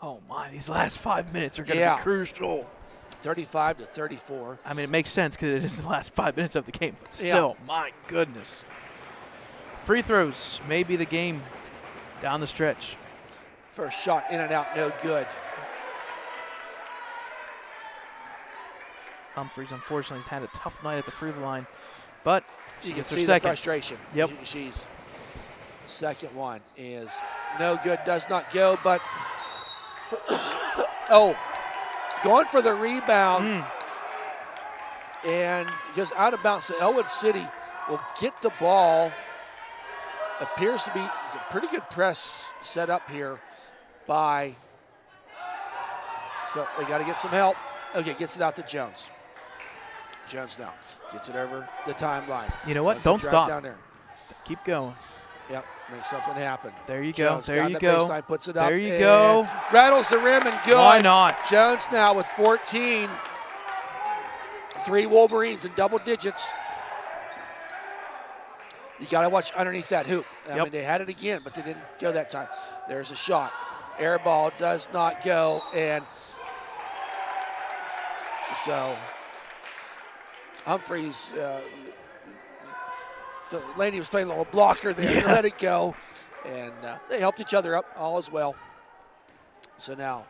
Oh my, these last 5 minutes are going to be crucial. 35-34. I mean, it makes sense because it is the last 5 minutes of the game, but still, my goodness. Free throws may be the game down the stretch. First shot in and out, no good. Humphreys, unfortunately, has had a tough night at the free throw line, but she You can gets her see the second. frustration. Yep. She's second one is no good, does not go, but going for the rebound and goes out of bounds. So Ellwood City will get the ball. Appears to be a pretty good press set up here by, so they got to get some help. Okay, gets it out to Jones. Jones now gets it over the timeline. You know what? Let's Don't drive stop. down there. Keep going. Yep, make something happen. There you Jones go. There down you the go. baseline, puts it up. There you and go. Rattles the rim and good. Why not? Jones now with 14. 3 Wolverines in double digits. You got to watch underneath that hoop. I mean, they had it again, but they didn't go that time. There's a shot. Air ball does not go, and so Humphreys, Delaney was playing a little blocker there to let it go, and they helped each other up. All is well. So now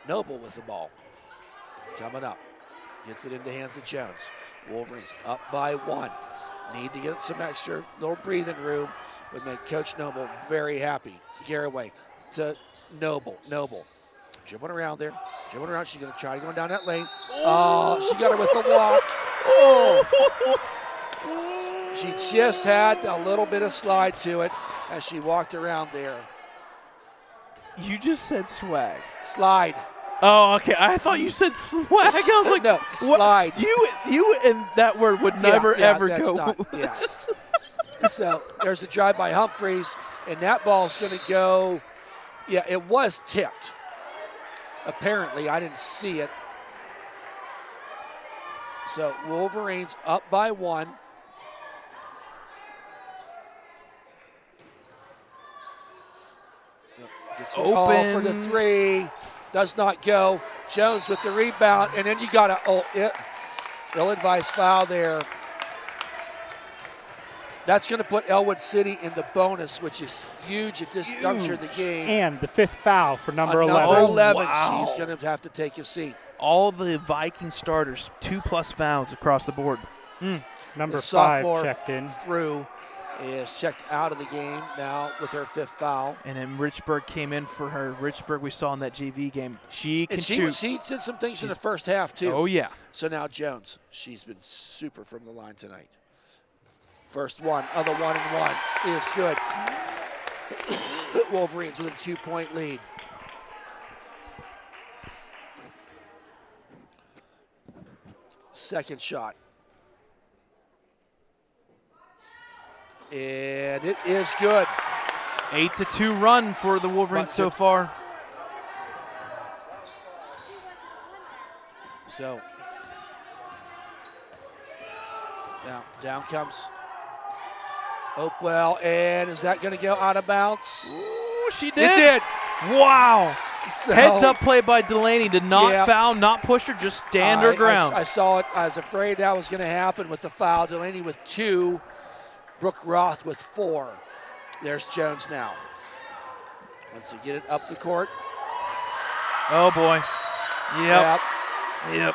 Noble with the ball. Coming up. Gets it into hands of Jones. Wolverines up by 1. Need to get some extra little breathing room. Would make Coach Noble very happy. Garraway to Noble. Noble dribbling around there. Dribbling around. She's going to try to go down that lane. Oh, she got it with the block. Oh. She just had a little bit of slide to it as she walked around there. You just said swag. Slide. Oh, okay. I thought you said swag. I was like, no, slide. What? You and that word would never ever that's go. Not, So there's a drive by Humphreys, and that ball's going to go. Yeah, it was tipped. Apparently, I didn't see it. So Wolverines up by 1. Gets it all for the 3. Does not go. Jones with the rebound, and then you got a ill-advised foul there. That's going to put Ellwood City in the bonus, which is huge at this juncture of the game. And the 5th foul for number 11. Number 11, wow. She's going to have to take a seat. All the Viking starters, 2+ fouls across the board. Number The 5 sophomore checked in. through is checked out of the game now with her 5th foul. And then Richburg came in for her. Richburg, we saw in that JV game. She can shoot. She did some things in the first half, too. Oh, yeah. So now Jones, she's been super from the line tonight. First one, other 1 and 1 is good. Wolverines with a 2-point lead. Second shot. And it is good. 8-2 run for the Wolverines so far. So now down comes Hopewell, and is that going to go out of bounds? Ooh, she did. It did. Wow. So, Heads up play by Delaney. Did not Yeah. foul, not push her, just stand her ground. I saw it. I was afraid that was going to happen with the foul. Delaney with 2, Brooke Roth with 4. There's Jones now. Once you get it up the court. Oh, boy. Yep. Yep.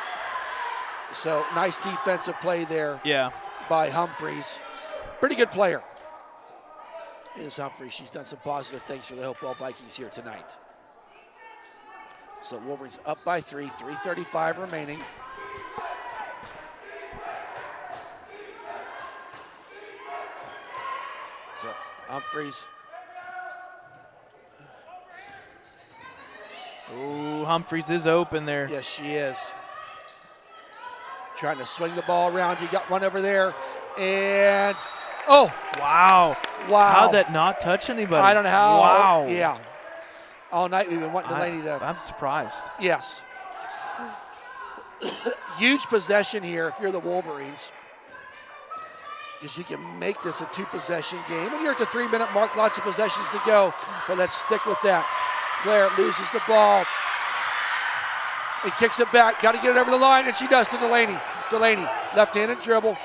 So nice defensive play there Yeah. by Humphreys. Pretty good player is Humphreys. She's done some positive things for the Hopewell Vikings here tonight. So Wolverines up by 3, 3:35 remaining. So Humphreys Ooh, Humphreys is open there. Yes, she is. Trying to swing the ball around. You got one over there. And, oh, Wow. wow. How'd that not touch anybody? I don't know how. Wow. Yeah. All night we've been wanting Delaney to. I'm surprised. Yes. Huge possession here if you're the Wolverines. Because you can make this a 2-possession game. And you're at the 3-minute mark, lots of possessions to go. But let's stick with that. Claire loses the ball. And kicks it back. Got to get it over the line, and she does to Delaney. Delaney, left-handed dribble.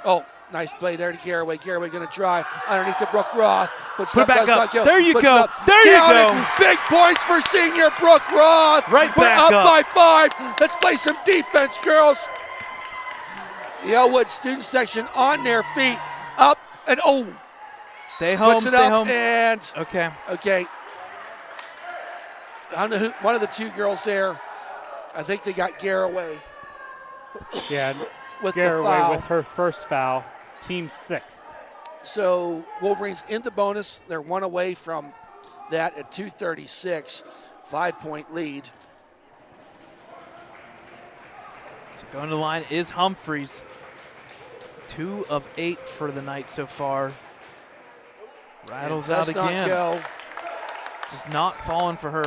Oh, nice play there to Garraway. Garraway going to drive underneath to Brooke Roth. But Put it back up. There you Puts go. it up. There you Count go. it. Big points for senior Brooke Roth. Right We're back up up. by 5. Let's play some defense, girls. The Ellwood student section on their feet. Up and oh. Stay home. Puts it Stay up home. and Okay. I don't know who, one of the two girls there. I think they got Garraway Yeah, with the Garraway foul. with her first foul, team 6th. So Wolverines in the bonus. They're one away from that at 2:36. 5-point lead. So going to the line is Humphreys. 2 of 8 for the night so far. Rattles It out does again. not go. Just not falling for her.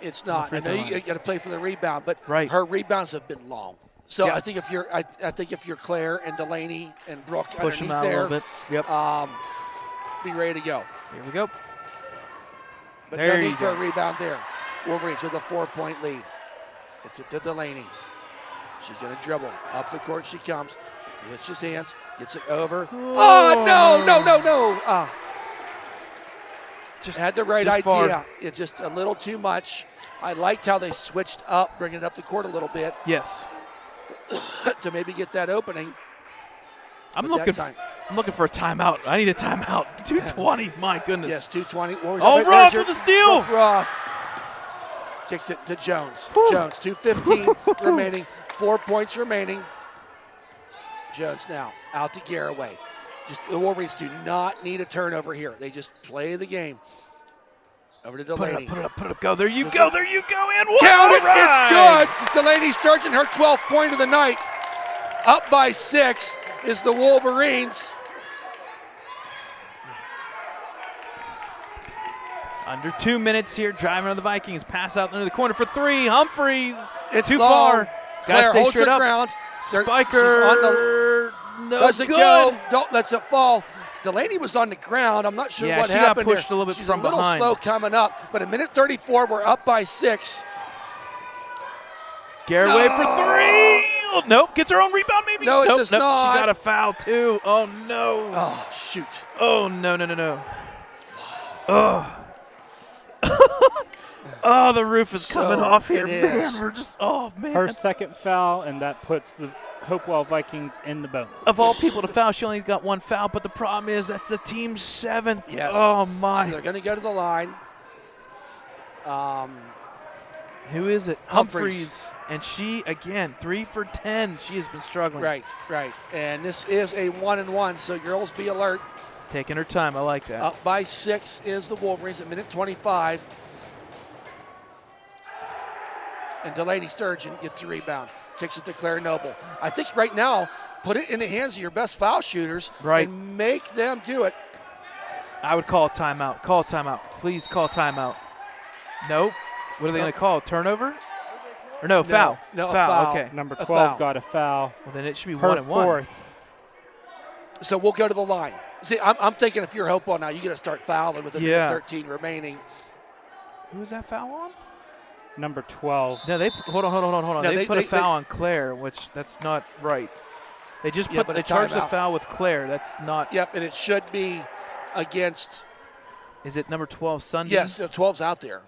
It's not. Free I know throw you line. got to play for the rebound, but Right. her rebounds have been long. So Yeah. I think if you're, I think if you're Claire and Delaney and Brooke Push them underneath out there, a little bit. Yep. be ready to go. Here we go. But There no you need for a go. rebound there. Wolverines with a 4-point lead. It's it to Delaney. She's going to dribble. Up the court she comes. Switches hands. Gets it over. Oh, no. Just Had the right just idea. far. It's just a little too much. I liked how they switched up, bringing it up the court a little bit Yes. to maybe get that opening. I'm But that looking. time- I'm looking for a timeout. I need a timeout. 2:20. My goodness. Yes, 2:20. Oh, Roth with the steal. Roth kicks it to Jones. Whew. Jones, 2:15 remaining. 4 points remaining. Jones now out to Garraway. Just the Wolverines do not need a turnover here. They just play the game. Over to Put it Delaney. up. Put it up. Put it up. Go. There you go. There you go. And one. Count it. All right. It's good. Delaney Sturgeon, her 12th point of the night. Up by 6 is the Wolverines. Under 2 minutes here, driving on the Vikings. Pass out into the corner for 3. Humphreys. It's too long. far. Gotta Claire stay holds straight her up. ground. Spiker. She's on the, no does it good. go? Don't lets it fall. Delaney was on the ground. I'm not sure Yeah, what she got happened pushed there. a little bit She's from a little behind. slow coming up, but at minute 34, we're up by 6. Garraway No. for 3. Oh, nope. Gets her own rebound, maybe. No, it nope, does nope. not. She got a foul, too. Oh, no. Oh, shoot. Oh, no. Oh. Oh, the roof is coming So off here. it is. Man, we're just, oh, man. Her second foul, and that puts the Hopewell Vikings in the bonus. Of all people to foul, she only got 1 foul, but the problem is that's the team's 7th. Yes. Oh, So my. they're going to go to the line. Who is it? Humphreys. And she, again, 3 for 10. She has been struggling. Right. And this is a 1-and-1, so girls be alert. Taking her time. I like that. Up by 6 is the Wolverines at minute 25. And Delaney Sturgeon gets the rebound. Kicks it to Claire Noble. I think right now, put it in the hands of your best foul shooters Right. and make them do it. I would call a timeout. Call a timeout. Please call a timeout. Nope. What are they going to call? Turnover? Or no, foul. No, a foul. foul. Okay. Number A 12 foul. got a foul. Well, then it should be Her 1 and 1. fourth. So we'll go to the line. See, I'm thinking if you're Hopewell now, you got to start fouling with a minute Yeah. 13 remaining. Who was that foul on? Number 12. No, they hold on. No, they put a they- foul on Claire, which that's not right. They just Yeah, put but they a charged a timeout. foul with Claire. That's not. Yep, and it should be against. Is it number 12 Sunday? Yes, 12's out there.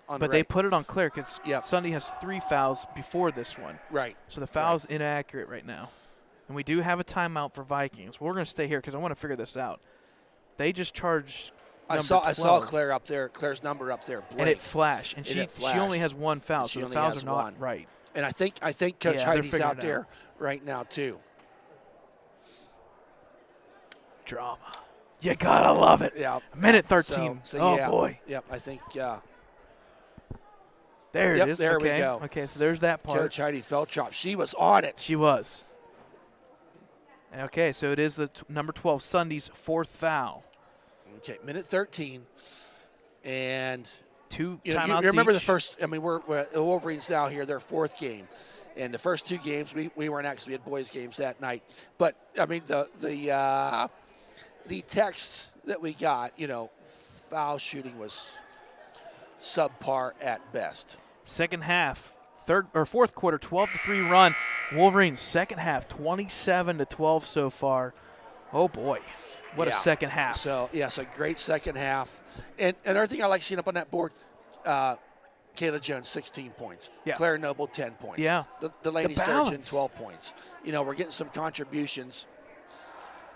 On But the they right. put it on Claire because Yep. Sunday has 3 fouls before this one. Right. So the foul's inaccurate right now. And we do have a timeout for Vikings. We're going to stay here because I want to figure this out. They just charged I saw Claire up there, Claire's number up there. and Blake. it flashed. And And it she only flashed. has 1 foul, She so the only fouls has are not one. right. And I think Coach Yeah, they're Heidi's figuring out it there out. right now too. Drama. You got to love it. Yeah. Minute 13. So Oh, yeah. boy. Yep. I think There Yep, it is. there okay. we go. Okay, so there's that part. Coach Heidi Feldtrop, she was on it. She was. Okay, so it is the number 12, Sunday's 4th foul. Okay, minute 13. And Two you timeouts remember the each. first, I mean, we're the Wolverines now here, their 4th game. And the first 2 games, we weren't actually, we had boys' games that night. But, I mean, the texts that we got, foul shooting was subpar at best. Second half, 4th quarter, 12-3 run. Wolverines, second half, 27-12 so far. Oh, boy. What a second half. So, yes, a great second half. And another thing I like seeing up on that board, Kayla Jones, 16 points. Yeah. Claire Noble, 10 points. Yeah. Delaney The Sturgeon, balance. 12 points. We're getting some contributions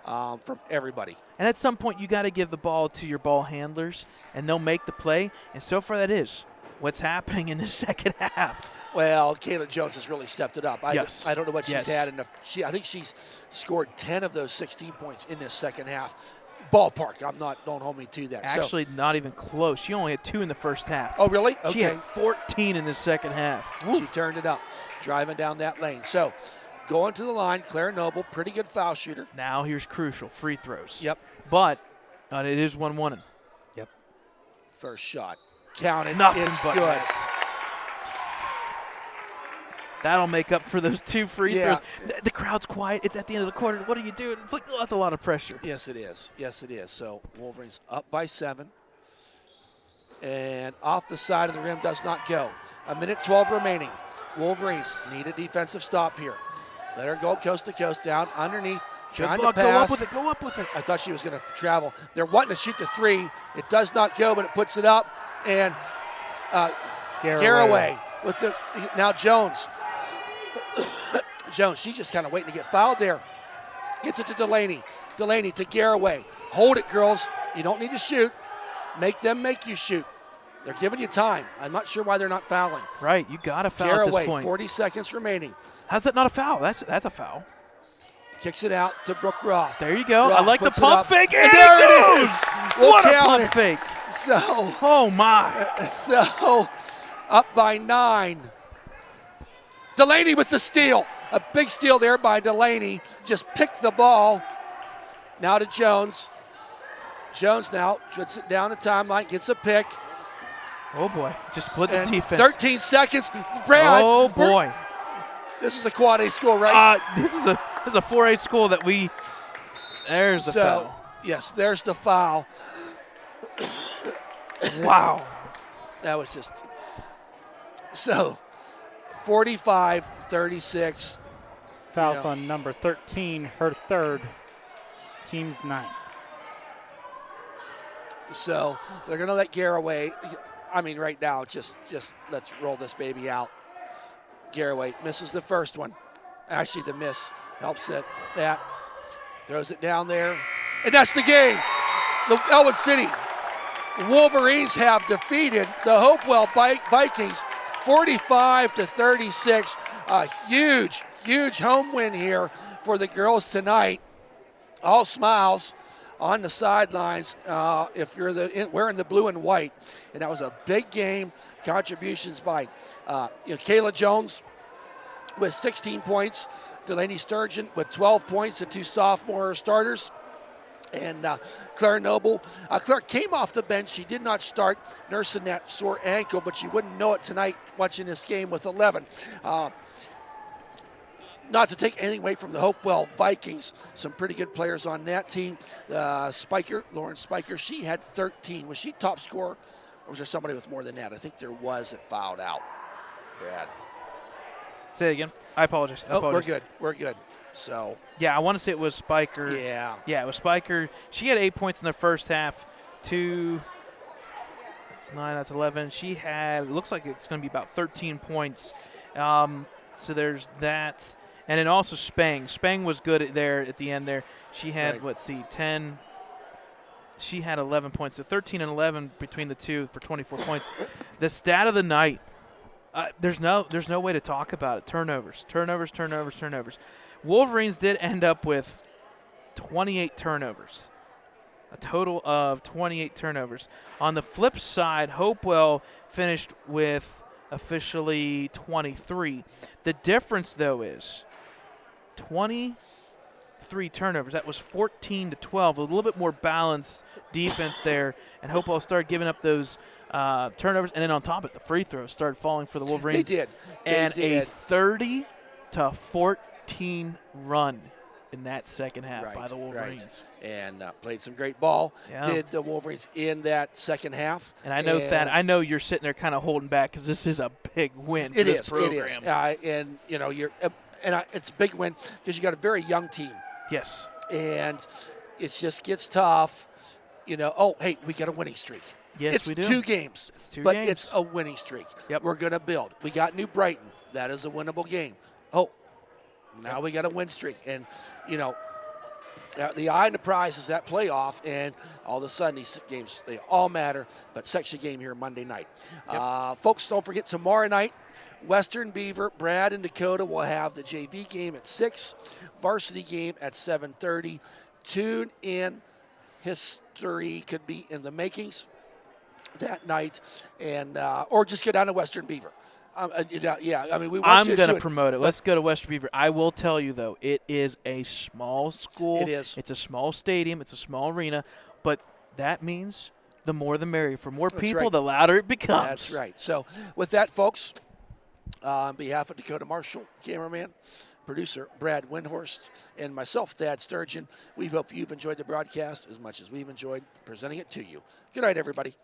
from everybody. And at some point, you got to give the ball to your ball handlers, and they'll make the play. And so far, that is what's happening in the second half. Well, Kayla Jones has really stepped it up. Yes. I don't know what Yes. she's had. I think she's scored 10 of those 16 points in this second half. Ballpark. Don't hold me to that. Actually, not even close. She only had 2 in the first half. Oh, really? Okay. She had 14 in the second half. Woo. She turned it up, driving down that lane. So, going to the line, Claire Noble, pretty good foul shooter. Now here's crucial, free throws. Yep. But it is 1-1. Yep. First shot. Counted. Nothing It's but good. net. That'll make up for those 2 free Yeah. throws. The crowd's quiet. It's at the end of the quarter. What are you doing? It's like, oh, that's a lot of pressure. Yes, it is. Yes, it is. So, Wolverines up by 7. And off the side of the rim does not go. A minute 12 remaining. Wolverines need a defensive stop here. Let her go coast to coast, down underneath, trying to Good luck. pass. Go up with it. Go up with it. I thought she was going to travel. They're wanting to shoot the 3. It does not go, but it puts it up. And Garraway with the now Jones. Jones, she's just kind of waiting to get fouled there. Gets it to Delaney. Delaney to Garraway. Hold it, girls. You don't need to shoot. Make them make you shoot. They're giving you time. I'm not sure why they're not fouling. Right, you got to foul at this Garraway, point. 40 seconds remaining. How's that not a foul? That's a foul. Kicks it out to Brooke Roth. There you go. I Roth like the puts it pump up. fake. And there it goes. is. We'll What a count pump it. fake. So, Oh, my. Up by 9. Delaney with the steal. A big steal there by Delaney. Just picked the ball. Now to Jones. Jones now puts it down the timeline, gets a pick. Oh, boy. Just split the And defense. 13 seconds. Brad. Oh, boy. This is a quad A score, right? This is a 4A school that we – there's the foul. Yes, there's the foul. Wow. That was just – so 45-36. Fouls Yeah. on number 13, her 3rd, team's 9th. So they're going to let Garraway – I mean, right now, just let's roll this baby out. Garraway misses the first one. Actually, the miss helps it. That throws it down there. And that's the game. The Ellwood City Wolverines have defeated the Hopewell Vikings 45-36. A huge, huge home win here for the girls tonight. All smiles on the sidelines if you're wearing the blue and white. And that was a big game. Contributions by Kayla Jones with 16 points. Delaney Sturgeon with 12 points, the 2 sophomore starters. And Claire Noble. Claire came off the bench. She did not start, nursing that sore ankle, but you wouldn't know it tonight watching this game with 11. Not to take anything away from the Hopewell Vikings, some pretty good players on that team. Spiker, Lauren Spiker, she had 13. Was she top scorer, or was there somebody with more than that? I think there was that fouled out. Brad. Say it again. I apologize. We're good. We're good. So. Yeah, I want to say it was Spiker. Yeah. Yeah, it was Spiker. She had 8 points in the first half. That's 9, that's 11. She had, it looks like it's going to be about 13 points. So there's that. And then also Spang. Spang was good there at the end there. She had, right. 10. She had 11 points. So 13 and 11 between the two for 24 points. The stat of the night, there's no way to talk about it. Turnovers. Wolverines did end up with 28 turnovers. A total of 28 turnovers. On the flip side, Hopewell finished with officially 23. The difference, though, is 23 turnovers. That was 14-12. A little bit more balanced defense there, and Hopewell started giving up those turnovers, and then on top of it, the free throws started falling for the Wolverines. They did. And They did. a 30-14 run in that second half by the Wolverines. Right. And played some great ball. Yeah. Did the Wolverines in that second half. And I know, Thad, I know you're sitting there kind of holding back because this is a big win for this program. It is. And, you know, it's a big win because you got a very young team. Yes. And it just gets tough. You know, oh, hey, we got a winning streak. Yes, we do. It's 2 games. It's 2 but games. it's a winning streak. Yep. We're going to build. We got New Brighton. That is a winnable game. Oh, now we got a win streak. And, you know, the eye on the prize is that playoff, and all of a sudden these games, they all matter, but section game here Monday night. Yep. Folks, don't forget tomorrow night, Western Beaver, Brad and Dakota will have the JV game at 6, varsity game at 7:30. Tune in. History could be in the makings that night, and or just go down to Western Beaver. Yeah, I mean, we want I'm going to promote it. Let's go to Western Beaver. I will tell you, though, it is a small school. It is. It's a small stadium. It's a small arena. But that means the more the merrier. For more people, the louder it becomes. That's right. So with that, folks, on behalf of Dakota Marshall, cameraman, producer Brad Windhorst, and myself, Thad Sturgeon, we hope you've enjoyed the broadcast as much as we've enjoyed presenting it to you. Good night, everybody.